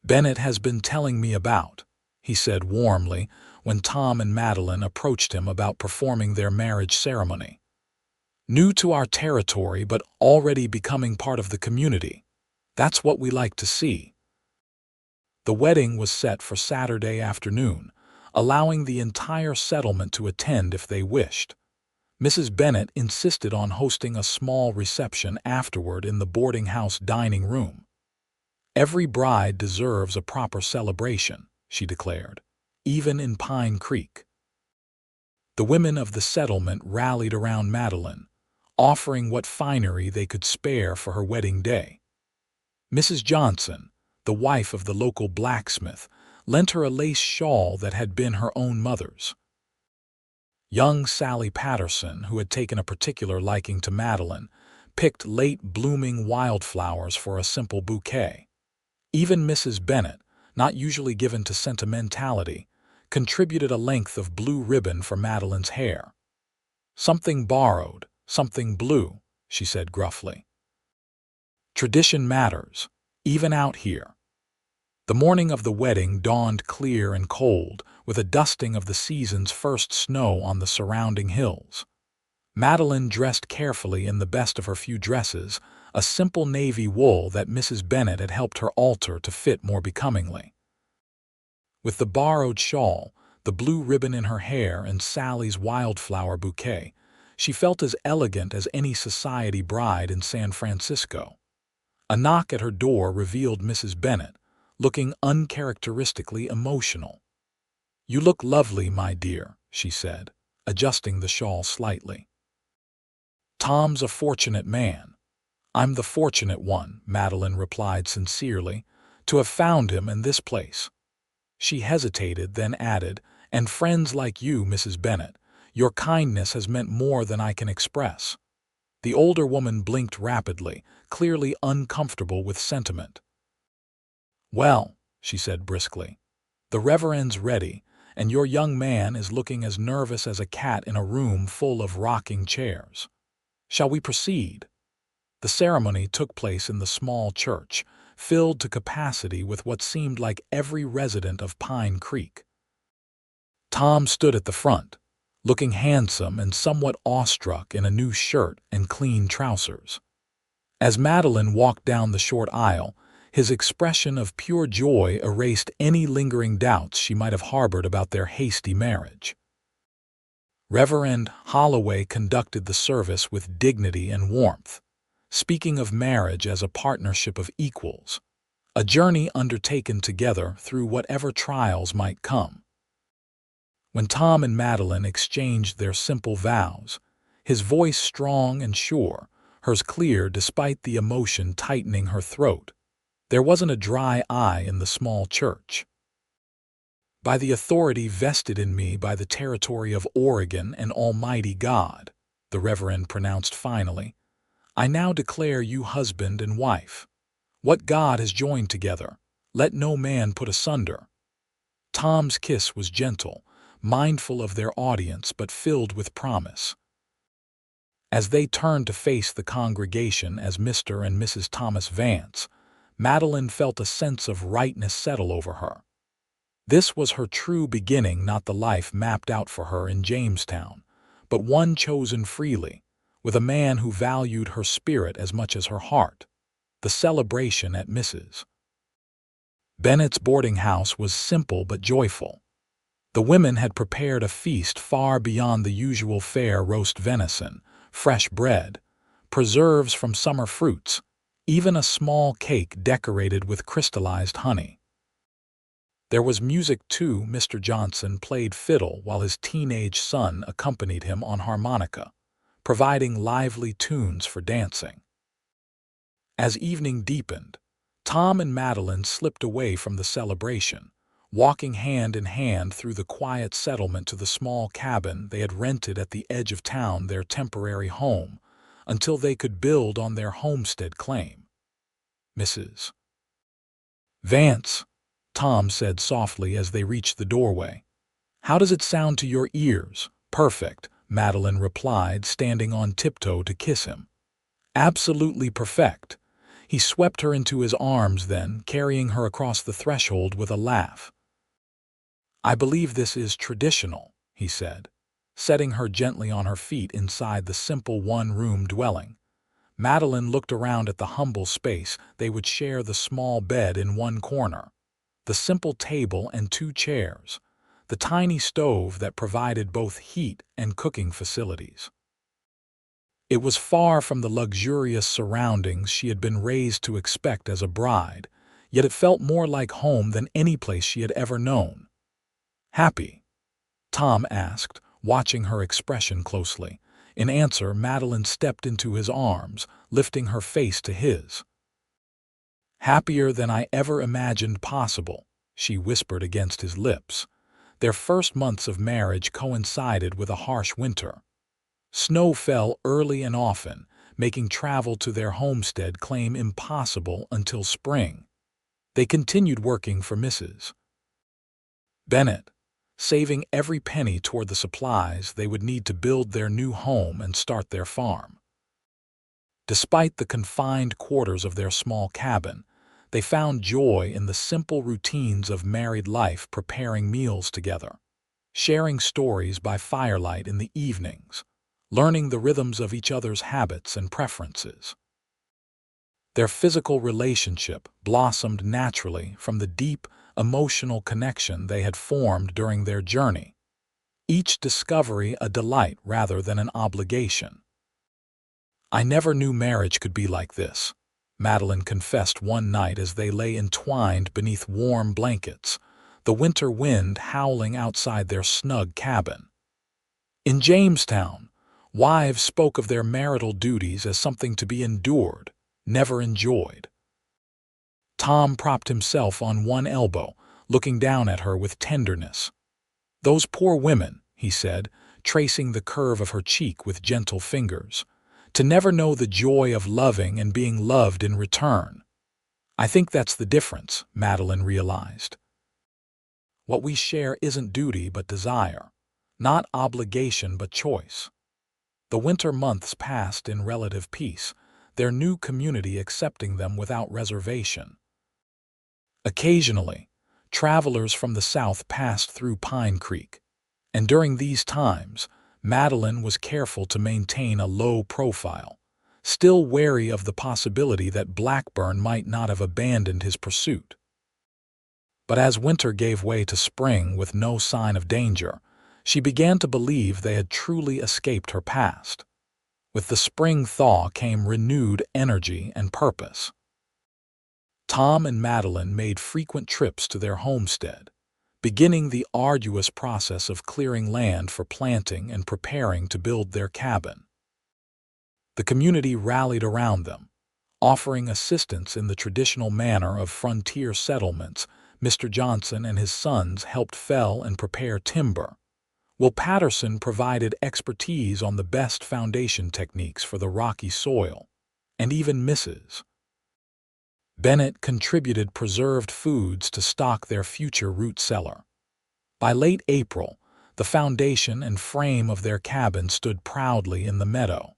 Bennett has been telling me about, he said warmly when Tom and Madeline approached him about performing their marriage ceremony. New to our territory but already becoming part of the community. That's what we like to see. The wedding was set for Saturday afternoon, allowing the entire settlement to attend if they wished. Mrs. Bennet insisted on hosting a small reception afterward in the boarding house dining room. Every bride deserves a proper celebration, she declared, even in Pine Creek. The women of the settlement rallied around Madeline, offering what finery they could spare for her wedding day. Mrs. Johnson, the wife of the local blacksmith, lent her a lace shawl that had been her own mother's. Young Sally Patterson, who had taken a particular liking to Madeline, picked late-blooming wildflowers for a simple bouquet. Even Mrs. Bennet, not usually given to sentimentality, contributed a length of blue ribbon for Madeline's hair. "Something borrowed, something blue," she said gruffly. "Tradition matters, even out here." The morning of the wedding dawned clear and cold, with a dusting of the season's first snow on the surrounding hills. Madeline dressed carefully in the best of her few dresses, a simple navy wool that Mrs. Bennet had helped her alter to fit more becomingly. With the borrowed shawl, the blue ribbon in her hair, and Sally's wildflower bouquet, she felt as elegant as any society bride in San Francisco. A knock at her door revealed Mrs. Bennet, looking uncharacteristically emotional. "You look lovely, my dear," she said, adjusting the shawl slightly. "Tom's a fortunate man." "I'm the fortunate one," Madeline replied sincerely, "to have found him in this place." She hesitated, then added, "And friends like you, Mrs. Bennet. Your kindness has meant more than I can express." The older woman blinked rapidly, clearly uncomfortable with sentiment. "Well," she said briskly, "the reverend's ready, and your young man is looking as nervous as a cat in a room full of rocking chairs. Shall we proceed?" The ceremony took place in the small church, filled to capacity with what seemed like every resident of Pine Creek. Tom stood at the front, looking handsome and somewhat awestruck in a new shirt and clean trousers. As Madeline walked down the short aisle, his expression of pure joy erased any lingering doubts she might have harbored about their hasty marriage. Reverend Holloway conducted the service with dignity and warmth, speaking of marriage as a partnership of equals, a journey undertaken together through whatever trials might come. When Tom and Madeline exchanged their simple vows, his voice strong and sure, hers clear despite the emotion tightening her throat, there wasn't a dry eye in the small church. "By the authority vested in me by the territory of Oregon and Almighty God," the Reverend pronounced finally, "I now declare you husband and wife. What God has joined together, let no man put asunder." Tom's kiss was gentle, mindful of their audience but filled with promise. As they turned to face the congregation as Mr. and Mrs. Thomas Vance, Madeline felt a sense of rightness settle over her. This was her true beginning, not the life mapped out for her in Jamestown, but one chosen freely, with a man who valued her spirit as much as her heart. The celebration at Mrs. Bennet's boarding house was simple but joyful. The women had prepared a feast far beyond the usual fare: roast venison, fresh bread, preserves from summer fruits, even a small cake decorated with crystallized honey. There was music too. Mr. Johnson played fiddle while his teenage son accompanied him on harmonica, providing lively tunes for dancing. As evening deepened, Tom and Madeline slipped away from the celebration, walking hand in hand through the quiet settlement to the small cabin they had rented at the edge of town, their temporary home, until they could build on their homestead claim. "Mrs. Vance," Tom said softly as they reached the doorway. "How does it sound to your ears?" "Perfect," Madeline replied, standing on tiptoe to kiss him. "Absolutely perfect." He swept her into his arms then, carrying her across the threshold with a laugh. "I believe this is traditional," he said. setting her gently on her feet inside the simple one-room dwelling. Madeline looked around at the humble space. They would share the small bed in one corner, the simple table and 2 chairs, the tiny stove that provided both heat and cooking facilities. It was far from the luxurious surroundings she had been raised to expect as a bride, yet it felt more like home than any place she had ever known. "Happy?" Tom asked, watching her expression closely. In answer, Madeline stepped into his arms, lifting her face to his. "Happier than I ever imagined possible," she whispered against his lips. Their first months of marriage coincided with a harsh winter. Snow fell early and often, making travel to their homestead claim impossible until spring. They continued working for Mrs. Bennett, saving every penny toward the supplies they would need to build their new home and start their farm. Despite the confined quarters of their small cabin, they found joy in the simple routines of married life, preparing meals together, sharing stories by firelight in the evenings, learning the rhythms of each other's habits and preferences. Their physical relationship blossomed naturally from the deep, emotional connection they had formed during their journey, each discovery a delight rather than an obligation. "I never knew marriage could be like this," Madeline confessed one night as they lay entwined beneath warm blankets, the winter wind howling outside their snug cabin. In Jamestown, wives spoke of their marital duties as something to be endured, never enjoyed. Tom propped himself on one elbow, looking down at her with tenderness. "Those poor women," he said, tracing the curve of her cheek with gentle fingers, "to never know the joy of loving and being loved in return." "I think that's the difference," Madeline realized. "What we share isn't duty but desire, not obligation but choice." The winter months passed in relative peace, their new community accepting them without reservation. Occasionally, travelers from the south passed through Pine Creek, and during these times, Madeline was careful to maintain a low profile, still wary of the possibility that Blackburn might not have abandoned his pursuit. But as winter gave way to spring with no sign of danger, she began to believe they had truly escaped her past. With the spring thaw came renewed energy and purpose. Tom and Madeline made frequent trips to their homestead, beginning the arduous process of clearing land for planting and preparing to build their cabin. The community rallied around them, offering assistance in the traditional manner of frontier settlements. Mr. Johnson and his sons helped fell and prepare timber, while Patterson provided expertise on the best foundation techniques for the rocky soil, and even Mrs. Bennett contributed preserved foods to stock their future root cellar. By late April, the foundation and frame of their cabin stood proudly in the meadow.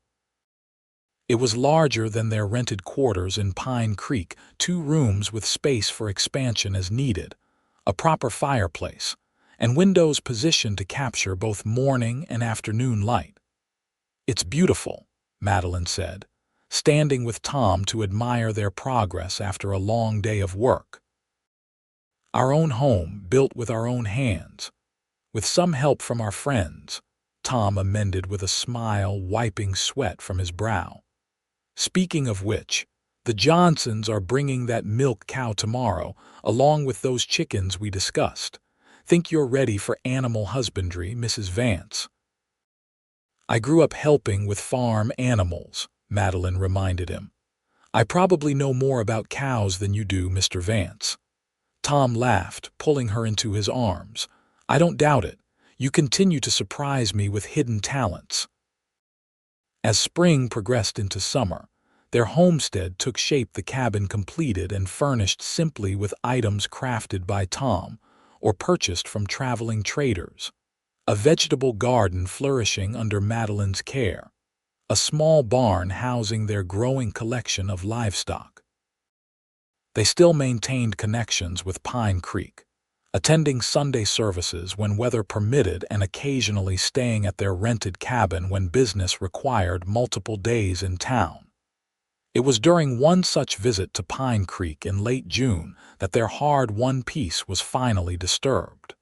It was larger than their rented quarters in Pine Creek, 2 rooms with space for expansion as needed, a proper fireplace, and windows positioned to capture both morning and afternoon light. "It's beautiful," Madeline said, standing with Tom to admire their progress after a long day of work. "Our own home, built with our own hands, with some help from our friends," Tom amended with a smile, wiping sweat from his brow. "Speaking of which, the Johnsons are bringing that milk cow tomorrow, along with those chickens we discussed. Think you're ready for animal husbandry, Mrs. Vance?" "I grew up helping with farm animals," Madeline reminded him. "I probably know more about cows than you do, Mr. Vance." Tom laughed, pulling her into his arms. "I don't doubt it. You continue to surprise me with hidden talents." As spring progressed into summer, their homestead took shape, the cabin completed and furnished simply with items crafted by Tom or purchased from traveling traders, a vegetable garden flourishing under Madeline's care, a small barn housing their growing collection of livestock. They still maintained connections with Pine Creek, attending Sunday services when weather permitted and occasionally staying at their rented cabin when business required multiple days in town. It was during one such visit to Pine Creek in late June that their hard-won peace was finally disturbed.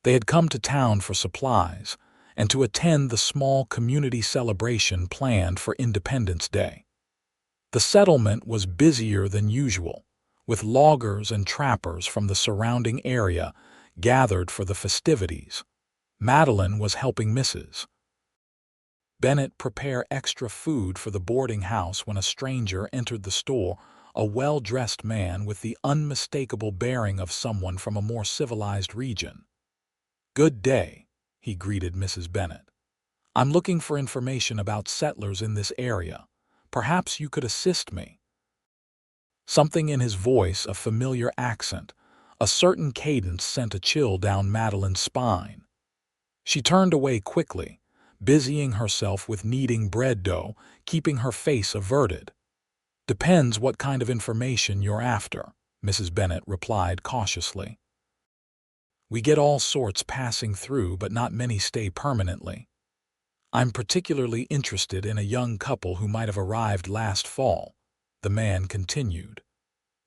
They had come to town for supplies and to attend the small community celebration planned for Independence Day. The settlement was busier than usual, with loggers and trappers from the surrounding area gathered for the festivities. Madeline was helping Mrs. Bennett prepare extra food for the boarding house when a stranger entered the store, a well-dressed man with the unmistakable bearing of someone from a more civilized region. "Good day," he greeted Mrs. Bennett. "I'm looking for information about settlers in this area. Perhaps you could assist me." Something in his voice, a familiar accent, a certain cadence sent a chill down Madeline's spine. She turned away quickly, busying herself with kneading bread dough, keeping her face averted. "Depends what kind of information you're after," Mrs. Bennett replied cautiously. "We get all sorts passing through, but not many stay permanently. I'm particularly interested in a young couple who might have arrived last fall," the man continued.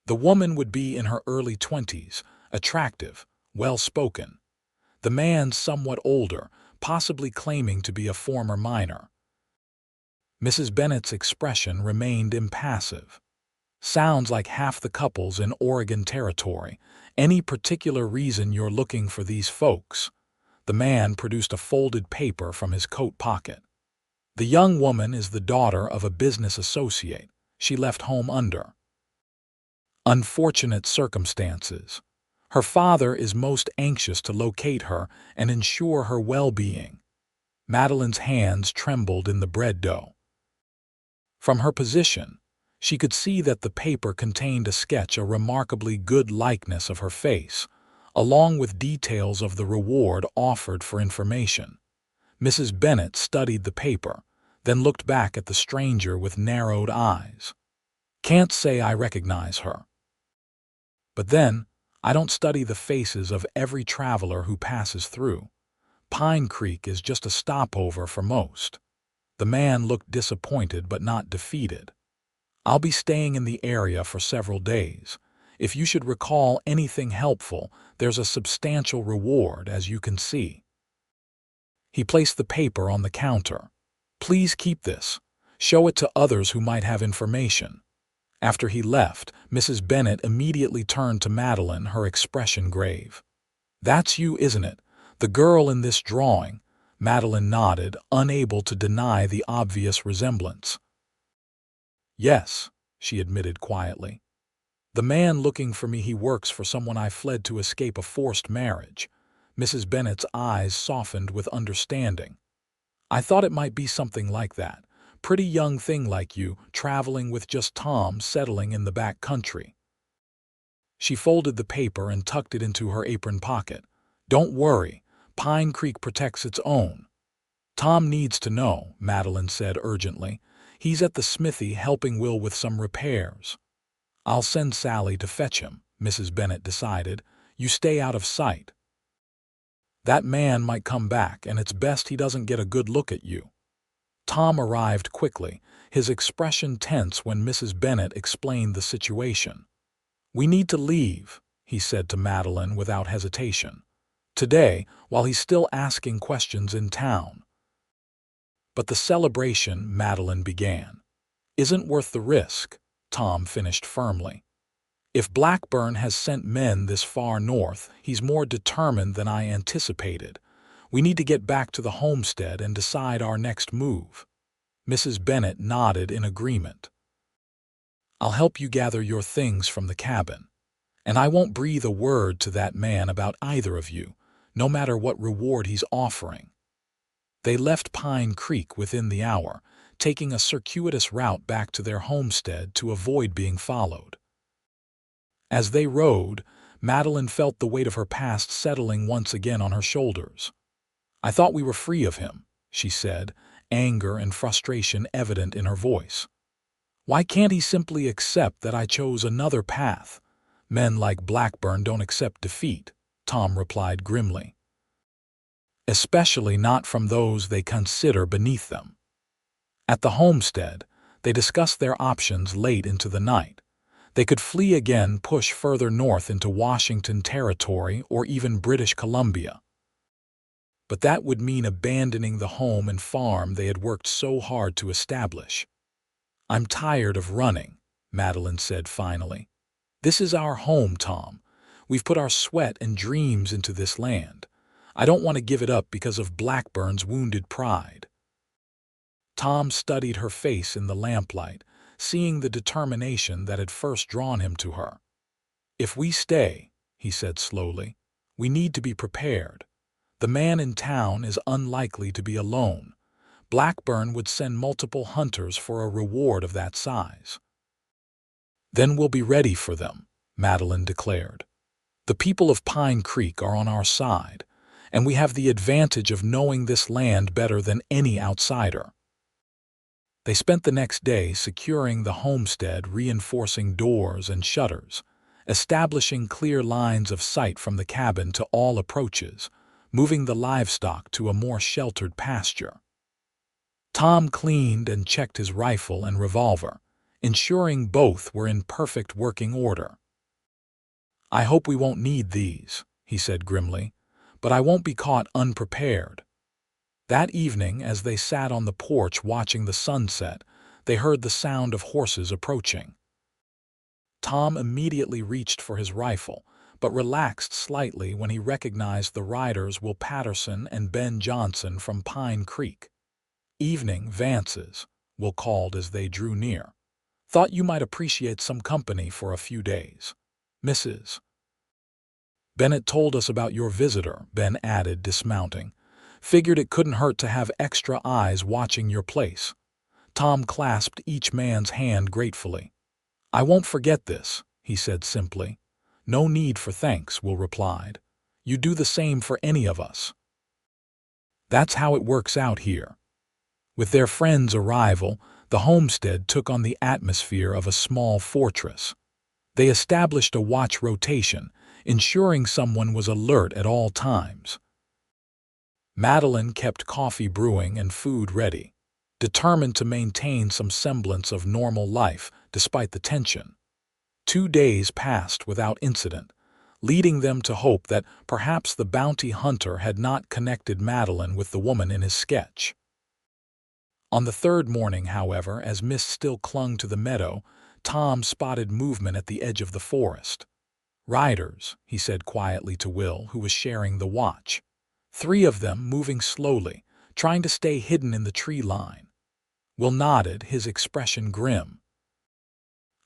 "The woman would be in her early 20s, attractive, well-spoken. The man somewhat older, possibly claiming to be a former miner." Mrs. Bennett's expression remained impassive. "Sounds like half the couples in Oregon Territory. Any particular reason you're looking for these folks?" The man produced a folded paper from his coat pocket. "The young woman is the daughter of a business associate. She left home under unfortunate circumstances. Her father is most anxious to locate her and ensure her well-being." Madeline's hands trembled in the bread dough. From her position, she could see that the paper contained a sketch, a remarkably good likeness of her face, along with details of the reward offered for information. Mrs. Bennett studied the paper, then looked back at the stranger with narrowed eyes. "Can't say I recognize her. But then, I don't study the faces of every traveler who passes through. Pine Creek is just a stopover for most." The man looked disappointed but not defeated. "I'll be staying in the area for several days. If you should recall anything helpful, there's a substantial reward, as you can see." He placed the paper on the counter. "Please keep this. Show it to others who might have information." After he left, Mrs. Bennett immediately turned to Madeline, her expression grave. "That's you, isn't it? The girl in this drawing?" Madeline nodded, unable to deny the obvious resemblance. "Yes," she admitted quietly. "The man looking for me, he works for someone I fled to escape a forced marriage." Mrs. Bennett's eyes softened with understanding. "I thought it might be something like that. Pretty young thing like you, traveling with just Tom, settling in the back country." She folded the paper and tucked it into her apron pocket. "Don't worry, Pine Creek protects its own." "Tom needs to know," Madeline said urgently. "He's at the smithy helping Will with some repairs." "I'll send Sally to fetch him," Mrs. Bennett decided. "You stay out of sight. That man might come back, and it's best he doesn't get a good look at you." Tom arrived quickly, his expression tense when Mrs. Bennett explained the situation. "We need to leave," he said to Madeline without hesitation. "Today, while he's still asking questions in town." "But the celebration," Madeline began, "isn't worth the risk," Tom finished firmly. "If Blackburn has sent men this far north, he's more determined than I anticipated. We need to get back to the homestead and decide our next move." Mrs. Bennett nodded in agreement. "I'll help you gather your things from the cabin. And I won't breathe a word to that man about either of you, no matter what reward he's offering." They left Pine Creek within the hour, taking a circuitous route back to their homestead to avoid being followed. As they rode, Madeline felt the weight of her past settling once again on her shoulders. "I thought we were free of him," she said, anger and frustration evident in her voice. "Why can't he simply accept that I chose another path?" Men like Blackburn don't accept defeat, Tom replied grimly. Especially not from those they consider beneath them. At the homestead, they discussed their options late into the night. They could flee again, push further north into Washington Territory or even British Columbia. But that would mean abandoning the home and farm they had worked so hard to establish. "I'm tired of running," Madeline said finally. "This is our home, Tom. We've put our sweat and dreams into this land. I don't want to give it up because of Blackburn's wounded pride." Tom studied her face in the lamplight, seeing the determination that had first drawn him to her. "If we stay," he said slowly, "we need to be prepared. The man in town is unlikely to be alone. Blackburn would send multiple hunters for a reward of that size." "Then we'll be ready for them," Madeline declared. "The people of Pine Creek are on our side, and we have the advantage of knowing this land better than any outsider." They spent the next day securing the homestead, reinforcing doors and shutters, establishing clear lines of sight from the cabin to all approaches, moving the livestock to a more sheltered pasture. Tom cleaned and checked his rifle and revolver, ensuring both were in perfect working order. "I hope we won't need these," he said grimly, "but I won't be caught unprepared." That evening, as they sat on the porch watching the sunset, they heard the sound of horses approaching. Tom immediately reached for his rifle, but relaxed slightly when he recognized the riders Will Patterson and Ben Johnson from Pine Creek. "Evening, Vances," Will called as they drew near. "Thought you might appreciate some company for a few days. Mrs. Bennett told us about your visitor," Ben added, dismounting. "Figured it couldn't hurt to have extra eyes watching your place." Tom clasped each man's hand gratefully. "I won't forget this," he said simply. "No need for thanks," Will replied. "You do the same for any of us." That's how it works out here. With their friend's arrival, the homestead took on the atmosphere of a small fortress. They established a watch rotation, ensuring someone was alert at all times. Madeline kept coffee brewing and food ready, determined to maintain some semblance of normal life despite the tension. 2 days passed without incident, leading them to hope that perhaps the bounty hunter had not connected Madeline with the woman in his sketch. On the third morning, however, as mist still clung to the meadow, Tom spotted movement at the edge of the forest. "Riders," he said quietly to Will, who was sharing the watch. 3 of them moving slowly, trying to stay hidden in the tree line. Will nodded, his expression grim.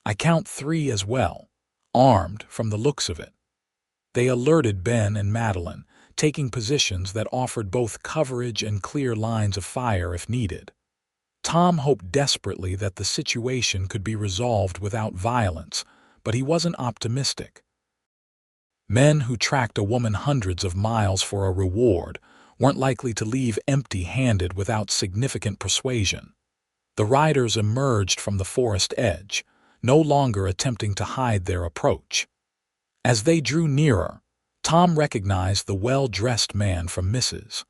"I count 3 as well, armed from the looks of it." They alerted Ben and Madeline, taking positions that offered both coverage and clear lines of fire if needed. Tom hoped desperately that the situation could be resolved without violence, but he wasn't optimistic. Men who tracked a woman hundreds of miles for a reward weren't likely to leave empty-handed without significant persuasion. The riders emerged from the forest edge, no longer attempting to hide their approach. As they drew nearer, Tom recognized the well-dressed man from Mrs.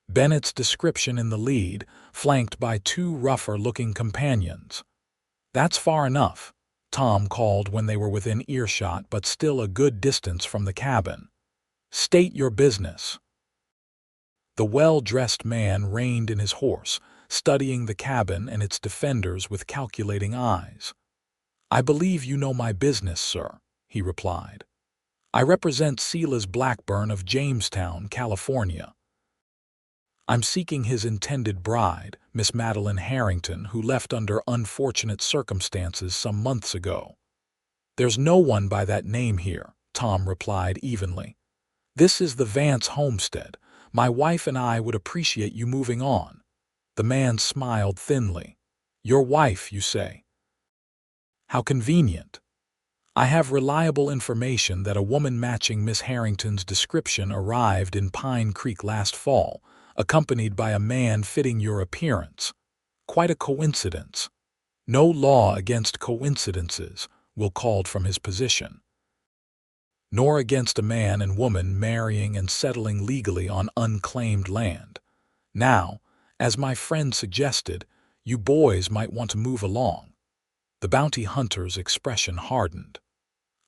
Bennett's description in the lead, flanked by 2 rougher-looking companions. "That's far enough," Tom called when they were within earshot but still a good distance from the cabin. "State your business." The well-dressed man reined in his horse, studying the cabin and its defenders with calculating eyes. "I believe you know my business, sir," he replied. "I represent Silas Blackburn of Jamestown, California. I'm seeking his intended bride, Miss Madeline Harrington, who left under unfortunate circumstances some months ago." "There's no one by that name here," Tom replied evenly. "This is the Vance homestead. My wife and I would appreciate you moving on." The man smiled thinly. "Your wife, you say? How convenient. I have reliable information that a woman matching Miss Harrington's description arrived in Pine Creek last fall, accompanied by a man fitting your appearance. Quite a coincidence." "No law against coincidences," Will called from his position. Nor against a man and woman marrying and settling legally on unclaimed land. Now, as my friend suggested, you boys might want to move along. The bounty hunter's expression hardened.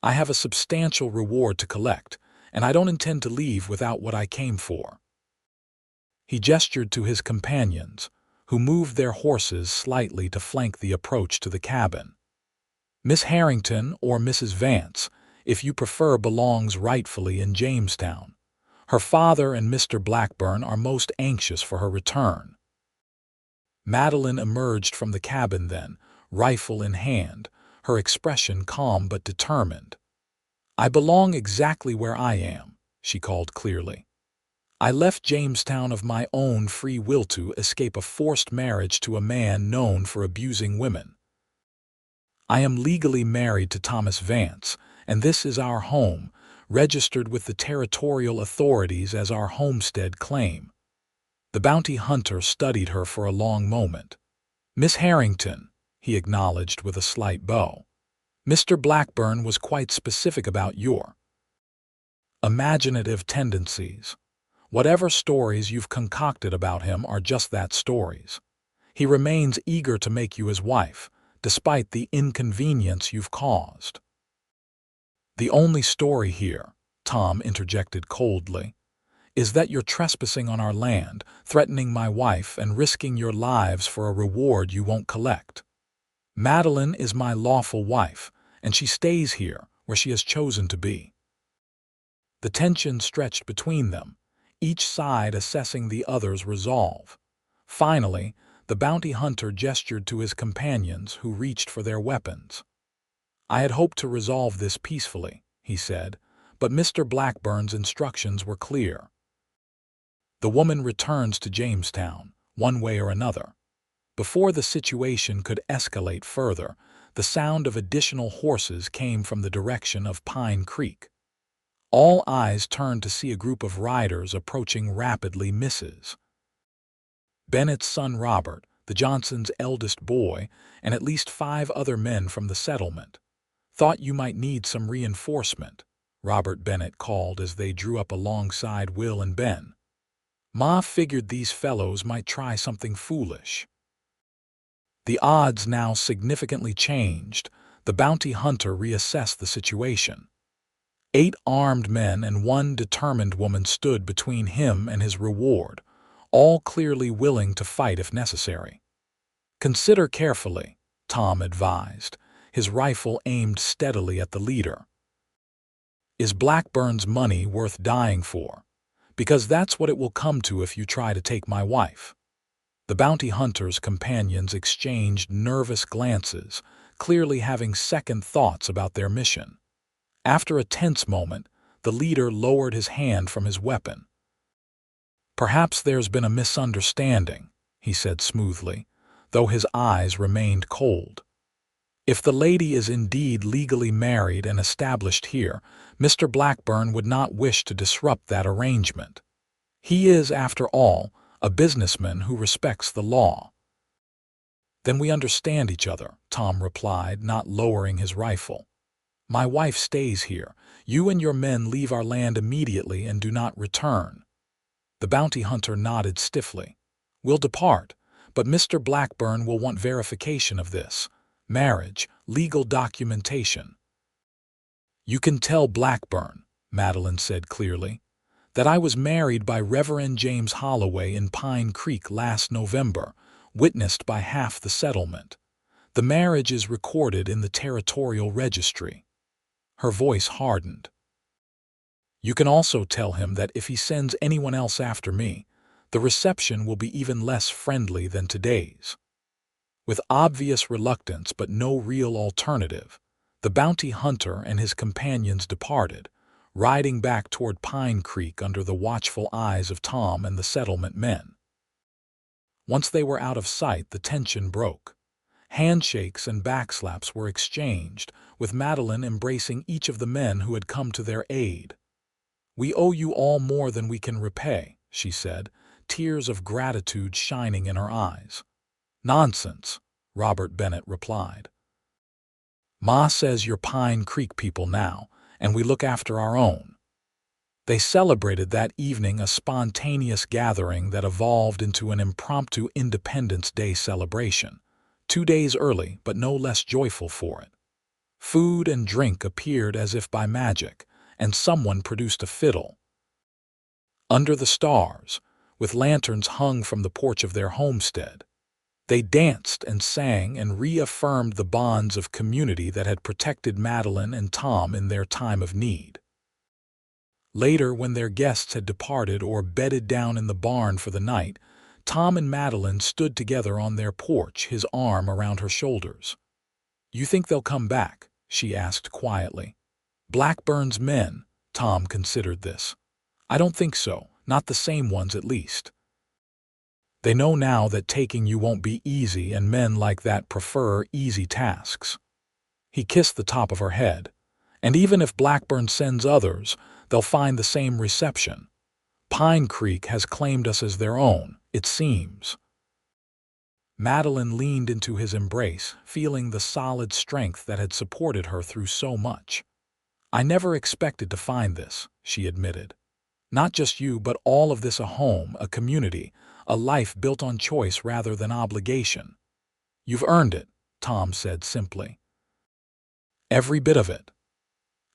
I have a substantial reward to collect, and I don't intend to leave without what I came for. He gestured to his companions, who moved their horses slightly to flank the approach to the cabin. Miss Harrington, or Mrs. Vance, if you prefer, belongs rightfully in Jamestown. Her father and Mr. Blackburn are most anxious for her return. Madeline emerged from the cabin then, rifle in hand, her expression calm but determined. I belong exactly where I am, she called clearly. I left Jamestown of my own free will to escape a forced marriage to a man known for abusing women. I am legally married to Thomas Vance, and this is our home, registered with the territorial authorities as our homestead claim. The bounty hunter studied her for a long moment. Miss Harrington, he acknowledged with a slight bow. Mr. Blackburn was quite specific about your imaginative tendencies. Whatever stories you've concocted about him are just that, stories. He remains eager to make you his wife, despite the inconvenience you've caused. The only story here, Tom interjected coldly, is that you're trespassing on our land, threatening my wife, and risking your lives for a reward you won't collect. Madeline is my lawful wife, and she stays here, where she has chosen to be. The tension stretched between them, each side assessing the other's resolve. Finally, the bounty hunter gestured to his companions, who reached for their weapons. I had hoped to resolve this peacefully, he said, but Mr. Blackburn's instructions were clear. The woman returns to Jamestown, one way or another. Before the situation could escalate further, the sound of additional horses came from the direction of Pine Creek. All eyes turned to see a group of riders approaching rapidly. Mrs. Bennett's son Robert, the Johnsons' eldest boy, and at least 5 other men from the settlement. Thought you might need some reinforcement, Robert Bennett called as they drew up alongside Will and Ben. Ma figured these fellows might try something foolish. The odds now significantly changed. The bounty hunter reassessed the situation. 8 armed men and 1 determined woman stood between him and his reward, all clearly willing to fight if necessary. Consider carefully, Tom advised, his rifle aimed steadily at the leader. Is Blackburn's money worth dying for? Because that's what it will come to if you try to take my wife. The bounty hunter's companions exchanged nervous glances, clearly having second thoughts about their mission. After a tense moment, the leader lowered his hand from his weapon. Perhaps there's been a misunderstanding, he said smoothly, though his eyes remained cold. If the lady is indeed legally married and established here, Mr. Blackburn would not wish to disrupt that arrangement. He is, after all, a businessman who respects the law. Then we understand each other, Tom replied, not lowering his rifle. My wife stays here. You and your men leave our land immediately and do not return. The bounty hunter nodded stiffly. We'll depart, but Mr. Blackburn will want verification of this. Marriage, legal documentation. You can tell Blackburn, Madeline said clearly, that I was married by Reverend James Holloway in Pine Creek last November, witnessed by half the settlement. The marriage is recorded in the territorial registry. Her voice hardened. You can also tell him that if he sends anyone else after me, the reception will be even less friendly than today's. With obvious reluctance but no real alternative, the bounty hunter and his companions departed, riding back toward Pine Creek under the watchful eyes of Tom and the settlement men. Once they were out of sight, the tension broke. Handshakes and backslaps were exchanged, with Madeline embracing each of the men who had come to their aid. We owe you all more than we can repay, she said, tears of gratitude shining in her eyes. Nonsense, Robert Bennett replied. Ma says you're Pine Creek people now, and we look after our own. They celebrated that evening, a spontaneous gathering that evolved into an impromptu Independence Day celebration, 2 days early but no less joyful for it. Food and drink appeared as if by magic, and someone produced a fiddle. Under the stars, with lanterns hung from the porch of their homestead, they danced and sang and reaffirmed the bonds of community that had protected Madeline and Tom in their time of need. Later, when their guests had departed or bedded down in the barn for the night, Tom and Madeline stood together on their porch, his arm around her shoulders. "You think they'll come back?" she asked quietly. "Blackburn's men," Tom considered this. "I don't think so, not the same ones at least. They know now that taking you won't be easy, and men like that prefer easy tasks." He kissed the top of her head. "And even if Blackburn sends others, they'll find the same reception. Pine Creek has claimed us as their own, it seems." Madeline leaned into his embrace, feeling the solid strength that had supported her through so much. "I never expected to find this," she admitted. "Not just you, but all of this, a home, a community, a life built on choice rather than obligation." "You've earned it," Tom said simply. "Every bit of it."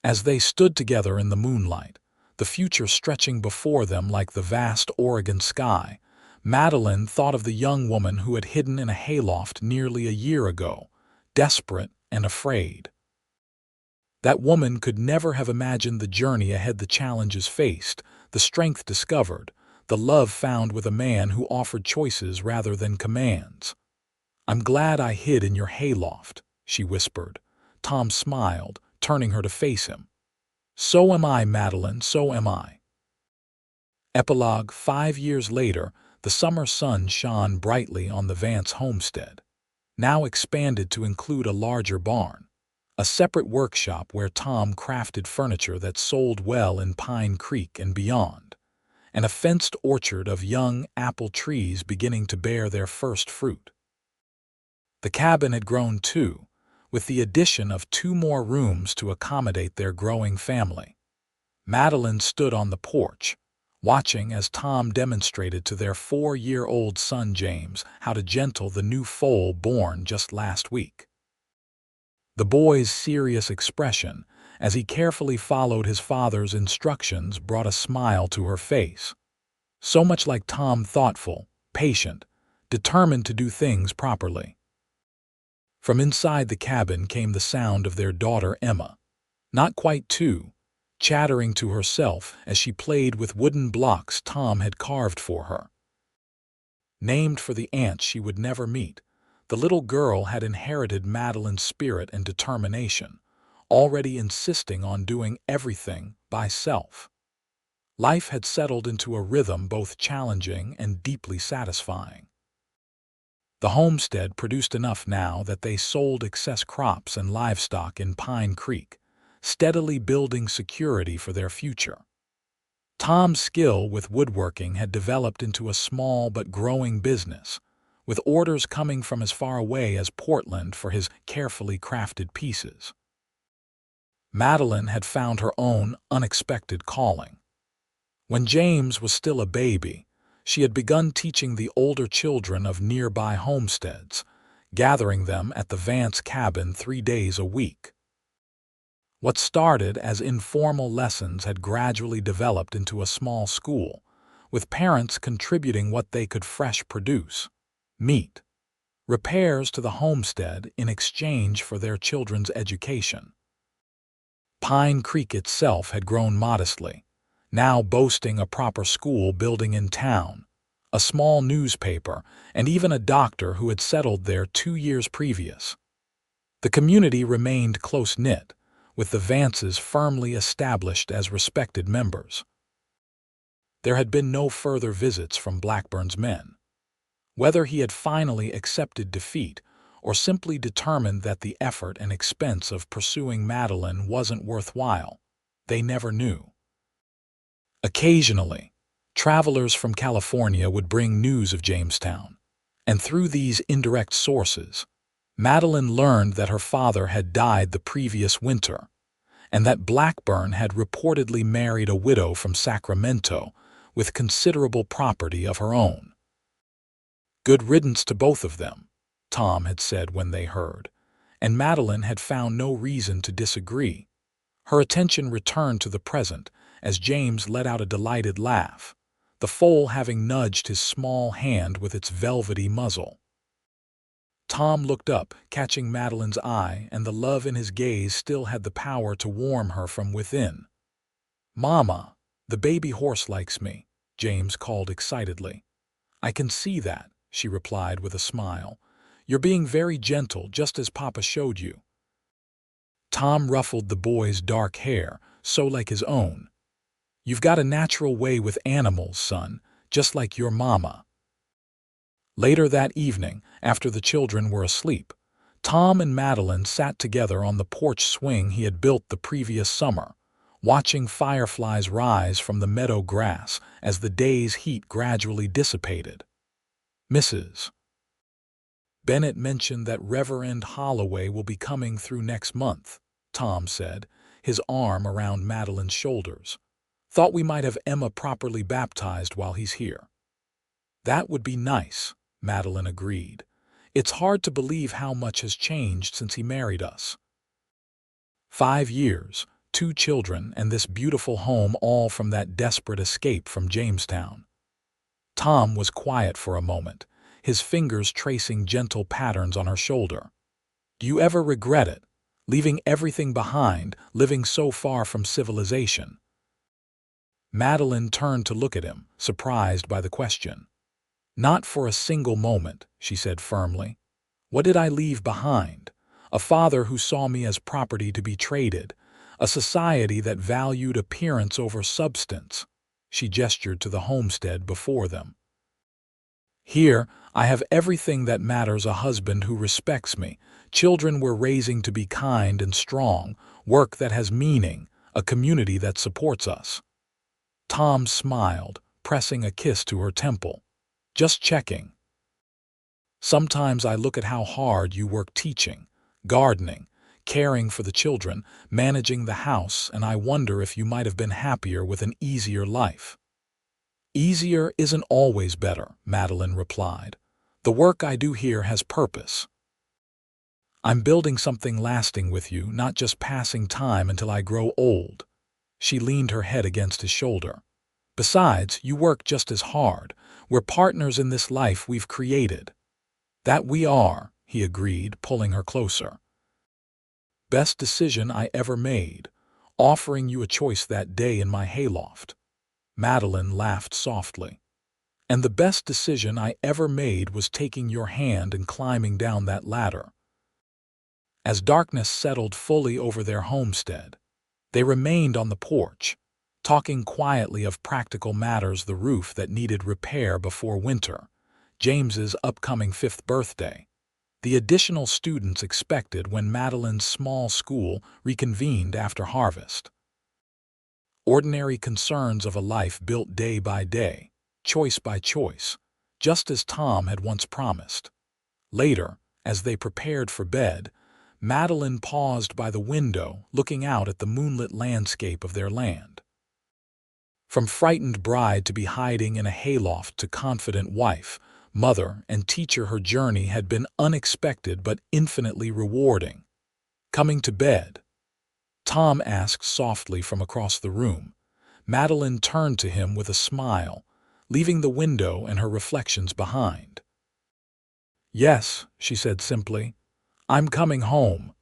As they stood together in the moonlight, the future stretching before them like the vast Oregon sky, Madeline thought of the young woman who had hidden in a hayloft nearly a year ago, desperate and afraid. That woman could never have imagined the journey ahead, the challenges faced, the strength discovered, the love found with a man who offered choices rather than commands. "I'm glad I hid in your hayloft," she whispered. Tom smiled, turning her to face him. "So am I, Madeline, so am I." Epilogue. 5 years later, the summer sun shone brightly on the Vance homestead, now expanded to include a larger barn, a separate workshop where Tom crafted furniture that sold well in Pine Creek and beyond, and a fenced orchard of young apple trees beginning to bear their first fruit. The cabin had grown too, with the addition of 2 more rooms to accommodate their growing family. Madeline stood on the porch, watching as Tom demonstrated to their 4-year-old son James how to gentle the new foal born just last week. The boy's serious expression, as he carefully followed his father's instructions, brought a smile to her face. So much like Tom, thoughtful, patient, determined to do things properly. From inside the cabin came the sound of their daughter Emma, not quite 2, chattering to herself as she played with wooden blocks Tom had carved for her. Named for the ants she would never meet, the little girl had inherited Madeline's spirit and determination, already insisting on doing everything by self. Life had settled into a rhythm both challenging and deeply satisfying. The homestead produced enough now that they sold excess crops and livestock in Pine Creek, steadily building security for their future. Tom's skill with woodworking had developed into a small but growing business, with orders coming from as far away as Portland for his carefully crafted pieces. Madeline had found her own unexpected calling. When James was still a baby, she had begun teaching the older children of nearby homesteads, gathering them at the Vance cabin 3 days a week. What started as informal lessons had gradually developed into a small school, with parents contributing what they could fresh produce, meat, repairs to the homestead in exchange for their children's education. Pine Creek itself had grown modestly, now boasting a proper school building in town, a small newspaper, and even a doctor who had settled there 2 years previous. The community remained close-knit, with the Vances firmly established as respected members. There had been no further visits from Blackburn's men. Whether he had finally accepted defeat or simply determined that the effort and expense of pursuing Madeline wasn't worthwhile, they never knew. Occasionally, travelers from California would bring news of Jamestown, and through these indirect sources, Madeline learned that her father had died the previous winter, and that Blackburn had reportedly married a widow from Sacramento with considerable property of her own. "Good riddance to both of them," Tom had said when they heard, and Madeline had found no reason to disagree. Her attention returned to the present as James let out a delighted laugh, the foal having nudged his small hand with its velvety muzzle. Tom looked up, catching Madeline's eye, and the love in his gaze still had the power to warm her from within. "Mama, the baby horse likes me," James called excitedly. "I can see that," she replied with a smile. "You're being very gentle, just as Papa showed you." Tom ruffled the boy's dark hair, so like his own. "You've got a natural way with animals, son, just like your mama." Later that evening, after the children were asleep, Tom and Madeline sat together on the porch swing he had built the previous summer, watching fireflies rise from the meadow grass as the day's heat gradually dissipated. "Mrs. Bennett mentioned that Reverend Holloway will be coming through next month," Tom said, his arm around Madeline's shoulders. "Thought we might have Emma properly baptized while he's here." "That would be nice," Madeline agreed. "It's hard to believe how much has changed since he married us. 5 years, 2 children, and this beautiful home, all from that desperate escape from Jamestown." Tom was quiet for a moment, his fingers tracing gentle patterns on her shoulder. "Do you ever regret it, leaving everything behind, living so far from civilization?" Madeline turned to look at him, surprised by the question. "Not for a single moment," she said firmly. "What did I leave behind? A father who saw me as property to be traded, a society that valued appearance over substance." She gestured to the homestead before them. "Here, I have everything that matters: a husband who respects me, children we're raising to be kind and strong, work that has meaning, a community that supports us." Tom smiled, pressing a kiss to her temple. "Just checking. Sometimes I look at how hard you work teaching, gardening, caring for the children, managing the house, and I wonder if you might have been happier with an easier life." "Easier isn't always better," Madeline replied. "The work I do here has purpose. I'm building something lasting with you, not just passing time until I grow old." She leaned her head against his shoulder. "Besides, you work just as hard. We're partners in this life we've created." "That we are," he agreed, pulling her closer. "Best decision I ever made, offering you a choice that day in my hayloft." Madeline laughed softly. "And the best decision I ever made was taking your hand and climbing down that ladder." As darkness settled fully over their homestead, they remained on the porch, talking quietly of practical matters: the roof that needed repair before winter, James's upcoming 5th birthday, the additional students expected when Madeline's small school reconvened after harvest. Ordinary concerns of a life built day by day, choice by choice, just as Tom had once promised. Later, as they prepared for bed, Madeline paused by the window, looking out at the moonlit landscape of their land. From frightened bride to be hiding in a hayloft to confident wife, mother, and teacher, her journey had been unexpected but infinitely rewarding. "Coming to bed?" Tom asked softly from across the room. Madeline turned to him with a smile, leaving the window and her reflections behind. "Yes," she said simply. "I'm coming home.